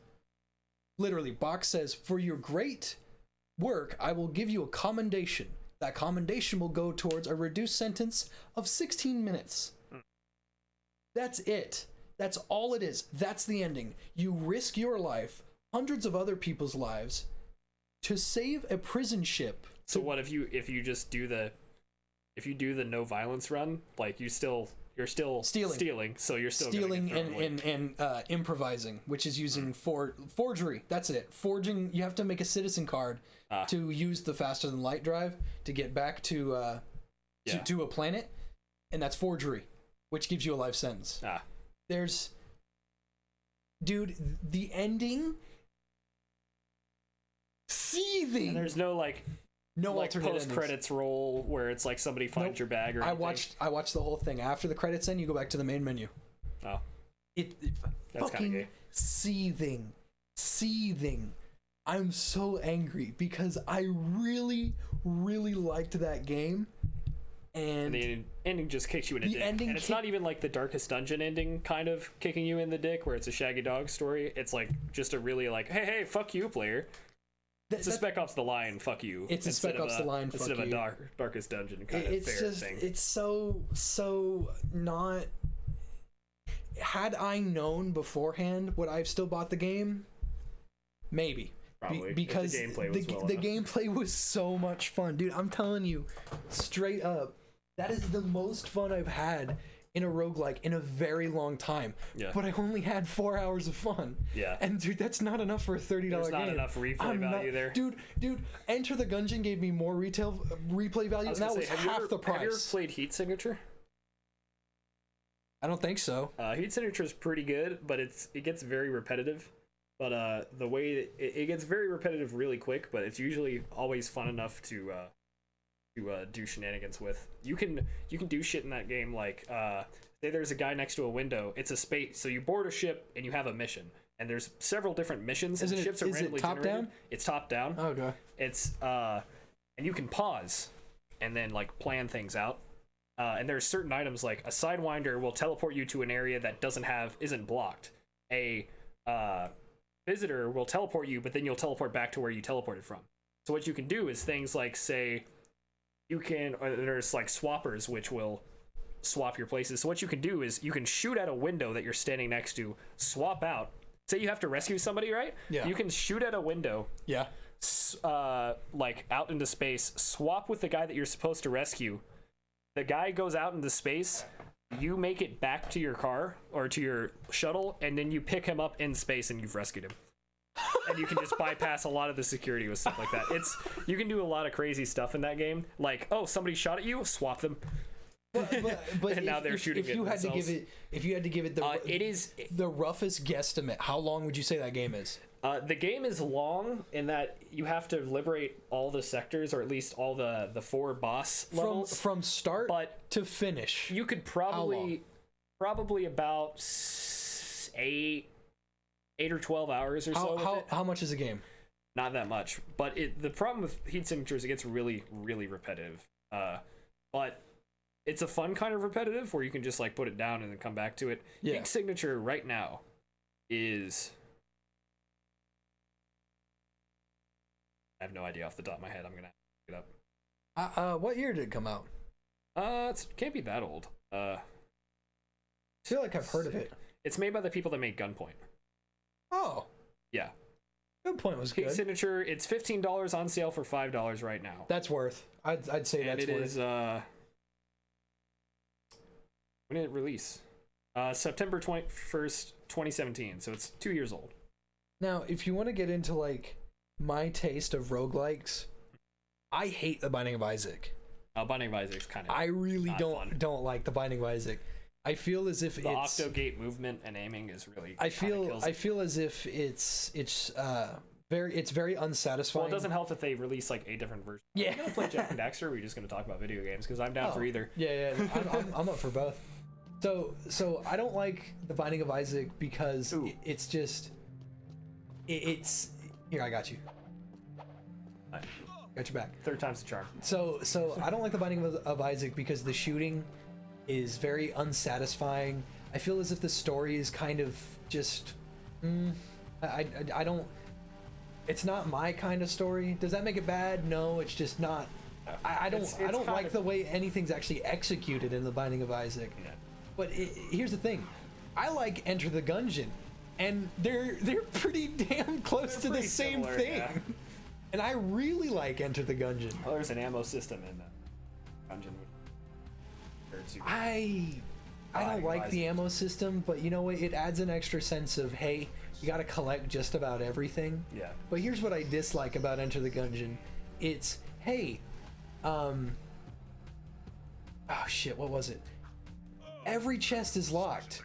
Literally, Box says, for your great work, I will give you a commendation. That commendation will go towards a reduced sentence of 16 minutes. That's it. That's all it is. That's the ending. You risk your life, hundreds of other people's lives, to save a prison ship. So what if you do the no violence run, like you're still stealing, so you're still stealing and improvising, which is using forgery. That's it. Forging. You have to make a citizen card to use the faster than light drive to get back to a planet, and that's forgery, which gives you a life sentence. Dude, the ending. Seething. And there's no alternate post credits roll where it's like somebody finds your bag or anything. I watched the whole thing. After the credits end, you go back to the main menu. Oh. That's fucking gay. Seething. I'm so angry because I really, really liked that game. And the ending just kicks you in the dick. And it's not even like the Darkest Dungeon ending kind of kicking you in the dick where it's a Shaggy Dog story. It's like just a really like, hey, fuck you, player. It's a Spec Ops The Line, fuck you. It's a Spec Ops The Line, fuck you. Instead of a Darkest Dungeon kind of fair thing. It's so not... Had I known beforehand, would I have still bought the game? Maybe. Probably. Because the gameplay was the gameplay was so much fun. Dude, I'm telling you, straight up, that is the most fun I've had in a roguelike in a very long time. Yeah. But I only had 4 hours of fun. Yeah. And dude, that's not enough for a $30 game. There's not enough replay value there. Dude, Enter the Gungeon gave me more replay value, and that was half the price. Have you ever played Heat Signature? I don't think so. Heat Signature is pretty good, but it gets very repetitive. But the way it gets very repetitive really quick, but it's usually always fun enough to do shenanigans with. You can do shit in that game like say there's a guy next to a window. It's a space, so you board a ship and you have a mission. And there's several different missions, and ships are randomly top generated. down? It's top down. Oh, okay. It's and you can pause and then like plan things out. And there's certain items like a sidewinder will teleport you to an area that isn't blocked. A visitor will teleport you, but then you'll teleport back to where you teleported from. So what you can do is things like there's like swappers which will swap your places. So what you can do is you can shoot at a window that you're standing next to, swap out. Say you have to rescue somebody, right? Yeah. You can shoot at a window. Yeah. Like out into space, swap with the guy that you're supposed to rescue. The guy goes out into space, you make it back to your car or to your shuttle, and then you pick him up in space and you've rescued him. And you can just bypass a lot of the security with stuff like that. You can do a lot of crazy stuff in that game. Like, oh, somebody shot at you, swap them. But and now they're shooting if it you had themselves. if you had to give it the roughest guesstimate, how long would you say that game is? The game is long in that you have to liberate all the sectors, or at least all the 4 boss levels from start to finish. You could probably about 8 or 12 hours or so. How much is a game? Not that much, but the problem with heat signatures, it gets really, really repetitive. But it's a fun kind of repetitive where you can just like put it down and then come back to it. Yeah. Heat signature right now is, I have no idea off the top of my head. I'm gonna look it up. What year did it come out? It can't be that old. I feel like I've heard of it. It's made by the people that made Gunpoint. Oh, yeah. Gunpoint was Heat good. signature. It's $15 on sale for $5 right now. That's worth. I'd say and that's it worth. is. When did it release? September 21st, 2017. So it's 2 years old. Now, if you want to get into like my taste of roguelikes, I hate the Binding of Isaac. Binding of Isaac's kind of. I really don't like the Binding of Isaac. I feel as if the octogate movement and aiming is really. I feel as if it's very unsatisfying. Well, it doesn't help that they release like 8 different versions. Yeah. Are you gonna play Jack and Daxter? Or are we just gonna talk about video games? Because I'm down for either. Yeah. I'm up for both. So I don't like the Binding of Isaac because it's just it's here. I got you. Got your back. Third time's the charm. So I don't like the Binding of Isaac because the shooting is very unsatisfying. I feel as if the story is kind of just I don't. It's not my kind of story. Does that make it bad? No, it's just not. I don't like the way anything's actually executed in the Binding of Isaac. Yeah. But here's the thing, I like Enter the Gungeon, and they're pretty damn close to the same similar, thing. yeah. And I really like Enter the Gungeon. Well, there's an ammo system in Gungeon. I don't like the ammo system, but you know what? It adds an extra sense of, hey, you got to collect just about everything. Yeah. But here's what I dislike about Enter the Gungeon. It's, hey, oh shit, what was it? Every chest is locked,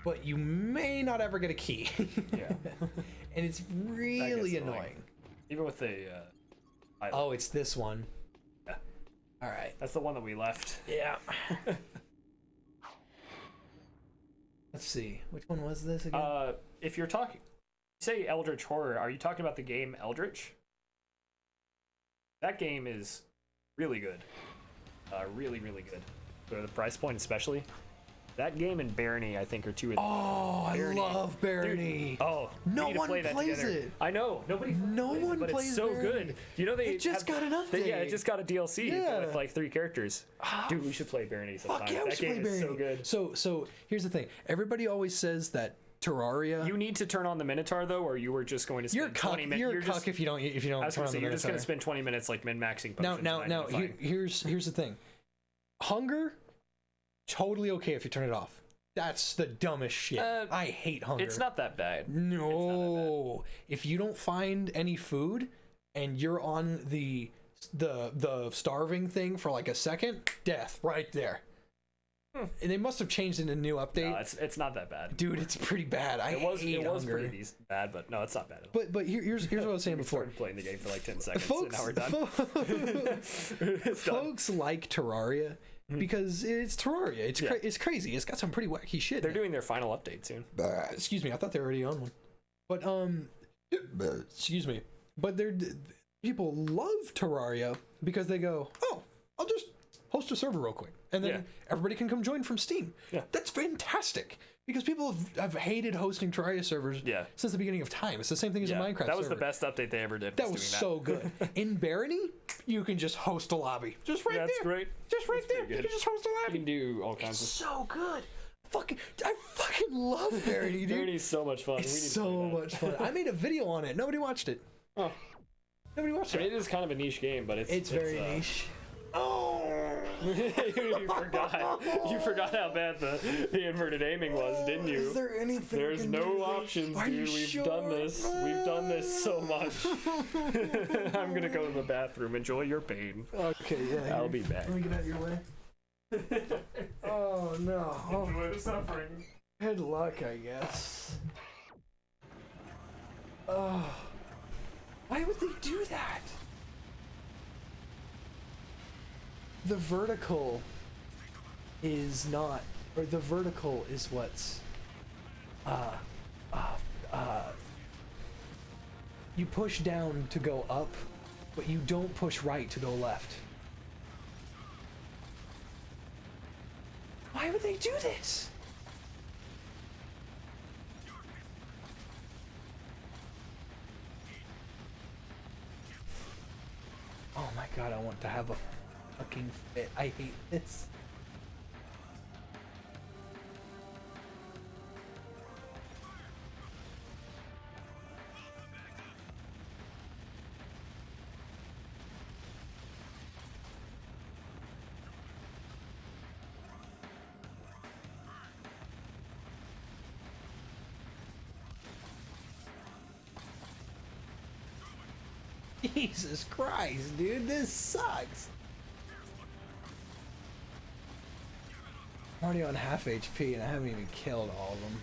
but you may not ever get a key. Yeah. And it's really annoying. Even with the oh, it's this one. Yeah. All right. That's the one that we left. Yeah. Let's see. Which one was this again? If you're talking, say Eldritch Horror, are you talking about the game Eldritch? That game is really good. Really, really good. For the price point especially. That game and Barony, I think, are two of the... Oh, I love Barony. Dude, oh, no one play plays it. I know. No one plays it's so Barony. good. You know they just got an update. Yeah, it just got a DLC Yeah. with like 3 characters. Dude, we should play Barony sometime. Fuck yeah, we that should game play is Barony. so good. So here's the thing. Everybody always says that Terraria. You need to turn on the Minotaur though, or you were just going to spend 20 minutes. You're a cuck if you don't. I was turn on the you're just going Minotaur. to spend 20 minutes like min-maxing potions. Now, here's the thing. Hunger, totally okay if you turn it off. That's the dumbest shit. I hate hunger. It's not that bad. No. If you don't find any food and you're on the starving thing for like a second, death right there. And they must have changed in a new update. No, it's not that bad. Dude, it's pretty bad. It was Hunger. pretty bad, but no, it's not bad at all. But here's what I was saying We before. started playing the game for like 10 seconds, Folks, and now we're done. It's done. folks like Terraria because it's Terraria. It's crazy. It's got some pretty wacky shit. They're doing their final update soon. Excuse me, I thought they were already on one. But excuse me. But people love Terraria because they go, oh, I'll just host a server real quick, and then everybody can come join from Steam. Yeah. That's fantastic because people have hated hosting Terraria servers since the beginning of time. It's the same thing as a Minecraft That was server. the best update they ever did. That was so good. In Barony, you can just host a lobby. Just right there. That's great. Just right there. You good. can just host a You lobby. can do all kinds It's of so good. I fucking love Barony, dude. Barony's so much fun. It's We need to so do that. much fun. I made a video on it. Nobody watched it. Oh. Nobody watched I mean, it. it is kind of a niche game, but It's very niche. Oh. You forgot how bad the inverted aiming was, didn't you? Is there anything? There's no options, Are you dude. We've sure? done this. We've done this so much. I'm gonna go to the bathroom. Enjoy your pain. Okay, yeah. I'll be back. Let me get out of your way. Oh no. Oh, Enjoy the suffering. good luck, I guess. Oh. Why would they do that? The vertical is not, or the vertical is what's, you push down to go up, but you don't push right to go left. Why would they do this? Oh my god, I want to have a fucking fit. I hate this. Jesus Christ, dude, this sucks. I'm already on half HP and I haven't even killed all of them.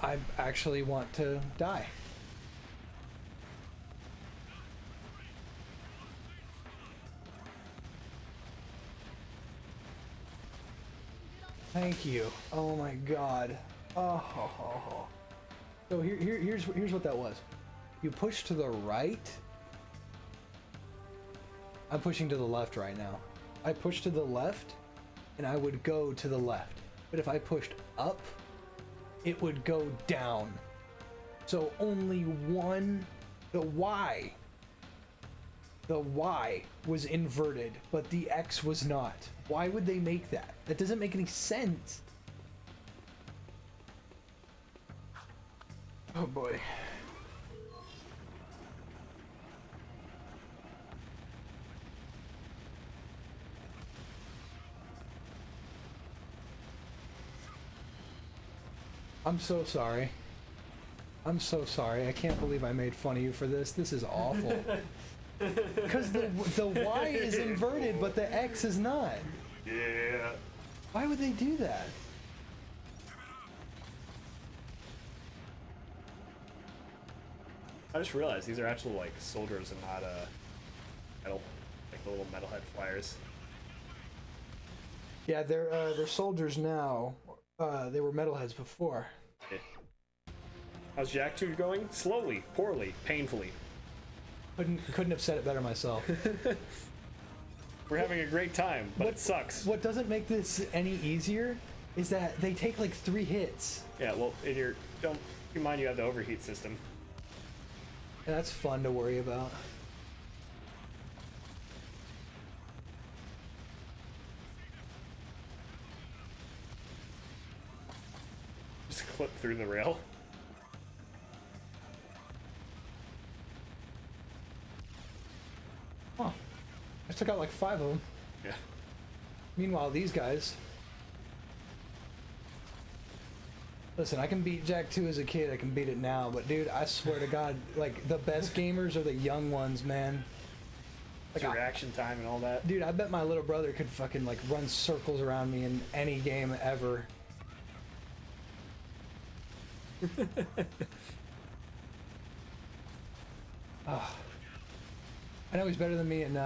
I actually want to die. Thank you. Oh my god. Oh. So here's what that was. You push to the right. I'm pushing to the left right now. I push to the left, and I would go to the left. But if I pushed up, it would go down. So only one, the Y was inverted, but the X was not. Why would they make that? That doesn't make any sense. Oh boy. I'm so sorry. I'm so sorry. I can't believe I made fun of you for this. This is awful. Because the Y is inverted, but the X is not. Yeah. Why would they do that? I just realized these are actual like soldiers and not metal, like the little metalhead flyers. Yeah, they're soldiers now. They were metalheads before. Yeah. How's Jak II going? Slowly, poorly, painfully. Couldn't have said it better myself. We're having a great time, but it sucks. What doesn't make this any easier is that they take like 3 hits. Yeah, well, don't keep in mind you have the overheat system. And that's fun to worry about. Just clip through the rail. Huh. I took out like 5 of them. Yeah. Meanwhile, these guys. Listen, I can beat Jak II as a kid. I can beat it now, but dude, I swear to God, like the best gamers are the young ones, man. Like reaction time and all that. Dude, I bet my little brother could fucking like run circles around me in any game ever. Oh. I know he's better than me in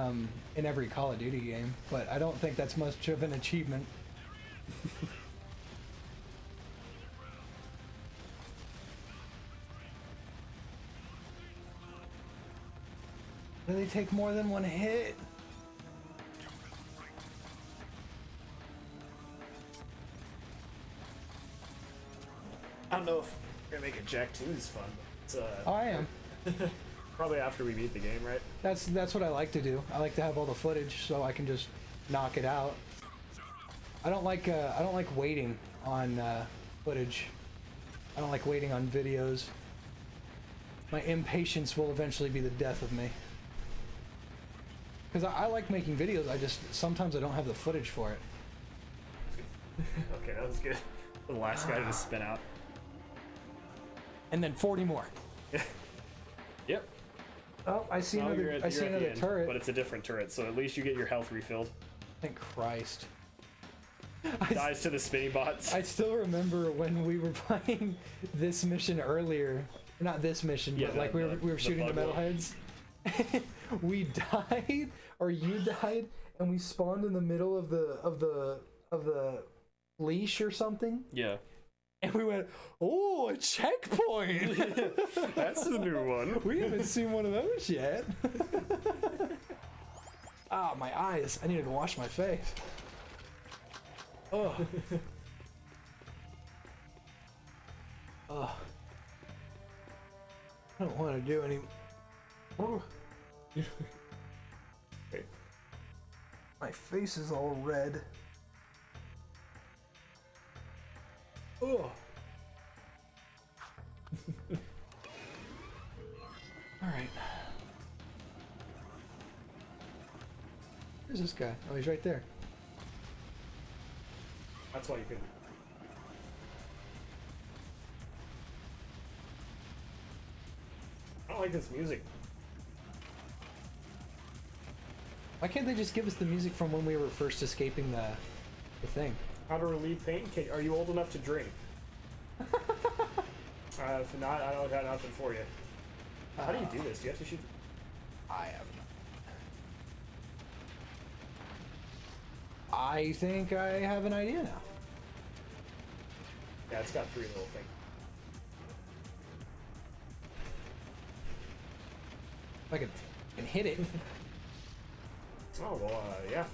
every Call of Duty game, but I don't think that's much of an achievement. Do they take more than one hit? I don't know if we're gonna make it Jak II is fun, but it's Oh, I am. probably after we beat the game, right? That's what I like to do. I like to have all the footage so I can just knock it out. I don't like waiting on footage. I don't like waiting on videos. My impatience will eventually be the death of me. Because I like making videos, sometimes I don't have the footage for it. Okay, that was good. The last guy to just spin out. And then 40 more. Yep. Oh, I see another turret. But it's a different turret, so at least you get your health refilled. Thank Christ. Dies to the spinny bots. I still remember when we were playing this mission earlier. Not this mission, Yeah, but like we were shooting the bug one. metalheads. We died, or you died, and we spawned in the middle of the leash or something. Yeah. And we went, oh, a checkpoint! That's the new one. We haven't seen one of those yet. Ah, my eyes. I needed to wash my face. Oh. Oh. I don't want to do any. Oh. Okay. My face is all red. Oh. All right. Where's this guy? Oh, he's right there. That's why you can. I don't like this music. Why can't they just give us the music from when we were first escaping the thing? How to relieve pain? Are you old enough to drink? If not, I don't got nothing for you. How do you do this? Do you have to shoot? I have not. I think I have an idea now. Yeah, it's got 3 little things. If I can hit it. Oh, well, yeah.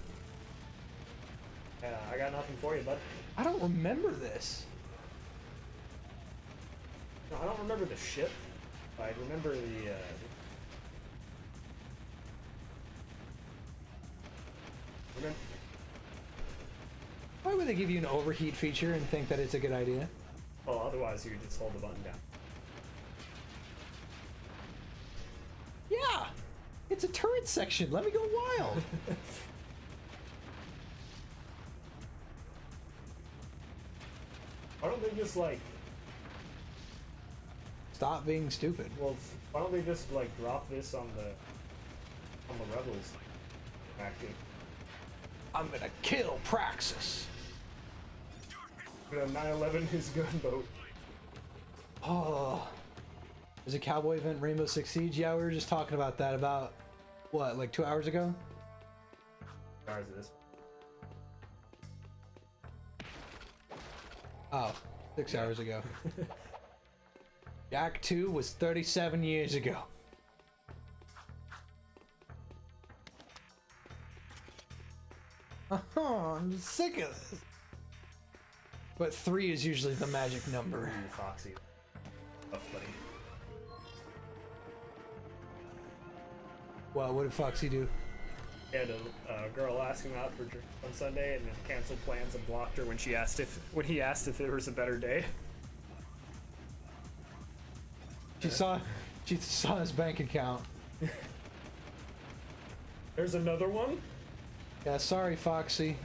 I got nothing for you, bud. I don't remember this. No, I don't remember the ship. I remember the, remember? Why would they give you an overheat feature and think that it's a good idea? Well, otherwise you could just hold the button down. Yeah! It's a turret section. Let me go wild. Why don't they just, like... Stop being stupid. Well, why don't they just, like, drop this on the rebels active? I'm gonna kill Praxis. The 9/11 his gunboat. Oh. There's a cowboy event, Rainbow Six Siege. Yeah, we were just talking about that about, what, like 2 hours ago? Hours of this. Oh, 6 hours ago. Jak II was 37 years ago. I'm sick of this. But 3 is usually the magic number. Foxy. Oh, buddy. Well, what did Foxy do? He had a girl ask him out for drink on Sunday, and then canceled plans and blocked her when he asked if there was a better day. She saw his bank account. There's another one? Yeah, sorry, Foxy.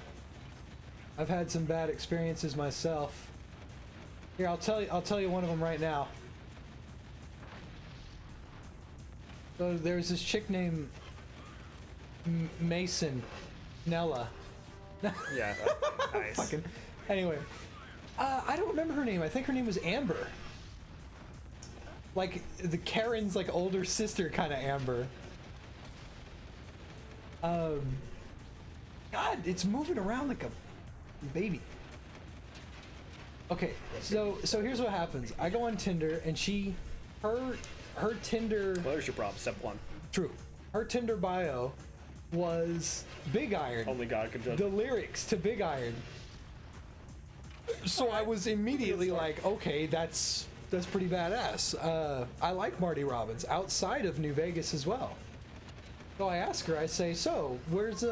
I've had some bad experiences myself. Here, I'll tell you one of them right now. So there's this chick named Mason Nella. Yeah. Nice. Fucking. Anyway, I don't remember her name. I think her name was Amber. Like the Karen's like older sister kind of Amber. God, it's moving around like a baby. Okay, so here's what happens. I go on Tinder and her Tinder. Well, there's your problem. Step one. True. Her Tinder bio was Big Iron. Only God can judge. The lyrics to Big Iron. So I was immediately like, okay, that's pretty badass. I like Marty Robbins outside of New Vegas as well. So I ask her, I say, so where's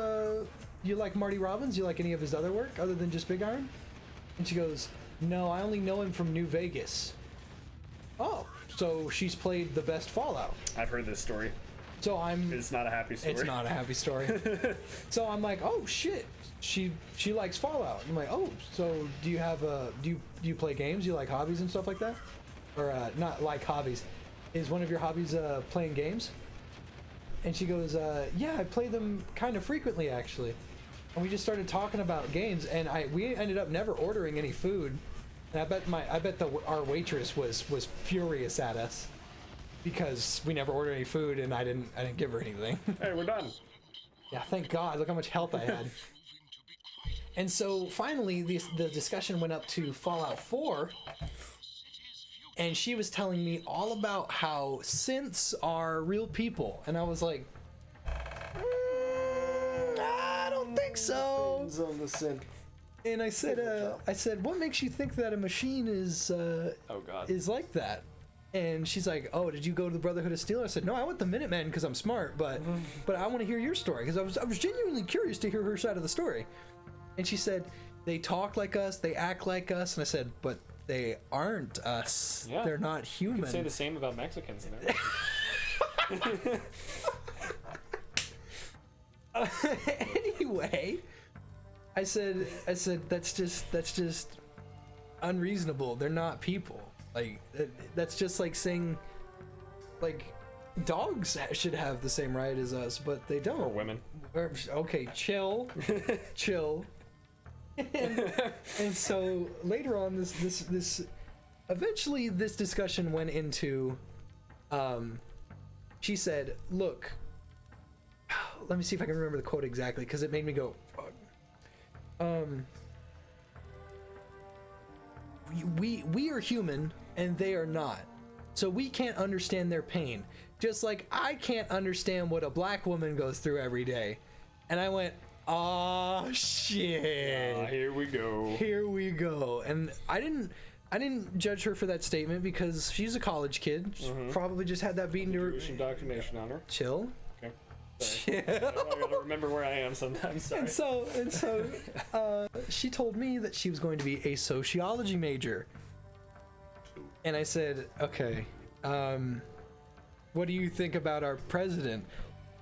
you like Marty Robbins? You like any of his other work other than just Big Iron? And she goes, no, I only know him from New Vegas. Oh, so she's played the best Fallout. I've heard this story. So It's not a happy story. It's not a happy story. So I'm like, oh shit, she likes Fallout. I'm like, oh, so do you have do you play games? Do you like hobbies and stuff like that? Or not like hobbies. Is one of your hobbies playing games? And she goes, yeah, I play them kind of frequently actually. And we just started talking about games, and we ended up never ordering any food. And I bet our waitress was furious at us because we never ordered any food, and I didn't give her anything. Hey, we're done. Yeah, thank God. Look how much health I had. And so finally, the discussion went up to Fallout 4, and she was telling me all about how synths are real people, and I was like, I don't think so. On the synth. And I said, what makes you think that a machine is Oh God. is like that? And she's like, oh, did you go to the Brotherhood of Steel? I said, no, I went to Minutemen because I'm smart, but I want to hear your story because I was genuinely curious to hear her side of the story. And she said, they talk like us, they act like us. And I said, but they aren't us. Yeah. They're not human. You could say the same about Mexicans and everything. Anyway, I said that's just unreasonable. They're not people. Like that's just like saying like dogs should have the same right as us, but they don't. Or women. Okay, chill. Chill. And so later on this eventually this discussion went into she said, look, let me see if I can remember the quote exactly because it made me go, fuck. We are human and they are not, so we can't understand their pain, just like I can't understand what a black woman goes through every day. And I went, oh shit, Here we go. And I didn't judge her for that statement because she's a college kid. She probably just had that beaten to her. Some indoctrination on her. Chill. Okay. Sorry. I gotta remember where I am sometimes. Sorry. And so she told me that she was going to be a sociology major. And I said, okay, what do you think about our president?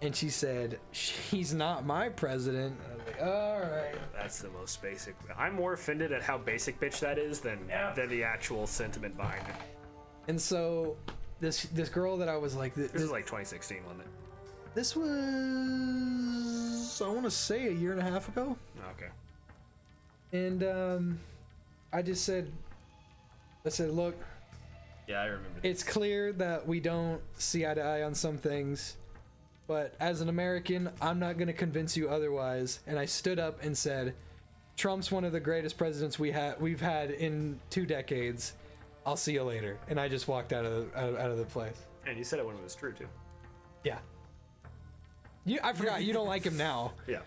And she said, he's not my president. I was like, all right. That's the most basic. I'm more offended at how basic bitch that is than the actual sentiment behind it. And so this girl that I was like, This is like 2016, wasn't it? this was, I want to say, a year and a half ago. Okay. And I said, look, Yeah, I remember. it's clear that we don't see eye to eye on some things, but as an American, I'm not going to convince you otherwise. And I stood up and said, Trump's one of the greatest presidents we've had in 2 decades. I'll see you later. And I just walked out of the place. And you said it when it was true too. Yeah. I forgot you don't like him now. Yeah.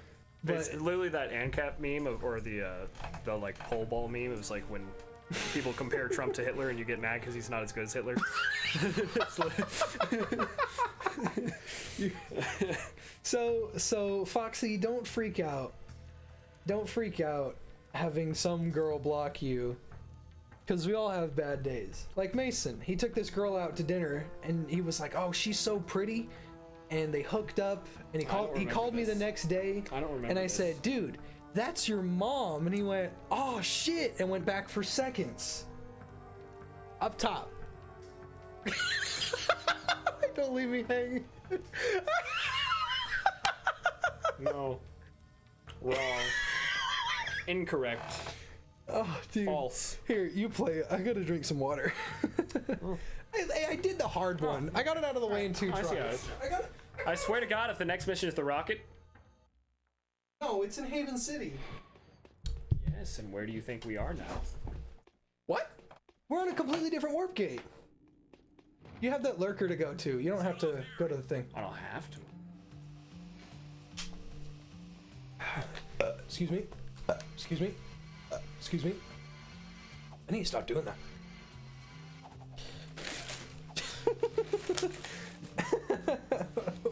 But It's literally that ANCAP meme or the like pole ball meme. It was like when people compare Trump to Hitler and you get mad because he's not as good as Hitler. So Foxy, don't freak out. Don't freak out having some girl block you, because we all have bad days. Like Mason, he took this girl out to dinner and he was like, "Oh, she's so pretty," and they hooked up. And he called me the next day. I don't remember. And I this. said, "Dude, that's your mom. And he went, oh shit, and went back for seconds. Up top. Don't leave me hanging. No. Wrong. Incorrect. Oh, dude. False. Here, you play it. I gotta drink some water. I did the hard one. I got it out of the way in 2 I tries. see how it is. I swear to God, if the next mission is the rocket. No, it's in Haven City. Yes, and where do you think we are now? What? We're on a completely different warp gate. You have that lurker to go to. You don't have to go to the thing. I don't have to. Excuse me. Excuse me. Excuse me. I need to stop doing that.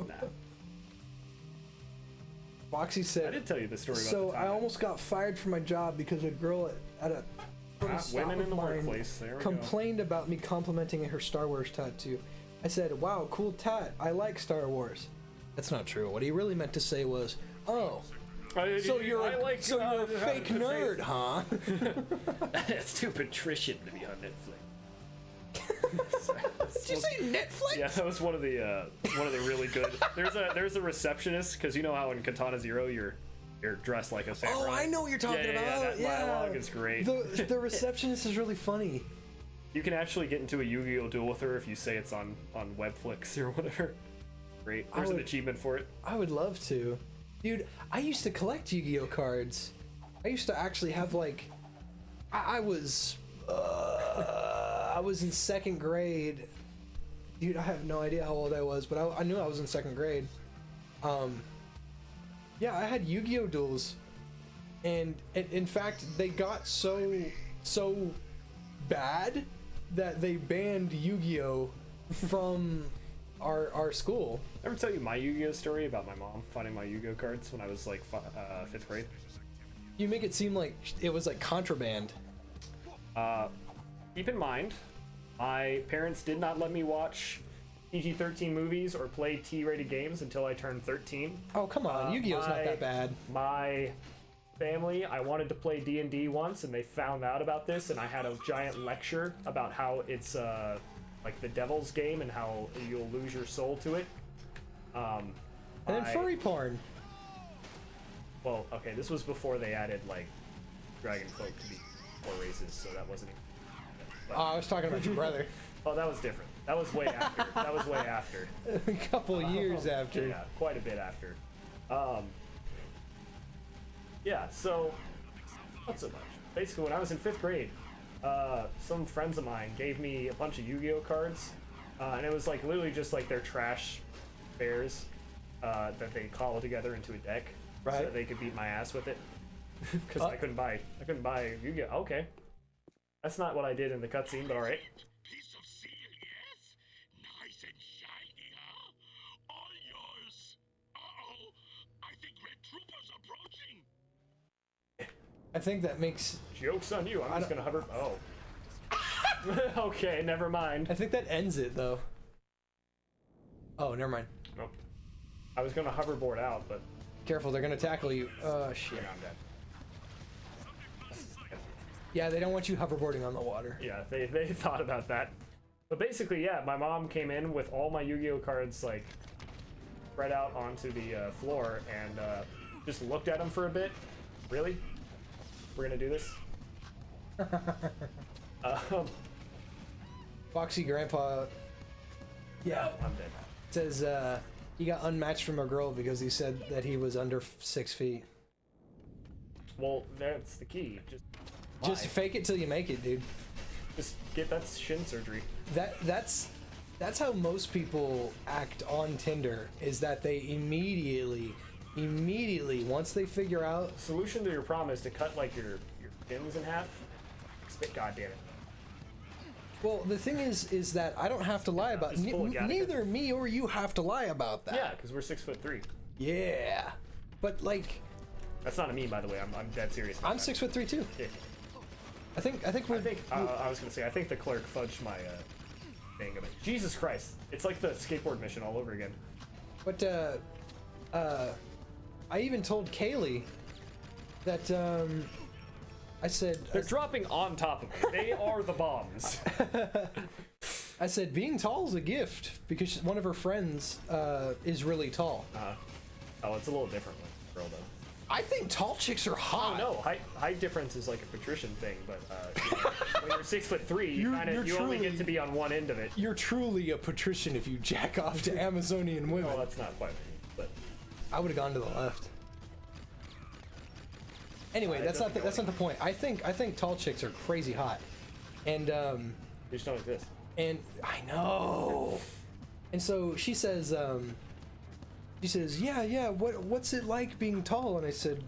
Nah. Foxy said. I did tell you the story about So the time. I almost got fired from my job because a girl at a Women in the mine workplace. There we complained about me complimenting her Star Wars tattoo. I said, "Wow, cool tat. I like Star Wars." That's not true. What he really meant to say was, "Oh, go. so you're a fake nerd, huh?" That's too patrician to be on Netflix. Did you say Netflix? Yeah, that was one of the really good. There's a receptionist, because you know how in Katana Zero you're dressed like a samurai. Oh, I know what you're talking about. That dialogue is great. The receptionist is really funny. You can actually get into a Yu-Gi-Oh duel with her if you say it's on Webflix or whatever. Great. There's an achievement for it. I would love to. Dude, I used to collect Yu-Gi-Oh cards. I used to actually have like I was in 2nd grade. Dude, I have no idea how old I was, but I knew I was in 2nd grade. Yeah, I had Yu-Gi-Oh duels, and in fact, they got so bad that they banned Yu-Gi-Oh from our school. Ever tell you my Yu-Gi-Oh story about my mom finding my Yu-Gi-Oh cards when I was like 5th grade? You make it seem like it was like contraband. Keep in mind, my parents did not let me watch PG-13 movies or play T-rated games until I turned 13. Oh, come on. Yu-Gi-Oh's not that bad. My family, I wanted to play D&D once, and they found out about this, and I had a giant lecture about how it's like the devil's game and how you'll lose your soul to it. And then furry porn. Well, okay, this was before they added like dragon folk to be 4 races, so that wasn't. Oh, I was talking about your brother. Oh, that was different. That was way after. That was way after. A couple years after. Yeah, quite a bit after. Yeah, so not so much. Basically, when I was in 5th grade, some friends of mine gave me a bunch of Yu-Gi-Oh cards, and it was like literally just like their trash bears that they cobbled together into a deck, so right? that they could beat my ass with it. Because I couldn't buy Yu-Gi-Oh. Okay, that's not what I did in the cutscene, but all right. Piece of seal, yes? Nice and shiny, huh? All yours. Uh-oh, I think Red Trooper's approaching. I think that makes... Joke's on you, I'm just gonna hover... Oh. Okay, never mind. I think that ends it, though. Oh, never mind. Nope. I was gonna hoverboard out, but... Careful, they're gonna tackle you. Oh, shit. I'm dead. Yeah, they don't want you hoverboarding on the water. Yeah, they thought about that. But basically, yeah, my mom came in with all my Yu-Gi-Oh cards, like, spread out onto the floor, and just looked at them for a bit. Really? We're gonna do this? Foxy Grandpa... Yeah. I'm dead. Says, he got unmatched from a girl because he said that he was under 6 feet. Well, that's the key. Just lie. fake it till you make it, dude. Just get that shin surgery. That's how most people act on Tinder, is that they immediately, once they figure out... Solution to your problem is to cut, like, your fins in half. God damn it. Well, the thing is that I don't have to lie about it. Neither me or you have to lie about that. Yeah, because we're 6'3". Yeah. But, like... That's not a meme, by the way. I'm dead serious. I'm 6'3" too. Yeah. I think I was gonna say, I think the clerk fudged my thing of it. Jesus Christ. It's like the skateboard mission all over again. But, I even told Kaylee that I said They're dropping on top of me. They are the bombs. I said being tall is a gift because one of her friends is really tall. Oh, it's a little different with the girl though. I think tall chicks are hot. Oh no, height difference is like a patrician thing, but you know, when you're 6'3", you only get to be on one end of it. You're truly a patrician if you jack off to Amazonian women. Well, that's not quite me, but I would have gone to the left. Anyway, that's not the point. I think tall chicks are crazy hot, and you just don't exist. And I know. And so she says, yeah, what's it like being tall? And I said,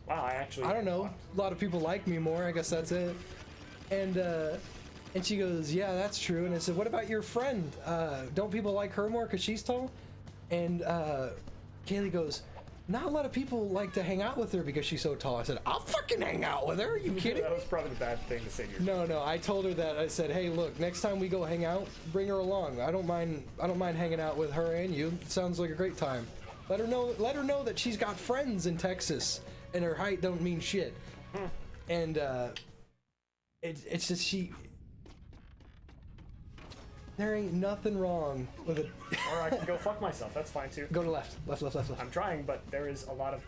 wow, I don't know. A lot of people like me more. I guess that's it. And she goes, yeah, that's true. And I said, what about your friend? Don't people like her more because she's tall? And Kaylee goes, not a lot of people like to hang out with her because she's so tall. I said, I'll fucking hang out with her. Are you kidding? That was probably the bad thing to say to your No, I told her that. I said, hey, look, next time we go hang out, bring her along. I don't mind hanging out with her and you. It sounds like a great time. Let her know that she's got friends in Texas and her height don't mean shit. And it's just there ain't nothing wrong with it. Or I can go fuck myself. That's fine too. Go to left. I'm trying, but there is a lot of.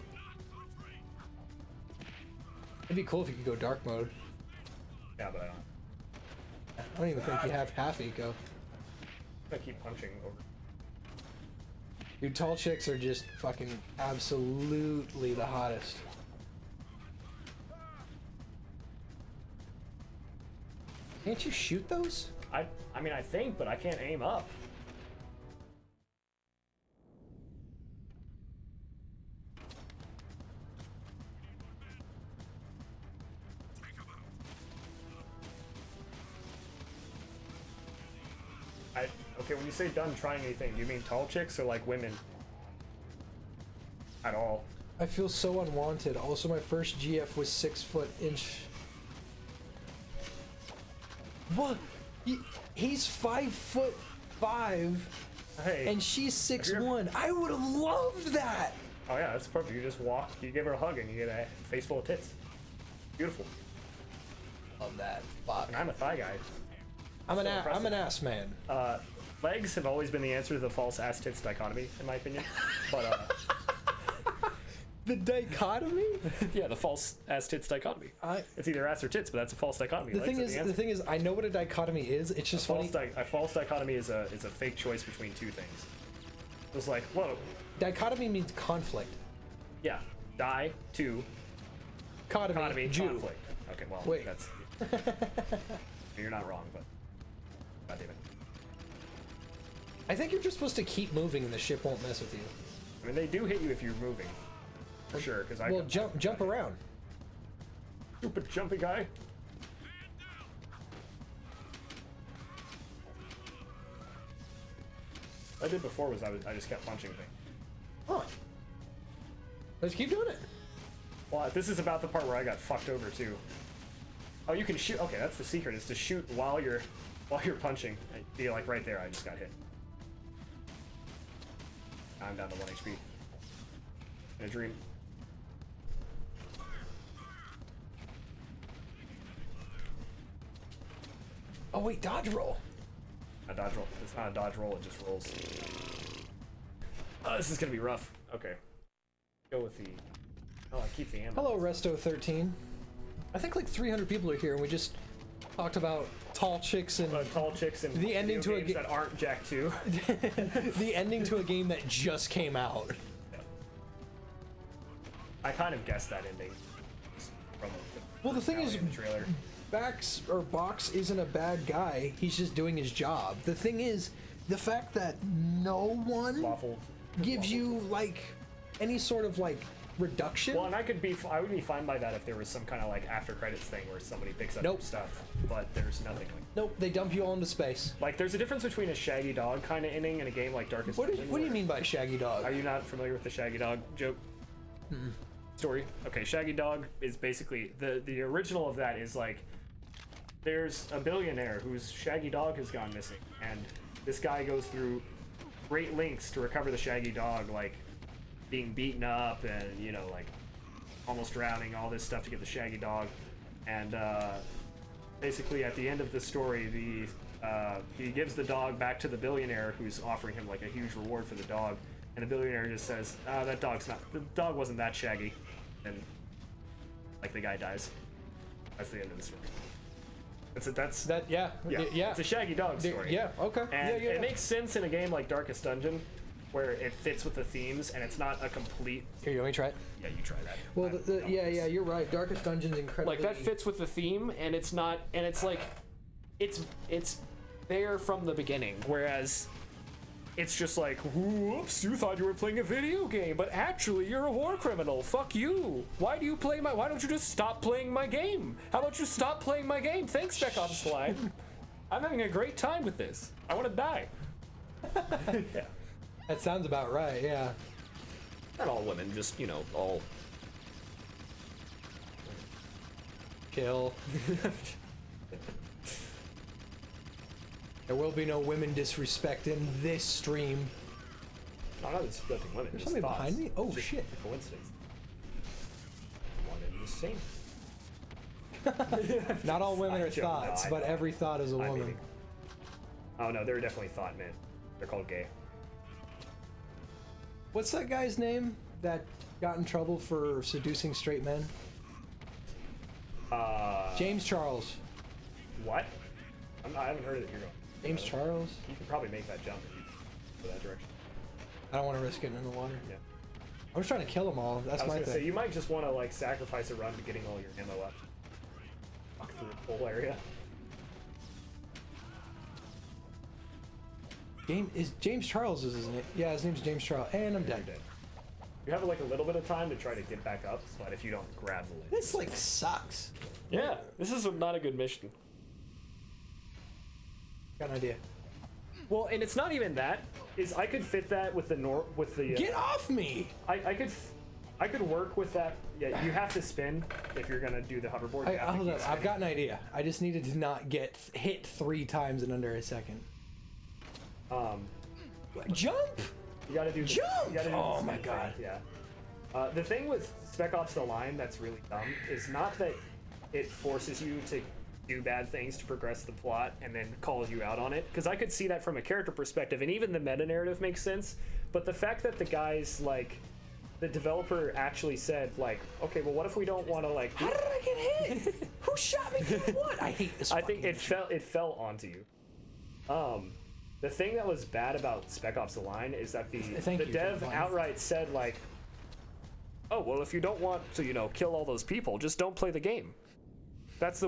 It'd be cool if you could go dark mode. Yeah, but I don't. I don't even think you have half eco. I keep punching over. Dude, tall chicks are just fucking absolutely the hottest. Can't you shoot those? I mean, I think, but I can't aim up. Okay, when you say done trying anything, do you mean tall chicks or like women? At all? I feel so unwanted. Also, my first GF was 6'1". What? He's 5'5", hey, and she's 6'1". I would have loved that. Oh yeah, that's perfect. You just walk, you give her a hug, and you get a face full of tits. Beautiful. Love that. Fuck. And I'm a thigh guy. I'm an ass man. Legs have always been the answer to the false ass tits dichotomy, in my opinion. But the dichotomy? Yeah, the false ass tits dichotomy. It's either ass or tits, but that's a false dichotomy. The thing is, I know what a dichotomy is. It's just funny. A false dichotomy is a fake choice between two things. It's like, whoa. Dichotomy means conflict. Yeah. Die, two. Dichotomy, Jew. Conflict. Okay, well, wait. That's. You're not wrong, but. God damn it. I think you're just supposed to keep moving and the ship won't mess with you. I mean, they do hit you if you're moving. For sure, because Well, jump around. Stupid jumpy guy. What I did before was I just kept punching things. Huh. Let's keep doing it. Well, this is about the part where I got fucked over too. Oh, you can shoot. Okay, that's the secret, is to shoot while you're punching. Be like right there. I just got hit. I'm down to 1 HP. In a dream. Oh wait, dodge roll. A dodge roll. It's not a dodge roll. It just rolls. Oh, this is gonna be rough. Okay. Go with the. Oh, I keep the ammo. Hello, Resto13. I think like 300 people are here, and we just talked about tall chicks and the ending to a game that aren't Jak II. The ending to a game that just came out. Yeah. I kind of guessed that ending. Well, the thing is, in the trailer. Box isn't a bad guy. He's just doing his job. The thing is, the fact that no one gives you like any sort of like reduction. Well, and I would be fine by that if there was some kind of like after credits thing where somebody picks up your stuff, but there's nothing like. Nope, they dump you all into space. Like, there's a difference between a Shaggy Dog kind of ending and a game like Darkest Dungeon. What do you mean by Shaggy Dog? Are you not familiar with the Shaggy Dog joke? Story? Okay, Shaggy Dog is basically the original of that is like there's a billionaire whose Shaggy Dog has gone missing, and this guy goes through great lengths to recover the Shaggy Dog, like being beaten up and, you know, like almost drowning, all this stuff to get the shaggy dog, and basically at the end of the story, he gives the dog back to the billionaire who's offering him like a huge reward for the dog, and the billionaire just says, the dog wasn't that shaggy, and like the guy dies. That's the end of the story. Yeah. It's a shaggy dog story. Yeah, okay. And yeah. it makes sense in a game like Darkest Dungeon, where it fits with the themes and it's not a complete. Here, you want me to try it? Yeah, you try that. Well, you're right. Darkest Dungeon's incredible. Like that fits with the theme, and it's not, and it's like, it's there from the beginning. Whereas, it's just like, whoops, you thought you were playing a video game, but actually you're a war criminal. Fuck you. Why don't you just stop playing my game? How about you stop playing my game? Thanks, Spec Ops Slime. I'm having a great time with this. I want to die. Yeah. That sounds about right, yeah. Not all women, just, all... Kill. There will be no women disrespect in this stream. No, I'm not disrespecting women. There's somebody behind me? Oh, shit. A coincidence. One and the same. Not all women are thoughts, but every thought is a woman. Maybe. Oh, no, they're definitely thought men. They're called gay. What's that guy's name that got in trouble for seducing straight men? James Charles. What? I haven't heard of it. You're going. James Charles? You can probably make that jump if you go that direction. I don't want to risk getting in the water. Yeah. I'm just trying to kill them all. That's my thing. So you might just want to like sacrifice a run to getting all your ammo up. Walk through the whole area. James Charles is his name. Yeah, his name's James Charles. And I'm dead. You have like a little bit of time to try to get back up, but if you don't grab the lid. This like sucks. Yeah, this is not a good mission. Got an idea. Well, and it's not even that. Is I could fit that with the Get off me! I could work with that. Yeah, you have to spin if you're gonna do the hoverboard. Hold up. I've got an idea. I just needed to not get hit 3 times in under a second. Jump! You gotta do jump. You gotta do oh my god! Thing. Yeah. The thing with Spec Ops: The Line that's really dumb is not that it forces you to do bad things to progress the plot and then calls you out on it, because I could see that from a character perspective, and even the meta narrative makes sense. But the fact that the guys like the developer actually said like, okay, well, what if we don't want to like? How did I get hit? Who shot me? What? I hate this. I think it fell onto you. The thing that was bad about Spec Ops: The Line is that the dev outright said like, oh, well, if you don't want to, kill all those people, just don't play the game. That's the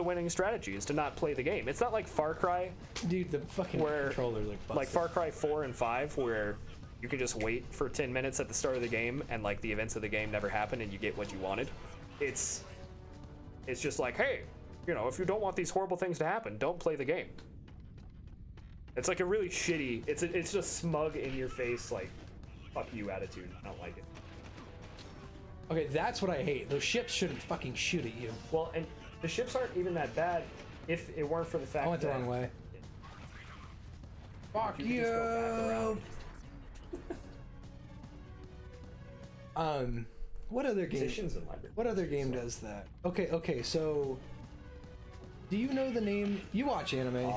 winning strategy, is to not play the game. It's not like Far Cry, dude. The fucking controller like Far Cry 4 and 5, where you can just wait for 10 minutes at the start of the game and like the events of the game never happen and you get what you wanted. It's just like, hey, if you don't want these horrible things to happen, don't play the game. It's like a really shitty. It's just smug in your face, like fuck you attitude. I don't like it. Okay, that's what I hate. Those ships shouldn't fucking shoot at you. Well, and the ships aren't even that bad if it weren't for the fact that... I went the wrong way. Fuck you! What other game? What other game does that? Okay, so... Do you know the name? You watch anime.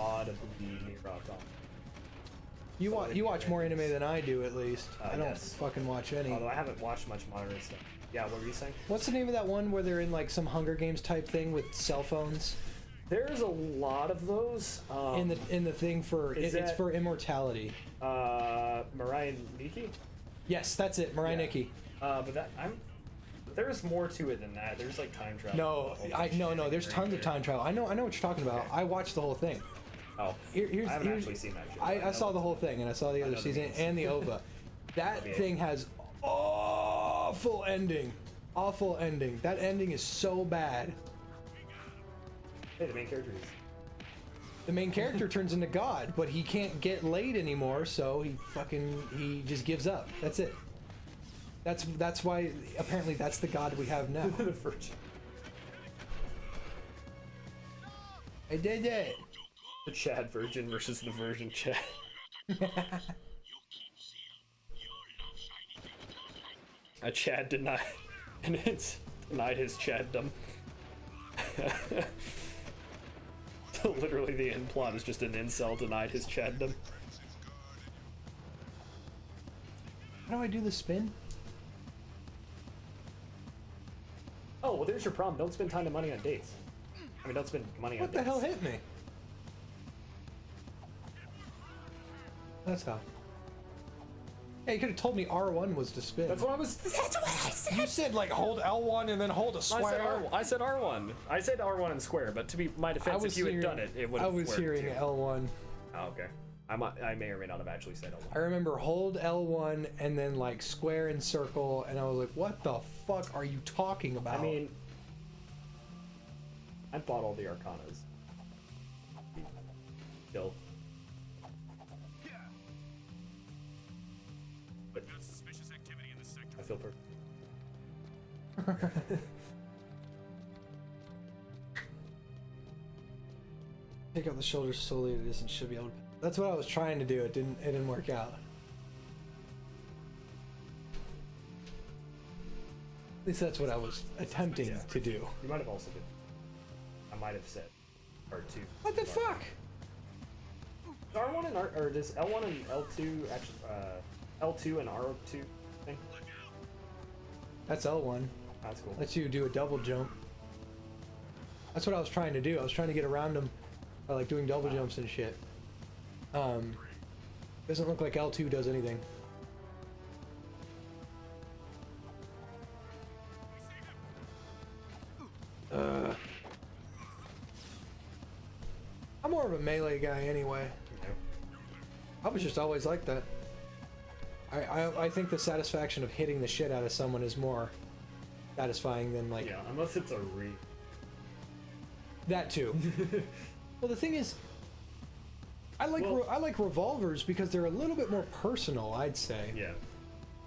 You watch more anime than I do, at least. I don't fucking watch any. Although I haven't watched much modern stuff. Yeah, what were you saying? What's the name of that one where they're in like some Hunger Games type thing with cell phones? There's a lot of those. In the thing for it's for immortality. Mirai Nikki? Yes, that's it, Mirai Nikki. But there's more to it than that. There's like time travel. No. There's tons of time travel. I know what you're talking about. I watched the whole thing. Oh, I haven't actually seen that shit. I saw the whole thing, and I saw the other season and the OVA. That thing has awful ending. Awful ending. That ending is so bad. Hey, the main character is. The main character turns into God, but he can't get laid anymore, so he just gives up. That's it. That's why apparently that's the God we have now. The Virgin. I did it. The Chad Virgin versus the Virgin Chad. A Chad did not. And it's denied his chaddom. So literally the end plot is just an incel denied his chaddom. How do I do the spin? Oh, well there's your problem. Don't spend time and money on dates. I mean, don't spend money on What the dates. hell hit me? That's how. Hey, you could have told me R1 was to spin. That's what I said. You said like hold L1 and then hold a square. I said R1. I said R1 and square, but to be my defense, if you had done it, it would have worked. I was hearing too. L1. Oh, okay. I may or may not have actually said L1. I remember hold L1 and then like square and circle, and I was like, what the fuck are you talking about? I mean, I bought all the Arcanas. Kill. But Got suspicious activity in the sector. I feel Take out the shoulders slowly. It isn't should be able to. That's what I was trying to do. It didn't work out. At least that's what I was attempting to do. You might have also been. I might have said R2. What the fuck? R1 and R, or does L1 and L2 actually L2 and R2 thing? That's L1. That's cool. Lets you do a double jump. That's what I was trying to do. I was trying to get around them by like doing double jumps and shit. Doesn't look like L2 does anything. I'm more of a melee guy anyway. I was just always like that. I think the satisfaction of hitting the shit out of someone is more satisfying than like unless it's a that too. Well, the thing is, I like revolvers because they're a little bit more personal, I'd say. Yeah.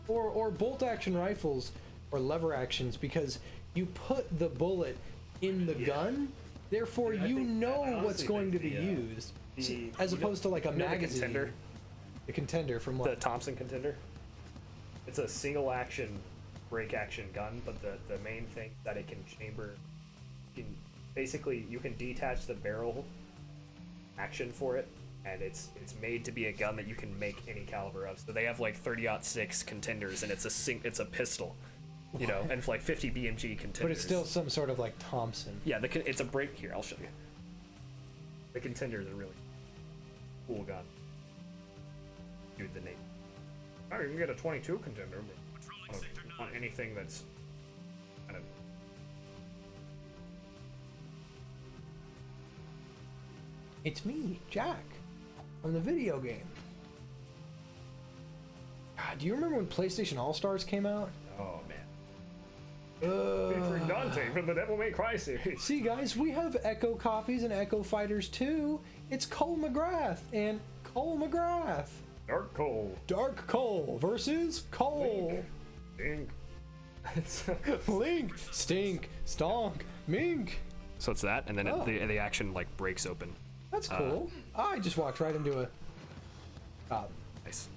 Or bolt action rifles or lever actions because you put the bullet in the gun, therefore you know what's going to be used, as opposed to like a magazine. The contender from what? The Thompson contender. It's a single action break action gun, but the main thing that it can chamber, you can detach the barrel action for it, and it's made to be a gun that you can make any caliber of. So they have like 30-06 contenders, and it's a pistol, you know, and it's like 50 BMG contenders. But it's still some sort of like Thompson. Yeah, it's a break here. I'll show you. The contenders are really cool gun. Dude, the name. Oh, you can get a 22 contender, but on anything that's kind of. It's me, Jack, from the video game. God, do you remember when PlayStation All-Stars came out? Oh man. Featuring Dante from the Devil May Cry series. See, guys, we have Echo copies and Echo Fighters too. It's Cole McGrath and Cole McGrath. Dark Cole. Dark Cole versus Cole. Stink. Link. Stink. Stonk. Mink. So it's that, and then the action like breaks open. That's cool. I just walked right into a. Nice.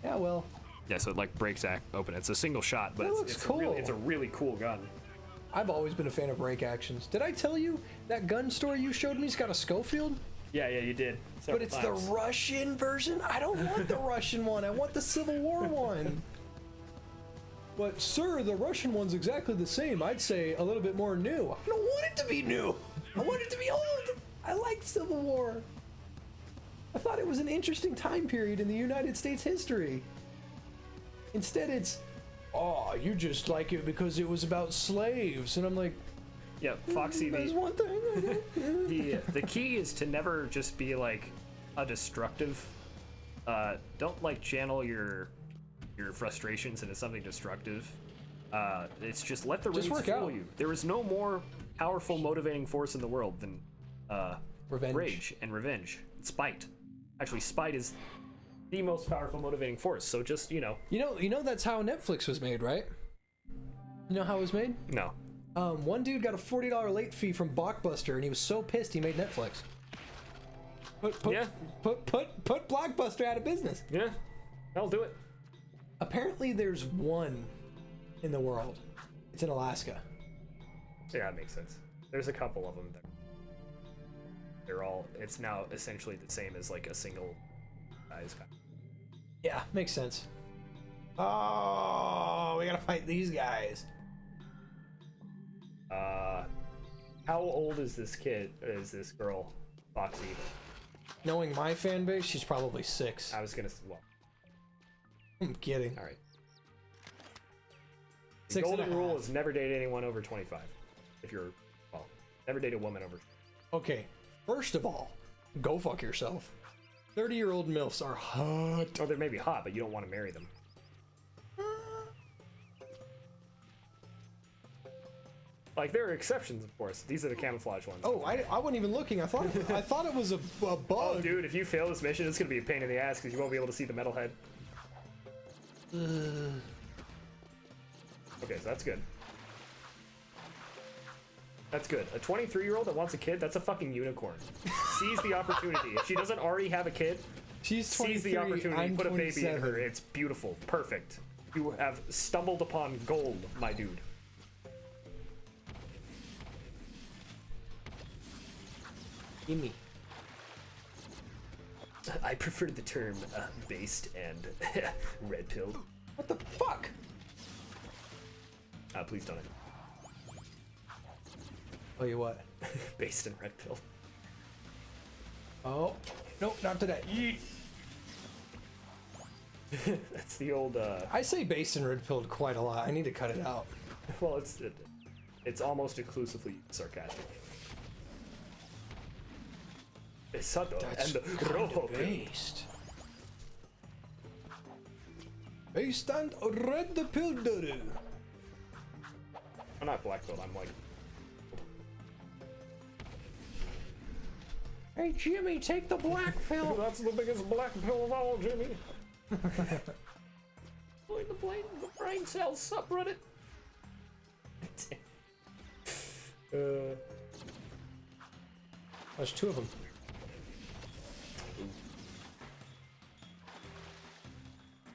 Yeah, well. Yeah, so it like breaks open. It's a single shot, but it's cool. It's a really cool gun. I've always been a fan of break actions. Did I tell you that gun story you showed me's got a Schofield? Yeah, you did. But it's the Russian version? I don't want the Russian one. I want the Civil War one. But, sir, the Russian one's exactly the same. I'd say a little bit more new. I don't want it to be new. I want it to be old. I liked Civil War. I thought it was an interesting time period in the United States history. Instead, it's, oh, you just like it because it was about slaves. And I'm like, yeah, Foxy. That's one thing. The key is to never just be like a destructive. Don't like channel your frustrations into something destructive. It's just let the rage fuel you. There is no more powerful motivating force in the world than revenge. Rage and revenge. Spite. Actually, spite is the most powerful motivating force. So just you know that's how Netflix was made, right? You know how it was made? No. One dude got a $40 late fee from Blockbuster, and he was so pissed he made Netflix. Put Blockbuster out of business. Yeah, that'll do it. Apparently, there's one in the world. It's in Alaska. Yeah, that makes sense. There's a couple of them that they're all. It's now essentially the same as like a single size kind. Yeah, makes sense. Oh, we gotta fight these guys. How old is this kid? Is this girl, Foxy? Knowing my fan base, she's probably 6. I was gonna. Well, I'm kidding. all right. The 6 and a golden rule half. is never date anyone over 25. If you're, well, never date a woman over. Okay, first of all, go fuck yourself. 30-year-old MILFs are hot. Oh, they may be hot, but you don't want to marry them. Like, there are exceptions, of course. These are the camouflage ones. Oh, I wasn't even looking. I thought it was a bug. Oh, dude, if you fail this mission, it's gonna be a pain in the ass because you won't be able to see the metal head. Okay, so that's good. That's good. A 23-year-old that wants a kid, that's a fucking unicorn. Seize the opportunity. If she doesn't already have a kid, She's 23. seize the opportunity. I'm Put a baby in 27. her. It's beautiful. Perfect. You have stumbled upon gold, my dude. Gimme. I prefer the term based and red pill. What the fuck? Please don't. Tell you what. Based and red pill. Oh, nope, not today. That's the old. I say based and red pilled quite a lot. I need to cut it out. Well, it's almost exclusively sarcastic. Pesado and rojo pill. Based. Based and red pill. I'm not black pill. I'm like. Hey Jimmy, take the black pill. That's the biggest black pill of all, Jimmy. Join the brain cells subreddit. There's 2 of them.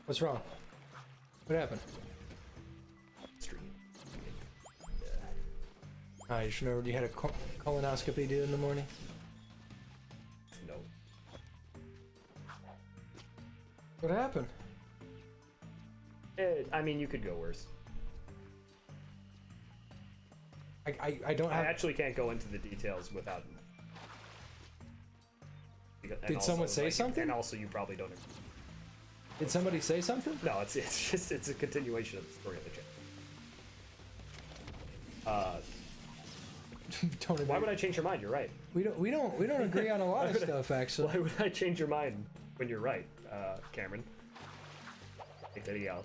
What's wrong? What happened? I just remembered you had a colonoscopy due in the morning. No. What happened? I mean, you could go worse. I don't I have. actually can't go into the details without. Did someone say something? And also, you probably don't. Did somebody say something? No, it's just a continuation of the story of the channel. Don't Why agree. would I change your mind? You're right. We don't agree on a lot of stuff actually. Why would I change your mind when you're right, Cameron? Take that out.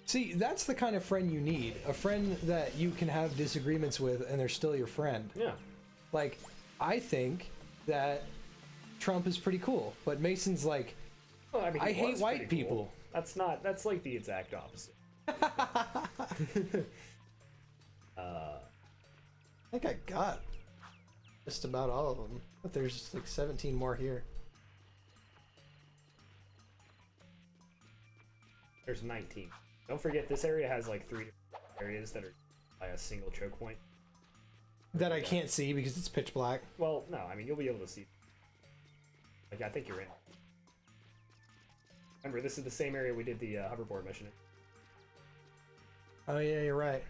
See, that's the kind of friend you need. A friend that you can have disagreements with and they're still your friend. Yeah. Like, I think that Trump is pretty cool, but Mason's like, Well, I mean, I he hate was white pretty cool. people. That's like the exact opposite. I think I got just about all of them, but there's like 17 more here. There's 19. Don't forget, this area has like 3 areas that are by a single choke point. That I can't see because it's pitch black. Well, no, I mean, you'll be able to see. Like, I think you're in. Remember, this is the same area we did the hoverboard mission in. Oh yeah, you're right.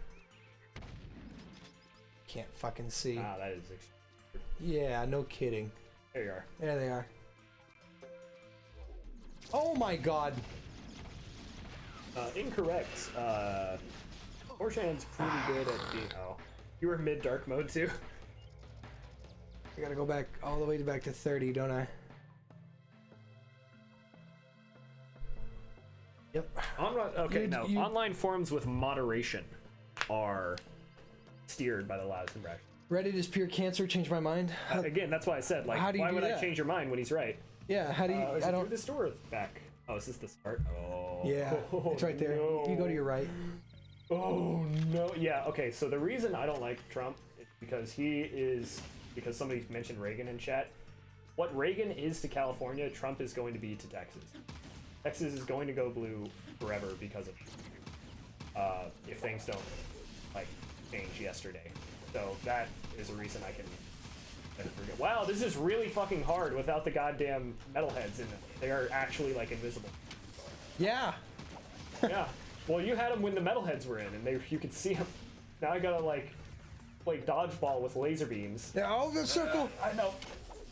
Can't fucking see. Ah, that is. Yeah, no kidding. There you are. There they are. Oh my god. Incorrect. Orshan's pretty good at being. Oh. You were mid dark mode too? I gotta go back all the way back to 30, don't I? Yep. Okay, Dude, no. Online forums with moderation are steered by the loudest and brightest. Reddit is pure cancer. Change my mind. Again, that's why I said, like, How do you why do would I that? change your mind when he's right? Yeah. How do you? Is I it don't. through this door or back? Oh, is this the start? Oh. Yeah, it's right there. No. You go to your right. Oh no. Yeah. Okay. So the reason I don't like Trump is because somebody mentioned Reagan in chat. What Reagan is to California, Trump is going to be to Texas. Texas is going to go blue forever because of. if things don't like change yesterday. So that is a reason I can forget. Wow, this is really fucking hard without the goddamn metalheads in them. They are actually like invisible. Yeah. Yeah. Well, you had them when the metalheads were in, and you could see them. Now I gotta like play dodgeball with laser beams. Yeah, oh, the circle. I know.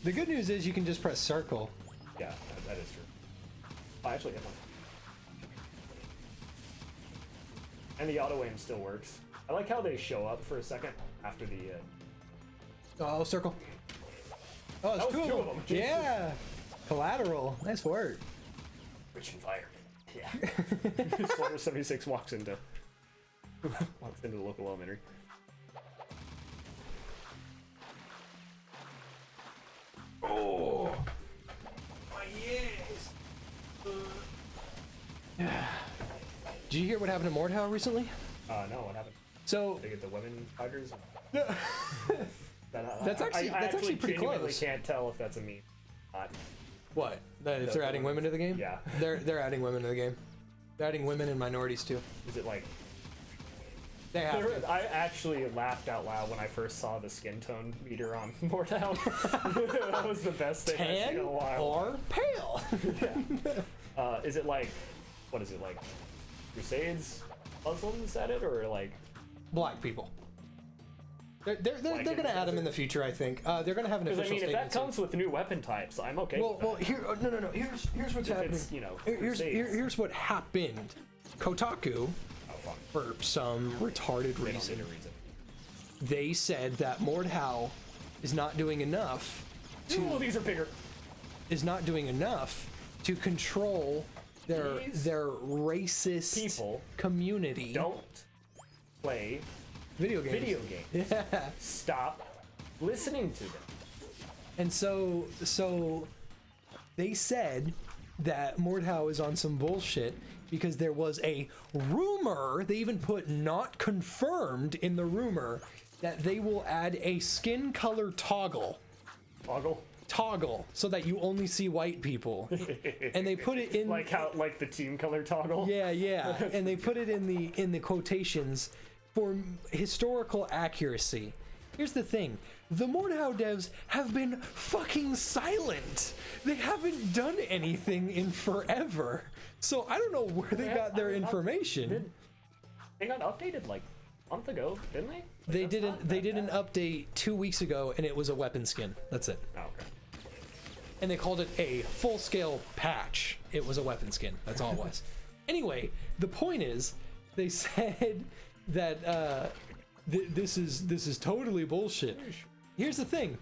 The good news is you can just press circle. Yeah, that is true. Oh, I actually hit one. And the auto aim still works. I like how they show up for a second after the. Oh, circle. Oh, it's That was two two of of them. them. Yeah. Collateral. Nice work. Rich and fire. Yeah. Slaughter 76 walks into the local elementary. Oh. Did you hear what happened to Mordhau recently? No, what happened? So They get the women fighters. That's actually pretty genuinely close. Can't tell if that's a meme. Not. What? That if they're adding women to the game? Yeah. They're adding women to the game. They're adding women and minorities too. Is it like? They have to. I actually laughed out loud when I first saw the skin tone meter on Mordhau. That was the best thing I've seen Tan in a while. or pale. Is it like, what is it like? Crusades, Muslims at it, or like? Black people. They're Like gonna add them in the future, I think. They're gonna have an Because official I mean, if statement. that comes with new weapon types, I'm okay. Well, with that. well, here, no. Here's what's If happening. it's, you know, Here's Crusades. what happened. Kotaku, Oh, fuck. for some retarded They don't reason, need a reason. they said that Mordhau is not doing enough Ooh, these are bigger. to control These their racist people community. Don't play video games. video games. Yeah. Stop listening to them. And so they said that Mordhau is on some bullshit because there was a rumor, they even put not confirmed in the rumor, that they will add a skin color toggle so that you only see white people. And they put it in like the team color toggle. Yeah. And they put it in the quotations for historical accuracy. Here's the thing. The Mordhau devs have been fucking silent. They haven't done anything in forever. So I don't know where they got their information. They got updated like a month ago, didn't they? Like, They did an update 2 weeks ago and it was a weapon skin. That's it. Oh, okay. And they called it a full-scale patch. It was a weapon skin. That's all it was. Anyway, the point is, they said that this is totally bullshit. Here's the thing.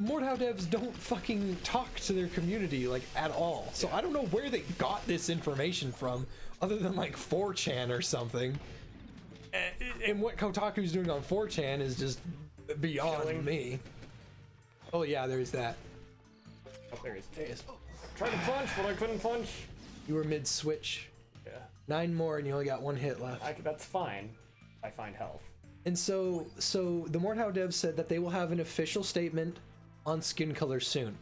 Mordhau devs don't fucking talk to their community like at all. So I don't know where they got this information from other than like 4chan or something. And what Kotaku's doing on 4chan is just beyond me. Oh yeah, there's that. Oh, there he is. Tried to punch, but I couldn't punch. You were mid-switch. Yeah. 9 more and you only got 1 hit left. That's fine. I find health. And so the Mordhau devs said that they will have an official statement on skin color soon.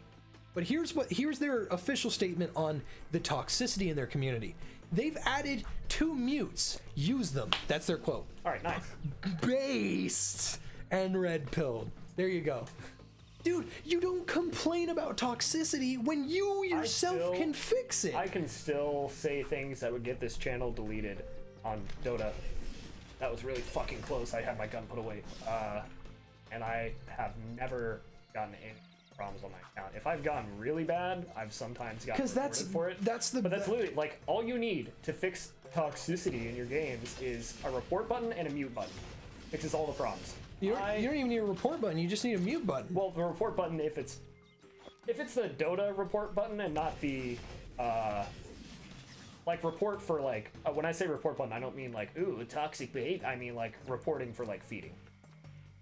But here's their official statement on the toxicity in their community. They've added 2 mutes. Use them. That's their quote. All right, nice. Based and red pilled. There you go. Dude, you don't complain about toxicity when you yourself can fix it. I can still say things that would get this channel deleted on Dota. That was really fucking close. I had my gun put away. And I have never gotten any problems on my account. If I've gotten really bad, I've sometimes gotten reported for it. But that's literally, like, all you need to fix toxicity in your games is a report button and a mute button. Fixes all the problems. You don't even need a report button, you just need a mute button. Well, the report button, if it's the Dota report button and not the, like, report for, like, when I say report button, I don't mean, like, ooh, toxic bait. I mean, like, reporting for, like, feeding.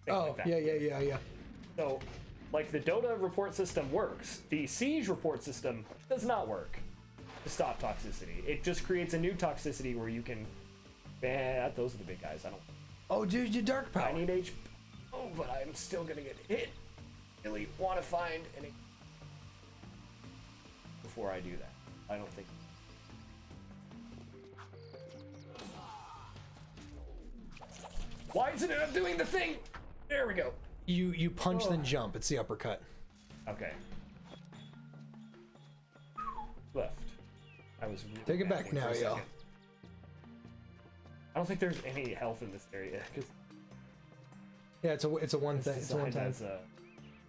Things Oh, like that. yeah. So, like, the Dota report system works. The Siege report system does not work to stop toxicity. It just creates a new toxicity where you can... those are the big guys. I don't... Oh, dude, you dark power. I need HP. Oh, but I'm still gonna get hit. Really want to find any... Before I do that. I don't think... Why isn't it doing the thing? There we go. You punch then jump. It's the uppercut. Okay. Left. I was really Take it back panicking for now, a y'all. second. I don't think there's any health in this area because Yeah, it's a one thing. It's a one time. as a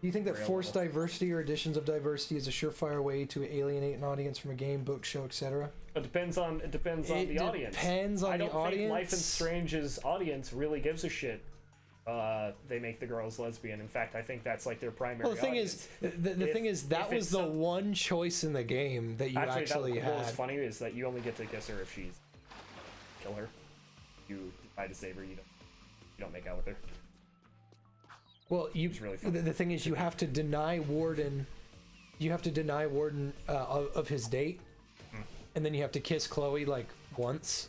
Do you think that rail forced level. diversity or additions of diversity is a surefire way to alienate an audience from a game, book, show, etc.? It depends on the audience. Depends on I the don't audience. think Life is Strange's audience really gives a shit. They make the girls lesbian. In fact, I think that's like their primary. Well, the thing audience. is, the thing is, that if was it's the some- one choice in the game that you actually what had. was funny is that you only get to kiss her if she's kill her. You decide to save her. You don't make out with her. Well, really funny. the thing is, you have to deny Warden. You have to deny Warden of his date, and then you have to kiss Chloe like once,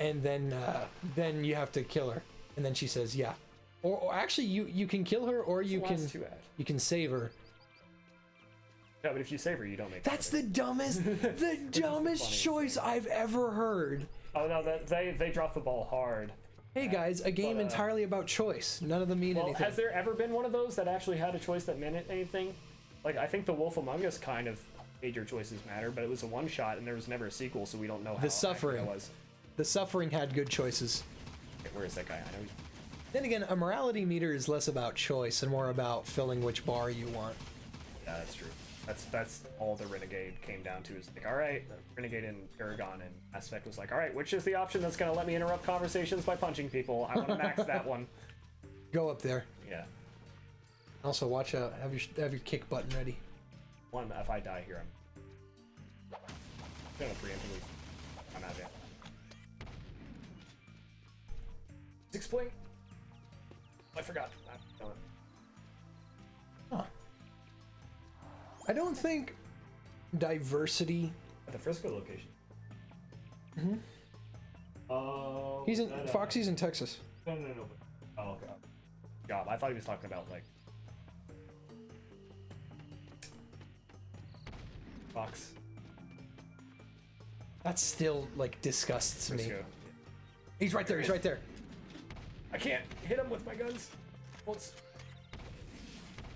and then you have to kill her, and then she says yeah. Or actually, you can kill her, or you the can last two at? you can save her. Yeah, but if you save her, you don't make. That's out with the dumbest, the dumbest funny. choice I've ever heard. her. Oh no, they drop the ball hard. Hey guys, a game But, entirely about choice. None of them mean Well, anything. has there ever been one of those that actually had a choice that meant anything? Like, I think The Wolf Among Us kind of made your choices matter, but it was a one-shot and there was never a sequel, so we don't know how The Suffering. accurate it was. The Suffering had good choices. Okay, where is that guy? I know he's... Then again, a morality meter is less about choice and more about filling which bar you want. Yeah, that's true. That's all the Renegade came down to, is like, alright, Renegade and Paragon and Mass Effect was like, alright, which is the option that's gonna let me interrupt conversations by punching people? I want to max that one. Go up there. Yeah. Also, watch out. Have your kick button ready. One, if I die here, I'm gonna preemptively. I'm out of here. Explain. I forgot. Huh. I don't think diversity. At the Frisco location. He's in Foxy's in Texas. No. Oh, okay. Job. I thought he was talking about like Fox. That still like disgusts me. Frisco. He's right there. He's right there. I can't hit him with my guns. Once.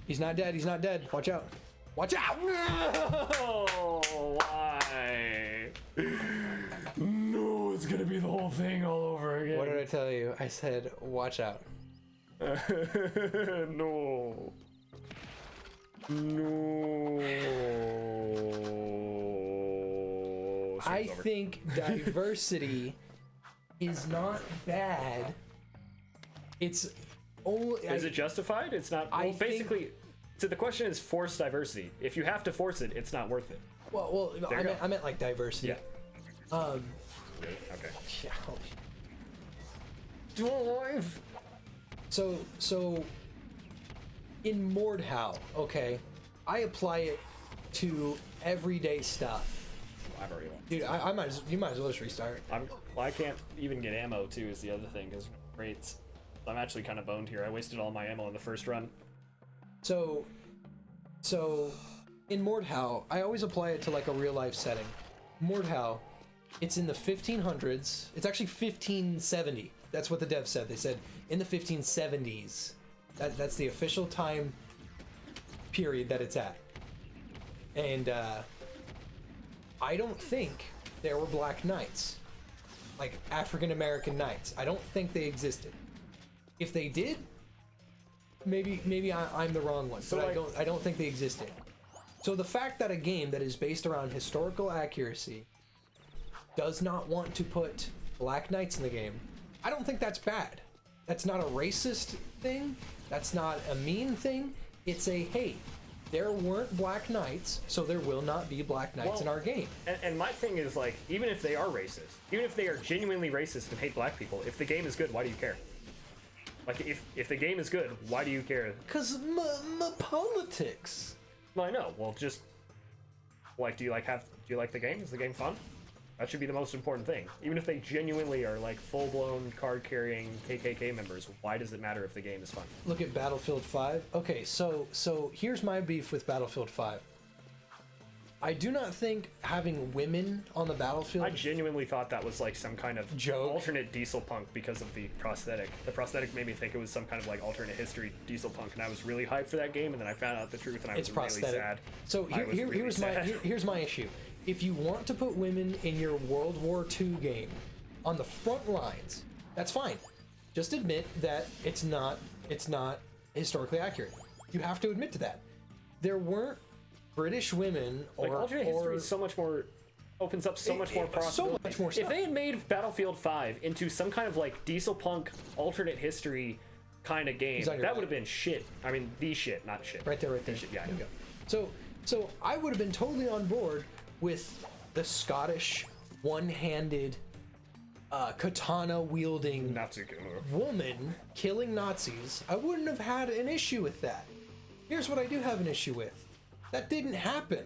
He's not dead. He's not dead. Watch out. Watch out! No, why? No, it's gonna be the whole thing all over again. What did I tell you? I said, watch out. No. No. I Stream's over. think diversity is not bad. It's only. Is it justified? It's not. Well, I think- basically, so the question is forced diversity. If you have to force it, it's not worth it. Well, There you go. I meant like diversity. Yeah. Um. Okay. Yeah. Drive. So in Mordhau, okay, I apply it to everyday stuff. I've already lost. Dude, you might as well just restart. I can't even get ammo too. Is the other thing because rates. I'm actually kind of boned here. I wasted all my ammo in the first run. So in Mordhau, I always apply it to like a real life setting. Mordhau, it's in the 1500s. It's actually 1570. That's what the devs said. They said in the 1570s. That's the official time period that it's at. And I don't think there were black knights, like African American knights. I don't think they existed. If they did, maybe I'm the wrong one, So, but like- I don't think they existed. So the fact that a game that is based around historical accuracy does not want to put black knights in the game, I don't think that's bad. That's not a racist thing. That's not a mean thing. It's a, hey, there weren't black knights, so there will not be black knights in Well, our game. And my thing is like, even if they are racist, even if they are genuinely racist and hate black people, if the game is good, why do you care? Like, if the game is good, why do you care? Cause politics. Well, I know. Well, just like, do you like the game? Is the game fun? That should be the most important thing. Even if they genuinely are like full-blown card-carrying KKK members, why does it matter if the game is fun? Look at Battlefield 5. Okay, so here's my beef with Battlefield 5. I do not think having women on the battlefield. I genuinely thought that was like some kind of Joke. alternate diesel punk because of the prosthetic. The prosthetic made me think it was some kind of like alternate history diesel punk, and I was really hyped for that game, and then I found out the truth, and I was really sad. So here's my issue. If you want to put women in your World War II game on the front lines, that's fine. Just admit that it's not historically accurate. You have to admit to that. There weren't British women or like alternate history is so much more opens up so much more possibilities. So much more stuff. If they had made Battlefield 5 into some kind of like diesel punk alternate history kind of game, that would have been shit. I mean, the shit, not shit. Right there. Shit, yeah, There you go. So I would have been totally on board with the Scottish one-handed katana wielding Nazi killer woman killing Nazis. I wouldn't have had an issue with that. Here's what I do have an issue with. That didn't happen.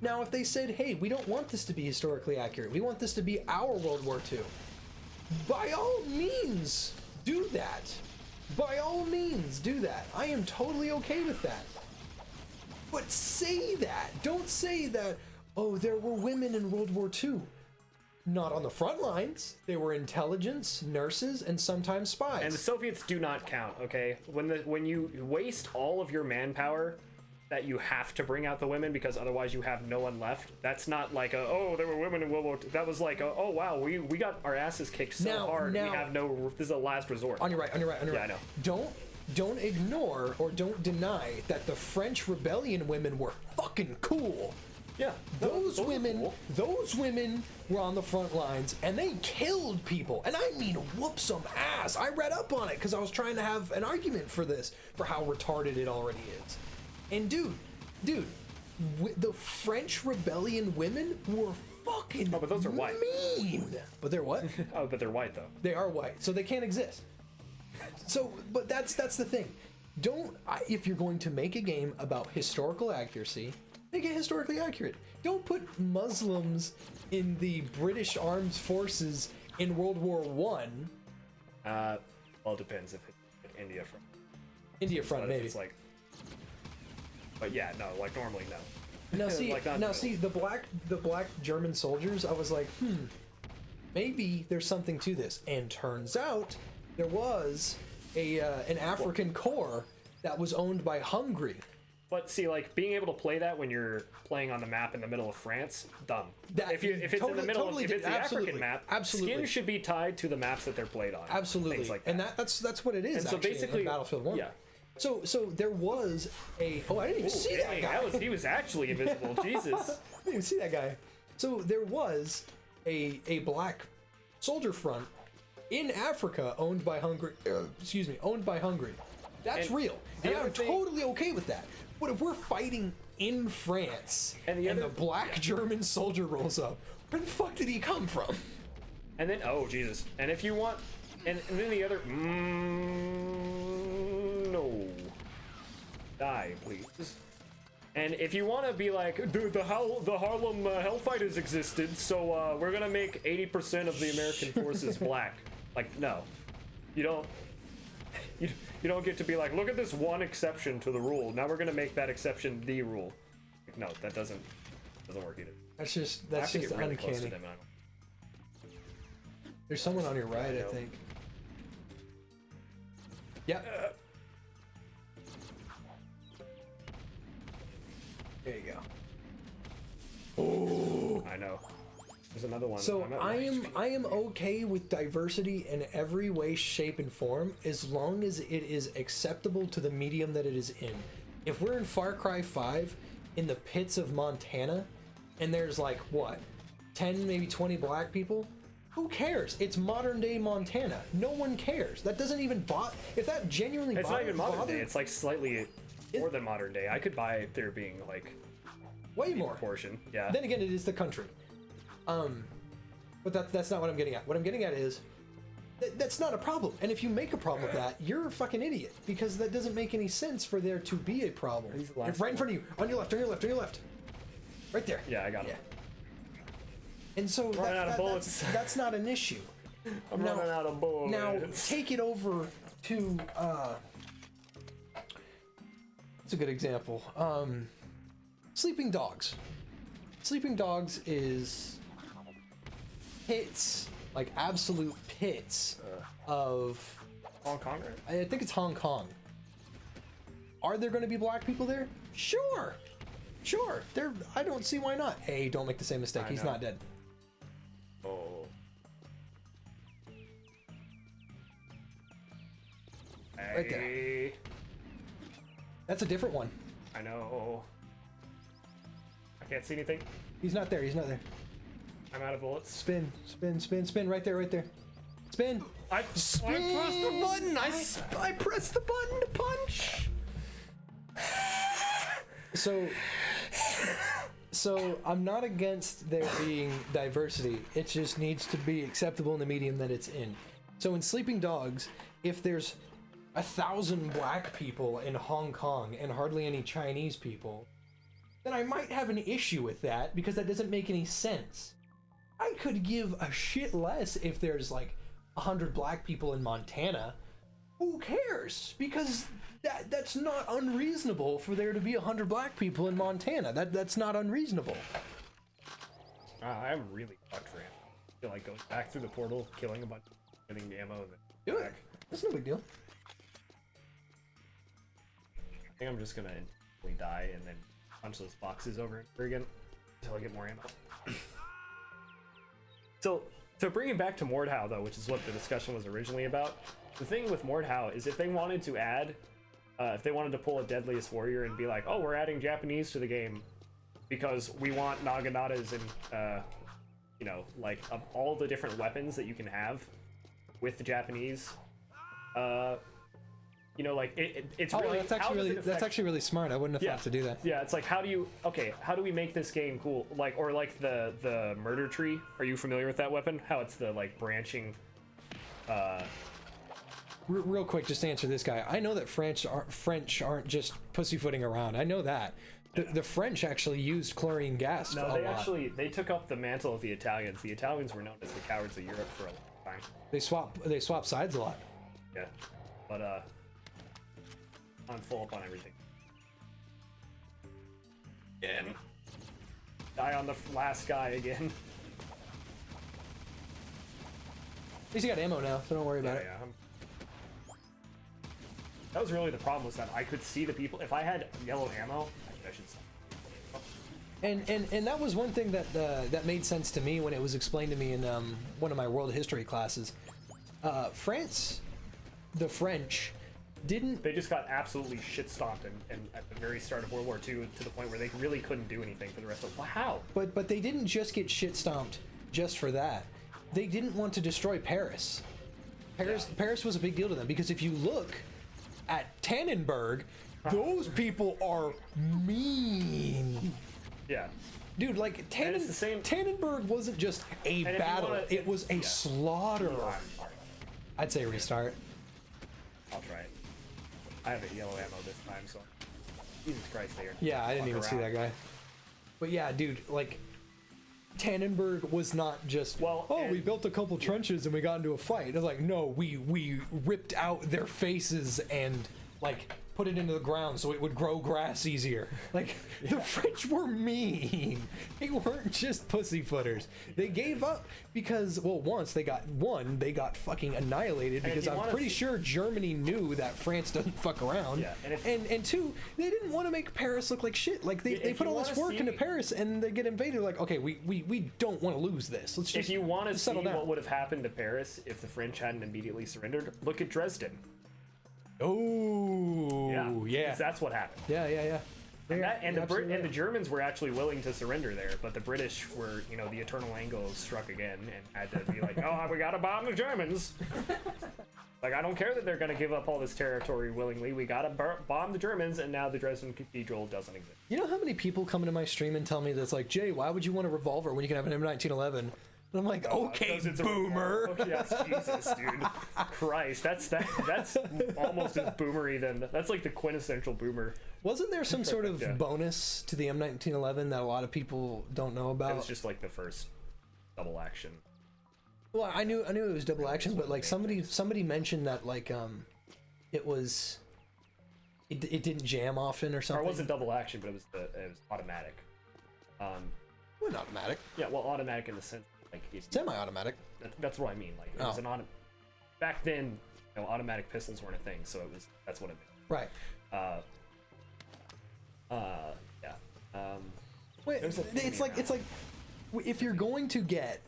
Now, if they said, hey, we don't want this to be historically accurate, we want this to be our World War II, by all means, do that. By all means, do that. I am totally okay with that. But say that. Don't say that, oh, there were women in World War II. Not on the front lines. They were intelligence, nurses, and sometimes spies. And the Soviets do not count, okay? When you waste all of your manpower that you have to bring out the women because otherwise you have no one left, that's not like oh, there were women in World War II. That was like oh wow, we got our asses kicked so hard, we have no, this is a last resort. On your right. Yeah, I know. Don't ignore or don't deny that the French rebellion women were fucking cool. Yeah, those women were on the front lines and they killed people, and I mean whoop some ass. I read up on it because I was trying to have an argument for how retarded it already is. And dude, the French rebellion women were fucking but those are white. Mean. But they're what? Oh, but they're white though. They are white, so they can't exist. So, but that's the thing. If you're going to make a game about historical accuracy, make it historically accurate. Don't put Muslims in the British Armed Forces in World War One. Well, it depends if it's like India front. India front, maybe. It's like, but yeah, no, like normally no. Now see, like the black German soldiers. I was like, maybe there's something to this. And turns out there was an African corps that was owned by Hungary. But see, like being able to play that when you're playing on the map in the middle of France, dumb. If it's in the middle, if it's the African map, skins should be tied to the maps that they're played on. Absolutely, things like that. And that's what it is. And so basically, in Battlefield 1. Yeah. So there was a. Oh, I didn't even see that guy. He was actually invisible. Jesus. I didn't even see that guy. So there was a black soldier front in Africa owned by Hungary. Owned by Hungary. That's real, and I'm totally okay with that. But if we're fighting in France and the black German soldier rolls up, where the fuck did he come from? And then, oh Jesus! And if you want, and then the other, no, die please. And if you want to be like, dude, the Harlem Hellfighters existed, so we're gonna make 80% of the American forces black. Like, no, you don't. You don't get to be like, look at this one exception to the rule. Now we're gonna make that exception the rule. No, that doesn't work either. That's just really uncanny. There's someone on your right, I think. Yep. There you go. Oh, I know. There's another one. So I am okay with diversity in every way, shape, and form as long as it is acceptable to the medium that it is in. If we're in Far Cry 5 in the pits of Montana and there's like what, 10 maybe 20 black people, who cares? It's modern day Montana. No one cares. That doesn't even bother. If that genuinely it's not even modern day. It's like slightly more than modern day. I could buy there being like way more proportion. Yeah. Then again, it is the country. But that's not what I'm getting at. What I'm getting at is that's not a problem. And if you make a problem with that, you're a fucking idiot because that doesn't make any sense for there to be a problem. Right in front of you, on your left, right there. Yeah, I got him. And so that's not an issue. I'm running out of bullets. Now take it over to that's a good example. Sleeping dogs. Sleeping Dogs is pits, like absolute pits of Hong Kong, right? I think it's Hong Kong. Are there going to be black people there? Sure. Sure. There. I don't see why not. Hey, don't make the same mistake. He's not dead. Oh. Right there. That's a different one. I know. I can't see anything. He's not there. He's not there. I'm out of bullets. Spin, spin, spin, spin. Right there, right there. Spin. I pressed the button. I pressed the button to punch. So I'm not against there being diversity. It just needs to be acceptable in the medium that it's in. So in Sleeping Dogs, if there's 1,000 black people in Hong Kong and hardly any Chinese people, then I might have an issue with that because that doesn't make any sense. I could give a shit less if there's like 100 black people in Montana. Who cares? Because that's not unreasonable for there to be 100 black people in Montana. That's not unreasonable. I'm really fucked for him. I feel like going back through the portal, killing a bunch, getting the ammo, and then Do it. That's no big deal. I think I'm just gonna instantly die and then punch those boxes over and over again until I get more ammo. So bringing back to Mordhau though, which is what the discussion was originally about, the thing with Mordhau is if they wanted to add, if they wanted to pull a Deadliest Warrior and be like, oh, we're adding Japanese to the game because we want Naganatas and, you know, like all the different weapons that you can have with the Japanese, you know, like it's really that's actually really smart. I wouldn't have thought to do that. Yeah, it's like how do we make this game cool? Like or like the murder tree. Are you familiar with that weapon? How it's the like branching. Real quick, just to answer this guy. I know that French aren't just pussyfooting around. I know that. The French actually used chlorine gas. No, they took up the mantle of the Italians. The Italians were known as the cowards of Europe for a long time. They swap sides a lot. Yeah, but I'm full up on everything. Again. Die on the last guy again. At least you got ammo now, so don't worry about it. Yeah. That was really the problem, was that I could see the people. If I had yellow ammo, I should stop. And that was one thing that made sense to me when it was explained to me in one of my world history classes. The French didn't. They just got absolutely shit stomped and at the very start of World War II to the point where they really couldn't do anything for the rest of. How? But they didn't just get shit stomped just for that. They didn't want to destroy Paris. Paris was a big deal to them because if you look at Tannenberg, those people are mean. Yeah. Dude, like Tannenberg wasn't just a battle; it was a slaughter. I'd say restart. I'll try it. I have a yellow ammo this time, so Jesus Christ, they are. Yeah, I didn't even see that guy. But yeah, dude, like Tannenberg was not just we built a couple trenches and we got into a fight. It was like, no, we ripped out their faces and like put it into the ground so it would grow grass easier. Like the French were mean. They weren't just pussyfooters. They gave up because once they got fucking annihilated because I'm pretty sure Germany knew that France doesn't fuck around. Yeah, and two, they didn't want to make Paris look like shit. Like they put all this work into Paris and they get invaded. Like, okay, we don't want to lose this. Let's just if you want to see settle down. what would have happened to Paris if the French hadn't immediately surrendered, look at Dresden. Oh, yeah. That's what happened. Yeah. And the Germans were actually willing to surrender there, but the British were, you know, the eternal angle struck again and had to be like, oh, we gotta bomb the Germans. Like, I don't care that they're gonna give up all this territory willingly. We gotta bomb the Germans, and now the Dresden Cathedral doesn't exist. You know how many people come into my stream and tell me that's like, Jay, why would you want a revolver when you can have an M1911? And I'm like, okay, boomer. Oh, yes, Jesus, dude. Christ, that's almost as boomery than that's like the quintessential boomer. Wasn't there some sort of bonus to the M1911 that a lot of people don't know about? It was just like the first double action. Well, I knew it was double action, but like somebody mentioned that like it didn't jam often or something. Or it wasn't double action, but it was automatic. Well, automatic. Yeah, well, automatic in the sense like it's Semi-automatic. That's what I mean. Like it was an back then, you know, automatic pistols weren't a thing, so that's what it meant. Right. Yeah. Wait, it's like if you're going to get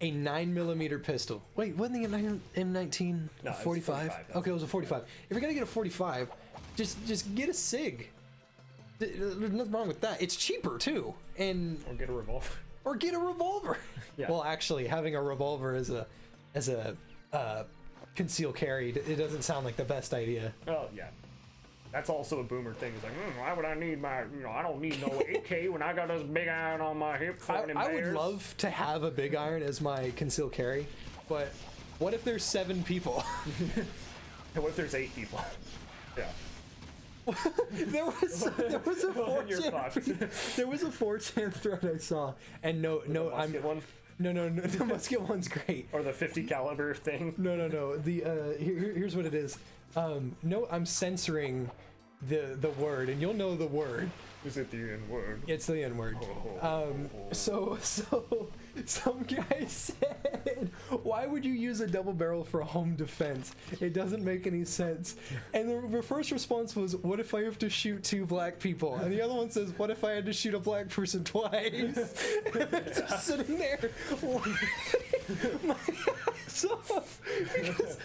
a 9mm pistol. Wait, wasn't it an M19 No, 45? Okay, it was a 45. If you're gonna get a 45, just get a SIG. There's nothing wrong with that. It's cheaper too, and Or get a revolver. or get a revolver. Yeah. Well, actually, having a revolver as a concealed carry, it doesn't sound like the best idea. Oh yeah. That's also a boomer thing. It's like, why would I need I don't need no AK when I got this big iron on my hip. I would love to have a big iron as my concealed carry, but what if there's 7 people? What if there's 8 people? Yeah. there was a 4chan thread I saw, and no, I'm one. no, the musket one's great. Or the 50 caliber thing. No. The here's what it is. No, I'm censoring the word, and you'll know the word. Is it the N word? It's the N word. So some guy said, "Why would you use a double barrel for home defense? It doesn't make any sense." And the first response was, "What if I have to shoot 2 black people?" And the other one says, "What if I had to shoot a black person twice?" Just sitting there, my ass off, because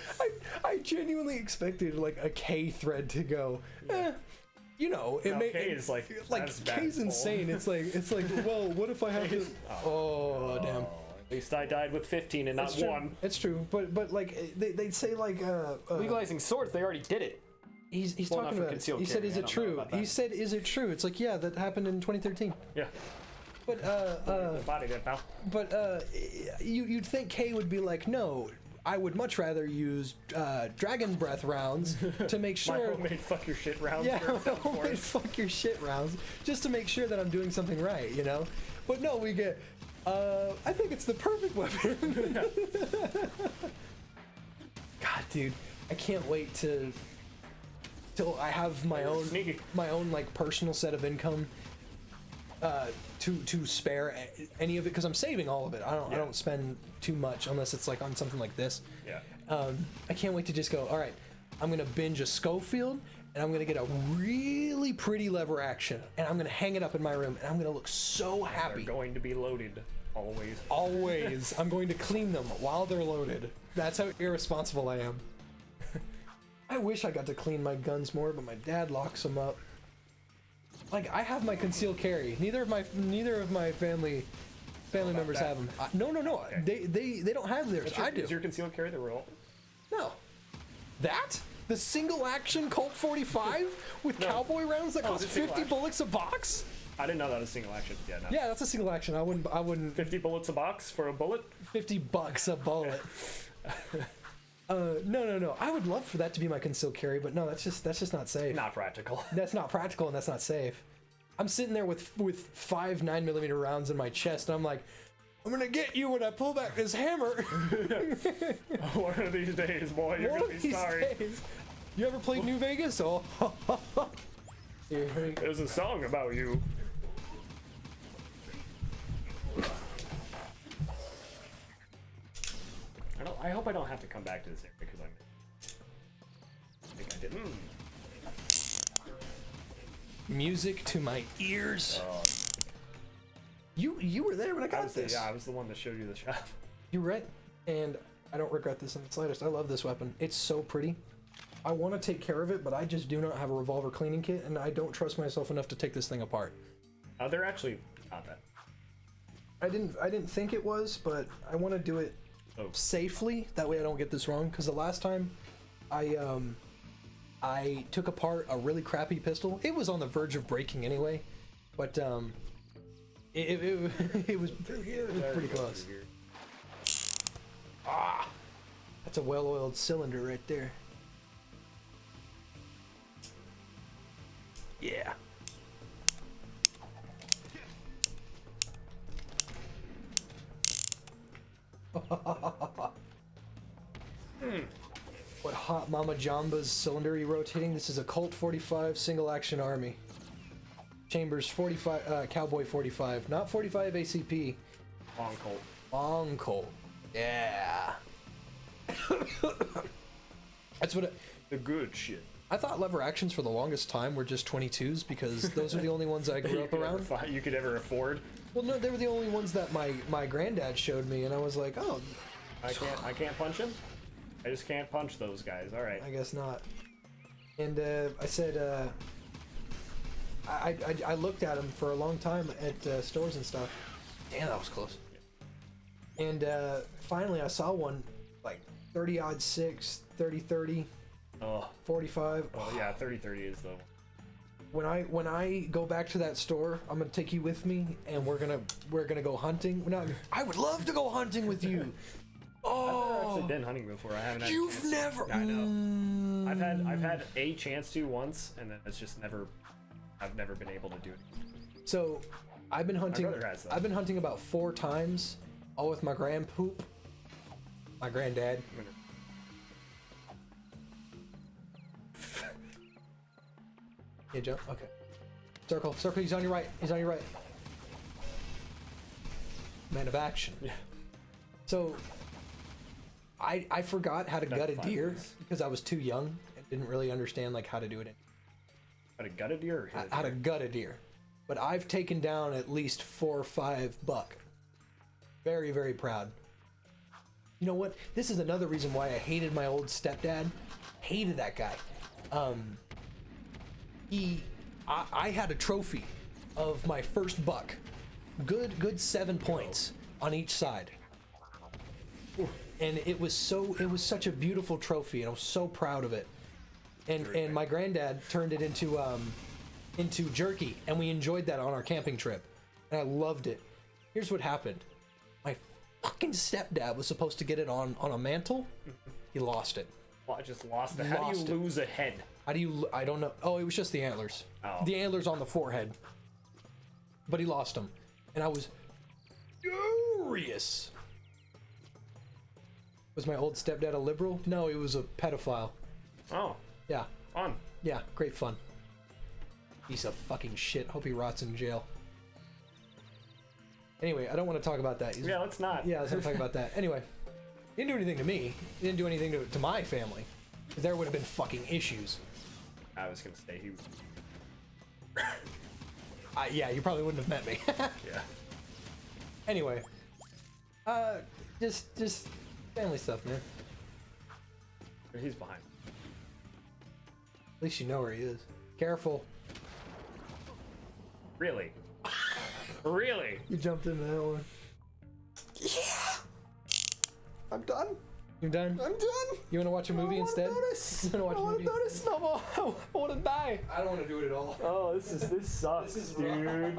I genuinely expected like a K thread to go. You know, it may. K is like K's insane. It's like, well, what if I have to? Oh, damn. At least I died with 15 and not 1. It's true, but like they'd say like Legalizing swords, they already did it. He's Well, talking not for about. concealed He said, carry, "Is I it don't know true?" about that. He said, "Is it true?" It's like, yeah, that happened in 2013. Yeah. But The body there, pal. but you'd think K would be like, no, I would much rather use dragon breath rounds to make My sure. homemade fuck your shit rounds. Yeah, for South homemade Forest. fuck your shit rounds, just to make sure that I'm doing something right, you know. But no, we get. I think it's the perfect weapon. God, dude, I can't wait till I have my own Sneaky. like personal set of income to spare any of it, because I'm saving all of it. I don't spend too much unless it's like on something like this. Yeah. I can't wait to just go, all right, I'm gonna binge a Schofield, and I'm gonna get a really pretty lever action, and I'm gonna hang it up in my room, and I'm gonna look so happy. They're going to be loaded always. Always. I'm going to clean them while they're loaded. That's how irresponsible I am. I wish I got to clean my guns more, but my dad locks them up. Like, I have my concealed carry. Neither of my family members that. have them. No. Okay. They don't have theirs. I do. Is your concealed carry the roll? No. That? The single action Colt 45 with cowboy rounds that cost is it single 50 action? bullets a box? I didn't know that was single action. Yeah, no. Yeah, that's a single action. I wouldn't 50 bullets a box for a bullet? $50 a bullet. No. I would love for that to be my concealed carry, but no, that's just not safe. Not practical. That's not practical, and that's not safe. I'm sitting there with 5 9mm rounds in my chest, and I'm like, I'm gonna get you when I pull back this hammer. One of these days, boy, you're One gonna of be these sorry. days. You ever played New Vegas? Oh, here we go. There's a song about you. I hope I don't have to come back to this area because I think I did. Music to my ears. Oh, You were there when I got this. I was the one that showed you the shop. You read, and I don't regret this in the slightest. I love this weapon. It's so pretty. I want to take care of it, but I just do not have a revolver cleaning kit, and I don't trust myself enough to take this thing apart. They're actually not that. I didn't think it was, but I want to do it safely. That way I don't get this wrong. Because the last time I took apart a really crappy pistol. It was on the verge of breaking anyway, but it was pretty close. Ah, that's a well-oiled cylinder right there. Yeah. What hot Mama Jamba's cylinder are you rotating? This is a Colt 45 single action army. Chambers 45, Cowboy 45, not 45 ACP. Long Colt. Long Colt. Yeah. That's what The good shit. I thought lever actions for the longest time were just 22s because those are the only ones I grew up around. You could ever afford. Well, no, they were the only ones that my granddad showed me, and I was like, oh. I can't punch him? I just can't punch those guys. All right. I guess not. And I said, I looked at them for a long time at stores and stuff. Damn, that was close. And finally I saw one, like 30-odd 6, 30-30, 45. Oh yeah, 30-30 is the When I go back to that store, I'm gonna take you with me, and we're gonna go hunting. I would love to go hunting with you. I've never actually been hunting before. I haven't. You've never. I know. I've had a chance to once, and then it's just never. I've never been able to do it. So, I've been hunting. My brother has, though. I've been hunting about 4 times, all with my grandpoop, my granddad. Yeah, jump. Okay. Circle. Circle. He's on your right. He's on your right. Man of action. Yeah. So, I forgot how to gut a deer because I was too young and didn't really understand like how to do it. How to gut a deer? Or hit a deer? How to gut a deer. But I've taken down at least 4 or 5 buck. Very, very proud. You know what? This is another reason why I hated my old stepdad. Hated that guy. I had a trophy of my first buck. Good 7 points on each side. And it was such a beautiful trophy, and I was so proud of it. And my granddad turned it into jerky, and we enjoyed that on our camping trip. And I loved it. Here's what happened. My fucking stepdad was supposed to get it on a mantle. He lost it. Well, I just lost it. How do you lose a head? How do you? I don't know. Oh, it was just the antlers. Oh. The antlers on the forehead. But he lost them, and I was furious. Was my old stepdad a liberal? No, he was a pedophile. Oh. Yeah. Fun. Yeah, great fun. Piece of fucking shit. Hope he rots in jail. Anyway, I don't want to talk about that. Yeah, let's not. Yeah, let's not talk about that. Anyway, he didn't do anything to me. He didn't do anything to my family. There would have been fucking issues. I was gonna say he. Yeah, you probably wouldn't have met me. Yeah. Anyway, just family stuff, man. He's behind. At least you know where he is. Careful. Really? Really? You jumped into that one. Yeah. I'm done. You're done? I'm done. You want to watch a movie instead? You want to watch a movie? No more. I want to die. I don't want to do it at all. Oh, this sucks, dude.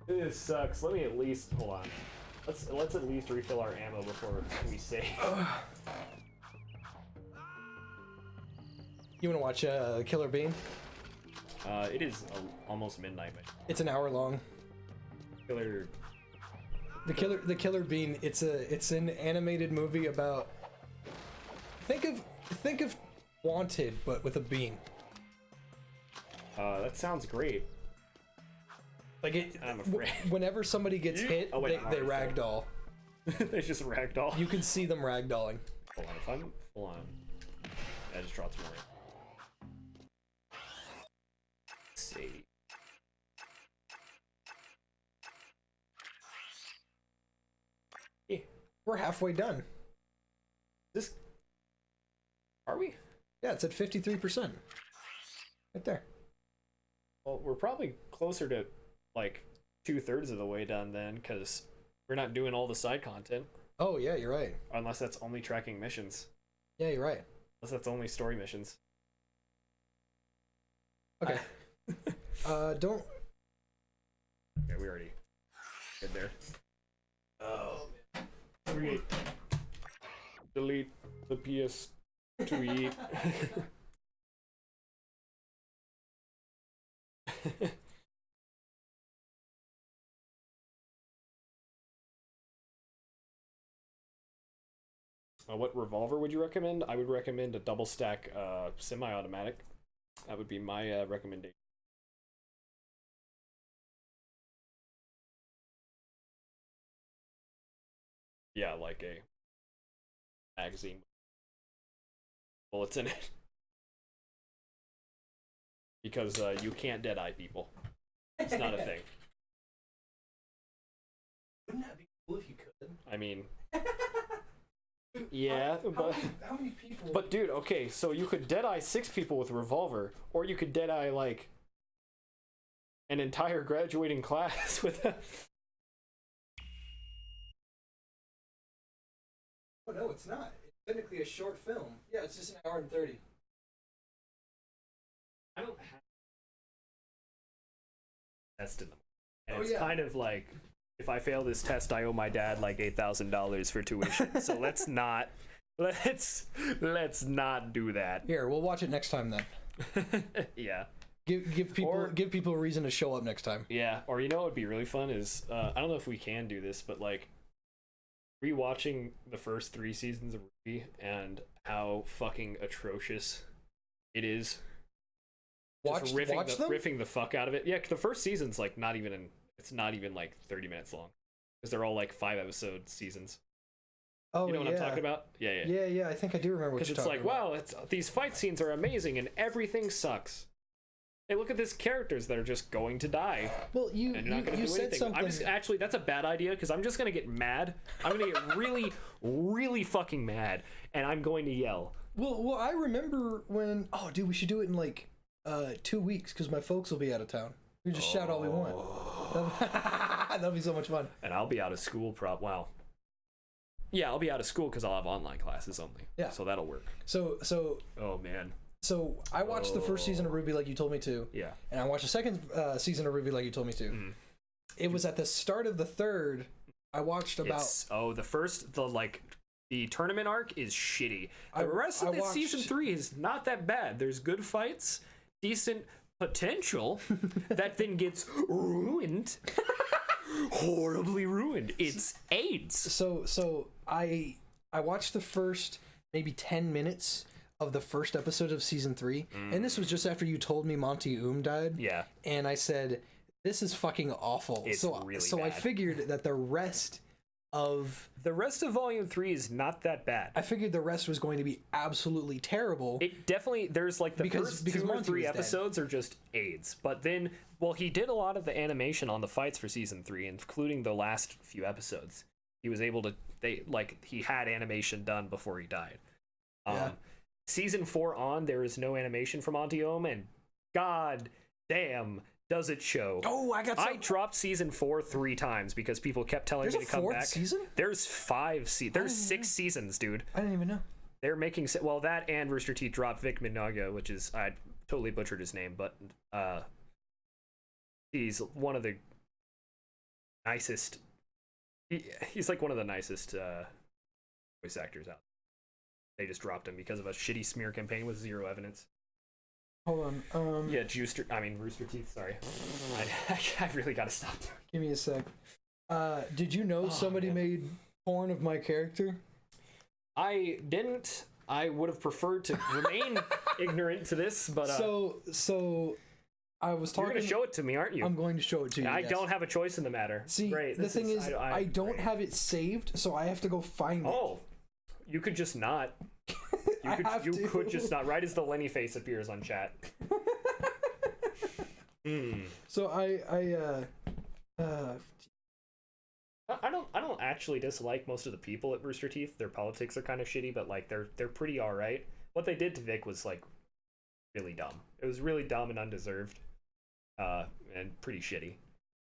This sucks. Let me at least hold on. Let's at least refill our ammo before we save. You want to watch Killer Bean? It is almost midnight. It's an hour long. Killer. The Killer Bean. It's an animated movie about. Think of Wanted, but with a bean. That sounds great. Like it. I'm afraid. Whenever somebody gets hit, Oh, wait, they ragdoll. They just ragdoll. You can see them ragdolling. Hold on, if I'm full on. I just dropped some more. Let's see. Yeah, we're halfway done. Are we? Yeah, it's at 53%. Right there. Well, we're probably closer to like 2/3 of the way done then, because we're not doing all the side content. Oh yeah, you're right. Unless that's only tracking missions. Yeah, you're right. Unless that's only story missions. Okay. Don't. Yeah, we already did there. Oh. Create. Delete the PS tweet. What revolver would you recommend? I would recommend a double stack semi-automatic. That would be my recommendation. Yeah, like a magazine. Bullets in it. Because you can't deadeye people. It's not a thing. Wouldn't that be cool if you could? I mean, yeah, but how many people? but dude, okay, so you could deadeye 6 people with a revolver, or you could deadeye like an entire graduating class with a. Oh no, it's not. It's technically a short film. Yeah, it's just an hour and 30. I don't have tested them, and Oh, it's yeah. kind of like, if I fail this test, I owe my dad like $8,000 for tuition. So let's not do that. Here, we'll watch it next time then. Yeah. Give people a reason to show up next time. Yeah, or you know what would be really fun is I don't know if we can do this, but like rewatching the first 3 seasons of Ruby and how fucking atrocious it is. Just riffing the fuck out of it. Yeah, the first season's like not even like 30 minutes long, because they're all like 5-episode seasons. Oh, you know what I'm talking about? Yeah. I think I do remember what you're talking about. Because it's like, wow, these fight scenes are amazing and everything sucks. Hey, look at these characters that are just going to die. Well, you said anything. something. Actually, that's a bad idea, because I'm just gonna get mad. I'm gonna get really, really fucking mad, and I'm going to yell. Well, I remember when. Oh, dude, we should do it in like 2 weeks, because my folks will be out of town. We just shout all we want. That'll be so much fun. And I'll be out of school, wow. Yeah, I'll be out of school because I'll have online classes only. Yeah. So that'll work. So. Oh man. So I watched the first season of Ruby like you told me to. Yeah. And I watched the second season of Ruby like you told me to. Mm. It was at the start of the third. I watched about. The tournament arc is shitty. The rest of this season 3 is not that bad. There's good fights, decent potential, that then gets ruined. Horribly ruined. It's AIDS. So I watched the first maybe 10 minutes of the first episode of season 3, and this was just after you told me Monty died. Yeah. And I said, this is fucking awful. It's really so bad. I figured that the rest of volume 3 is not that bad. I figured the rest was going to be absolutely terrible. It definitely, there's like the first 2 or 3 episodes are just AIDS, but then, well, he did a lot of the animation on the fights for season 3, including the last few episodes. He was able to, he had animation done before he died. Yeah. Season 4 on, there is no animation from Antiome, and god damn, does it show. Oh, I dropped season 4 3 times because people kept telling me to come back. Season? There's 6 seasons, dude. I didn't even know. They're making that and Rooster Teeth dropped Vic Mignogna, which is, I totally butchered his name, but he's one of the nicest. He's like one of the nicest voice actors out. They just dropped him because of a shitty smear campaign with 0 evidence. Hold on. Yeah, Rooster Teeth. Sorry, I really gotta stop. Give me a sec. Did you know somebody made porn of my character? I didn't. I would have preferred to remain ignorant to this, but so I was talking. You're gonna show it to me, aren't you? I'm going to show it to you. I don't have a choice in the matter. See, Great. the thing is, I don't have it saved, so I have to go find it. Oh, you could just not. You could just not. Right as the Lenny face appears on chat. So I don't actually dislike most of the people at Rooster Teeth. Their politics are kind of shitty, but like they're pretty all right. What they did to Vic was like really dumb. It was really dumb and undeserved, and pretty shitty.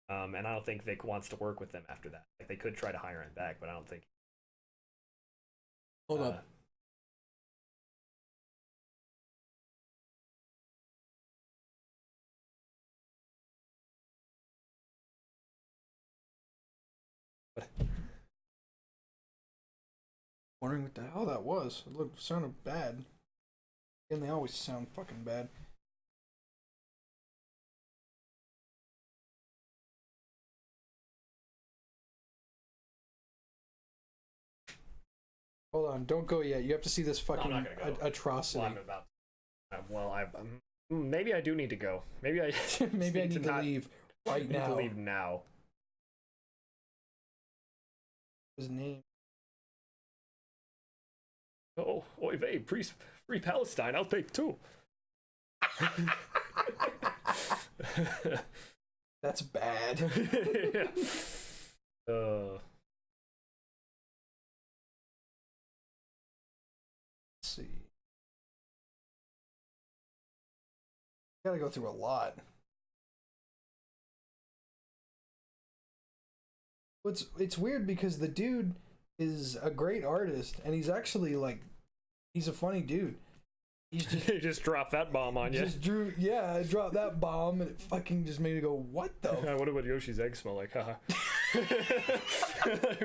And I don't think Vic wants to work with them after that. Like they could try to hire him back, but I don't think. Hold up. Wondering what the hell that was. It sounded bad. And they always sound fucking bad. Hold on, don't go yet. You have to see this fucking atrocity. Maybe I do need to go. Maybe I maybe I need to leave right now. Leave now. His name. Oh, oy vey, free Palestine, I'll take two. That's bad. Yeah. Let's see. Gotta go through a lot. It's weird because the dude is a great artist and he's actually like he's a funny dude. He's just He just dropped that bomb on you. just I dropped that bomb and it fucking just made me go, what the I wonder what Yoshi's eggs smell like, haha.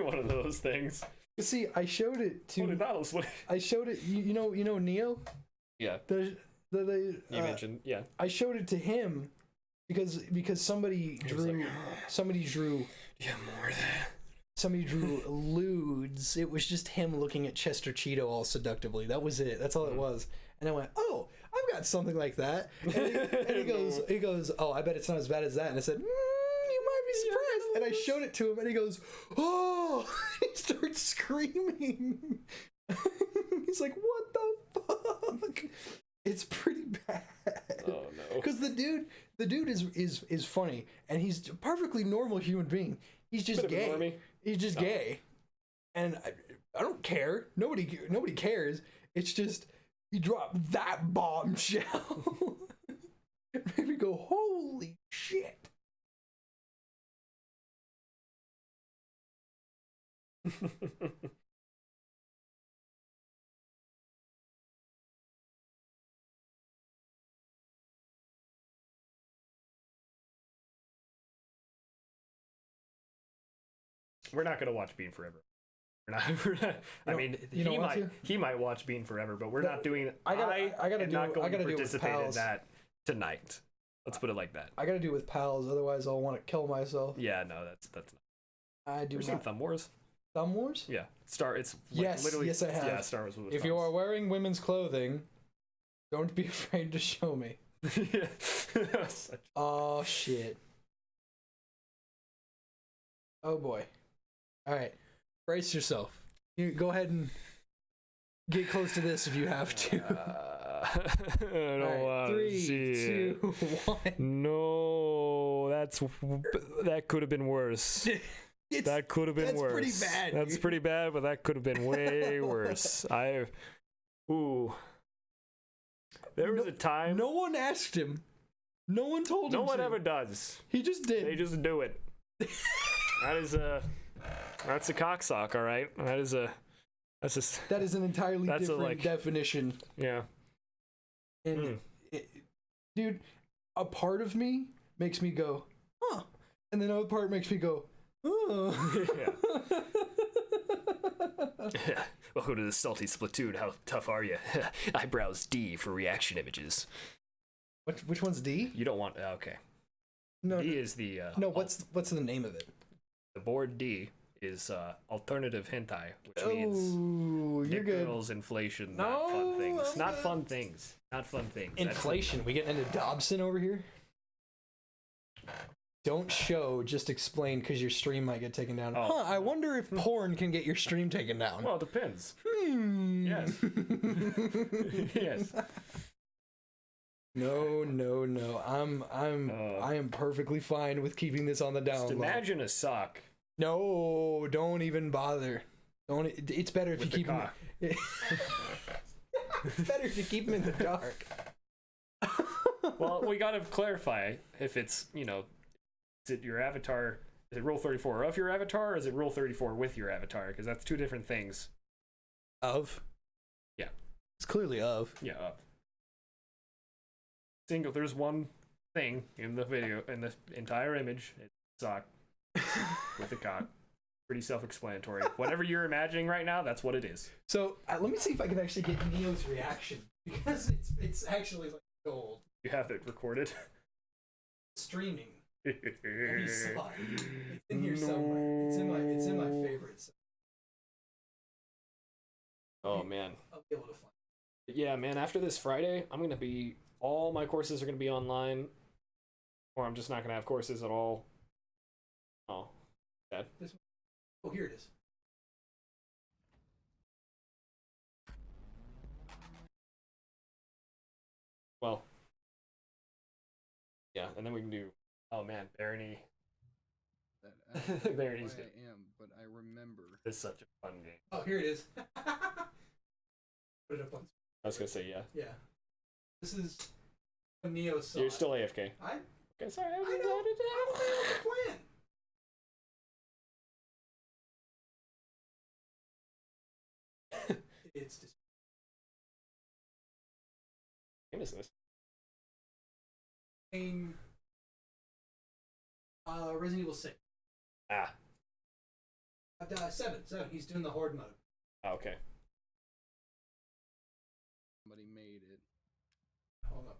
One of those things. See, I showed it to I showed it you know Neo? Yeah. You You mentioned, yeah. I showed it to him because somebody drew Yeah, more of that. somebody drew lewds. It was just him looking at Chester Cheeto all seductively. That was it. That's all it was. And I went, oh, I've got something like that. And he goes, oh, I bet it's not as bad as that. And I said, you might be surprised. And I showed it to him, and he goes, oh, he starts screaming. He's like, what the fuck? It's pretty bad. Oh no. Because the dude is funny, and he's a perfectly normal human being. He's just gay. He's just gay, and I don't care. Nobody cares. It's just he dropped that bombshell. It made me go, holy shit. We're not gonna watch Bean Forever. We're not. I mean, he might watch Bean Forever, but we're not doing. I gotta do it with pals. in that tonight. Let's put it like that. I gotta do it with pals, otherwise I'll want to kill myself. Yeah, no, that's not. I do. Ever seen Thumb Wars? Thumb Wars? Yeah, It's like literally. Yes, I have. Yeah, Star Wars with If thumbs. you are wearing women's clothing, don't be afraid to show me. Oh shit. Oh boy. All right, brace yourself. You go ahead and get close to this if you have to. I don't All right, 3, 2, 1. No, that could have been worse. That could have been worse. That's pretty bad. That's pretty bad, but that could have been way worse. There was a time. No one asked him. No one told him. No one ever does. He just did. They just do it. That's a cocksock, all right. That is an entirely different definition. Yeah. And dude, a part of me makes me go, huh, and another part makes me go, oh. Yeah. Welcome to the salty Splatoon. How tough are you? Eyebrows D for reaction images. Which one's D? You don't want. Okay. No. D is the. No. What's the name of it? The board D is alternative hentai, which means you're good. girls, inflation, not fun things. Not fun things. Not fun things. Inflation. We getting into Dobson over here? Don't show, just explain, because your stream might get taken down. Oh. I wonder if porn can get your stream taken down. Well, it depends. Yes. Yes. No. I am perfectly fine with keeping this on the down low. Just imagine a sock. No, don't even bother. Don't. It's better if you keep him. It's better if you keep him in the dark. Well, we gotta clarify if it's, is it your avatar? Is it Rule 34 of your avatar, or is it Rule 34 with your avatar? Because that's two different things. Of? Yeah. It's clearly of. Yeah, of. There's one thing in the video, in the entire image. It's a sock with a cock. Pretty self-explanatory. Whatever you're imagining right now, that's what it is. So let me see if I can actually get Neo's reaction, because it's actually like gold. You have it recorded. Streaming. Let me slide. It's in here somewhere. It's in my favorites. Oh man. I'll be able to find it. Yeah, man. After this Friday, all my courses are gonna be online, or I'm just not gonna have courses at all. Oh, bad. Oh, here it is. Well, yeah, and then we can do. Oh man, Barony. Barony's good. I am, but I remember. It's such a fun game. Oh, here it is. Put it up on. I was gonna say yeah. Yeah. This is a Neo song. You're still AFK. Okay, sorry. I know. Plan. It's just. What is this? Playing Resident Evil 6. Ah. 7. He's doing the horde mode. Oh, okay. Somebody made it. Hold up.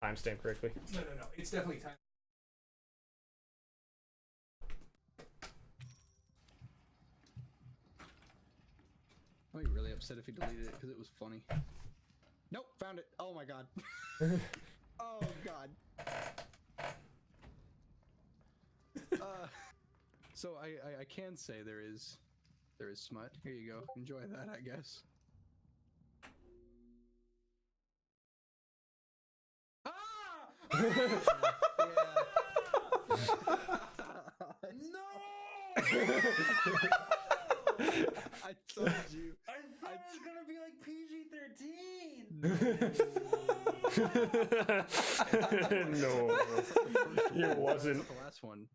Timestamp correctly. No. It's definitely time. I'd be really upset if he deleted it because it was funny. Nope, found it. Oh my god. Oh god. So I can say there is smut. Here you go. Enjoy that, I guess. No! I told you. I thought it was gonna be like PG-13. No, it wasn't. The last one.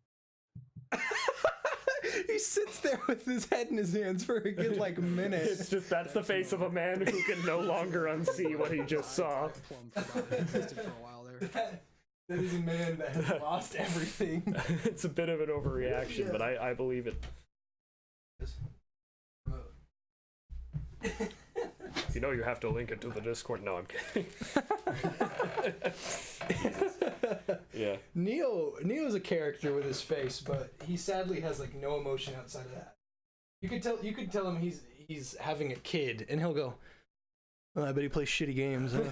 He sits there with his head in his hands for a good like minute. It's just that's the face of a man who can no longer unsee what he just saw. Plum forgot it existed for a while there. That is a man that has lost everything. It's a bit of an overreaction, but I believe it. You know you have to link it to the Discord. No, I'm kidding. Yeah. Neo's a character with his face, but he sadly has like no emotion outside of that. You could tell him he's having a kid, and he'll go, "Oh, I bet he plays shitty games." Huh?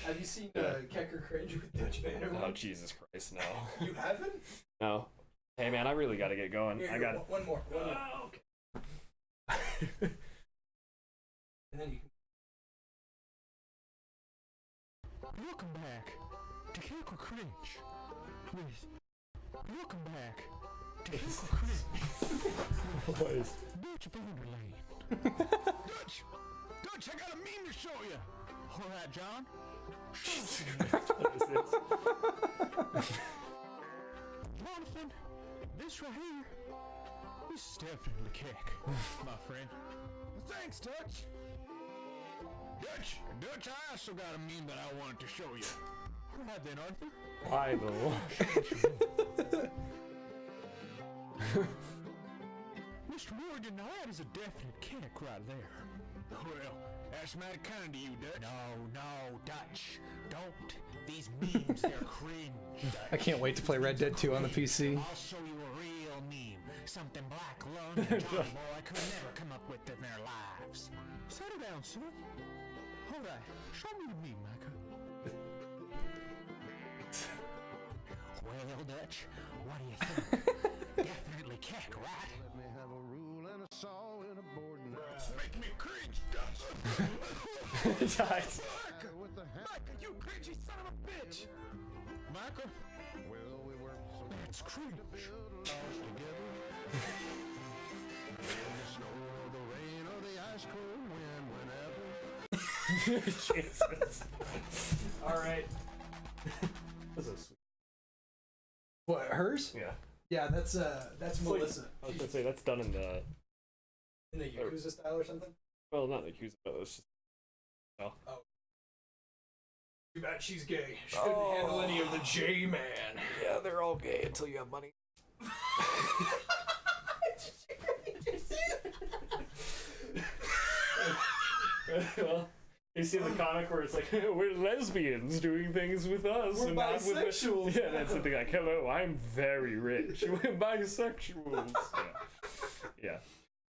Have you seen Kecker cringe with Dutch Banner? Oh Jesus Christ, no. You haven't? No. Hey man, I really got to get going. Here, I got one more. Okay. And then you can. Welcome back to Kecker Cringe with Welcome back to Kecker Cringe What is? Dutch Vanderlane. Dutch, I got a meme to show you. All right, John. What is this? Jonathan, this right here, this is definitely Keck, my friend. Thanks, Dutch. Dutch, I also got a meme that I wanted to show you. All right then, Arthur. Bible. Mr. Morgan, now that is a definite Keck right there. Well, that's mighty kind of you, Dutch. No, Dutch. Don't. These memes, they're cringe, Dutch. I can't wait to play Red Dead 2 on the PC. I'll show you a real meme. Something Black Lung and Johnny Boy could never come up with in their lives. Settle down, son. All right, show me the meme, Micah. Well, Dutch, what do you think? Definitely Keck, right? Let me have a rule and a saw and a board and Make me cringe, Dutch. Nice. Micah, you cringy son of a bitch. Micah, well, we worked so that's cringe. together. In the snow or the rain or the ice cold wind, whenever. Jesus. All right. This is sweet. What, hers? Yeah. Yeah, that's Melissa. I was gonna say that's done in the In the Yakuza style or something? well, not the Yakuza, but it's just Oh. Too bad she's gay. She couldn't handle any of the J-man. yeah, they're all gay until you have money. Well, you see the comic where it's like, we're lesbians doing things with us. We're and not with bisexuals. Yeah, that's the thing. Like, hello, I'm very rich. We're bisexuals. Yeah.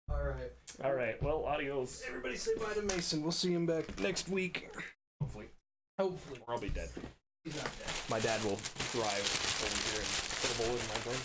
All right. Well, adios. Everybody say bye to Mason. We'll see him back next week. Hopefully. Hopefully. Or I'll be dead. He's not dead. My dad will drive over here and put a bullet in my brain.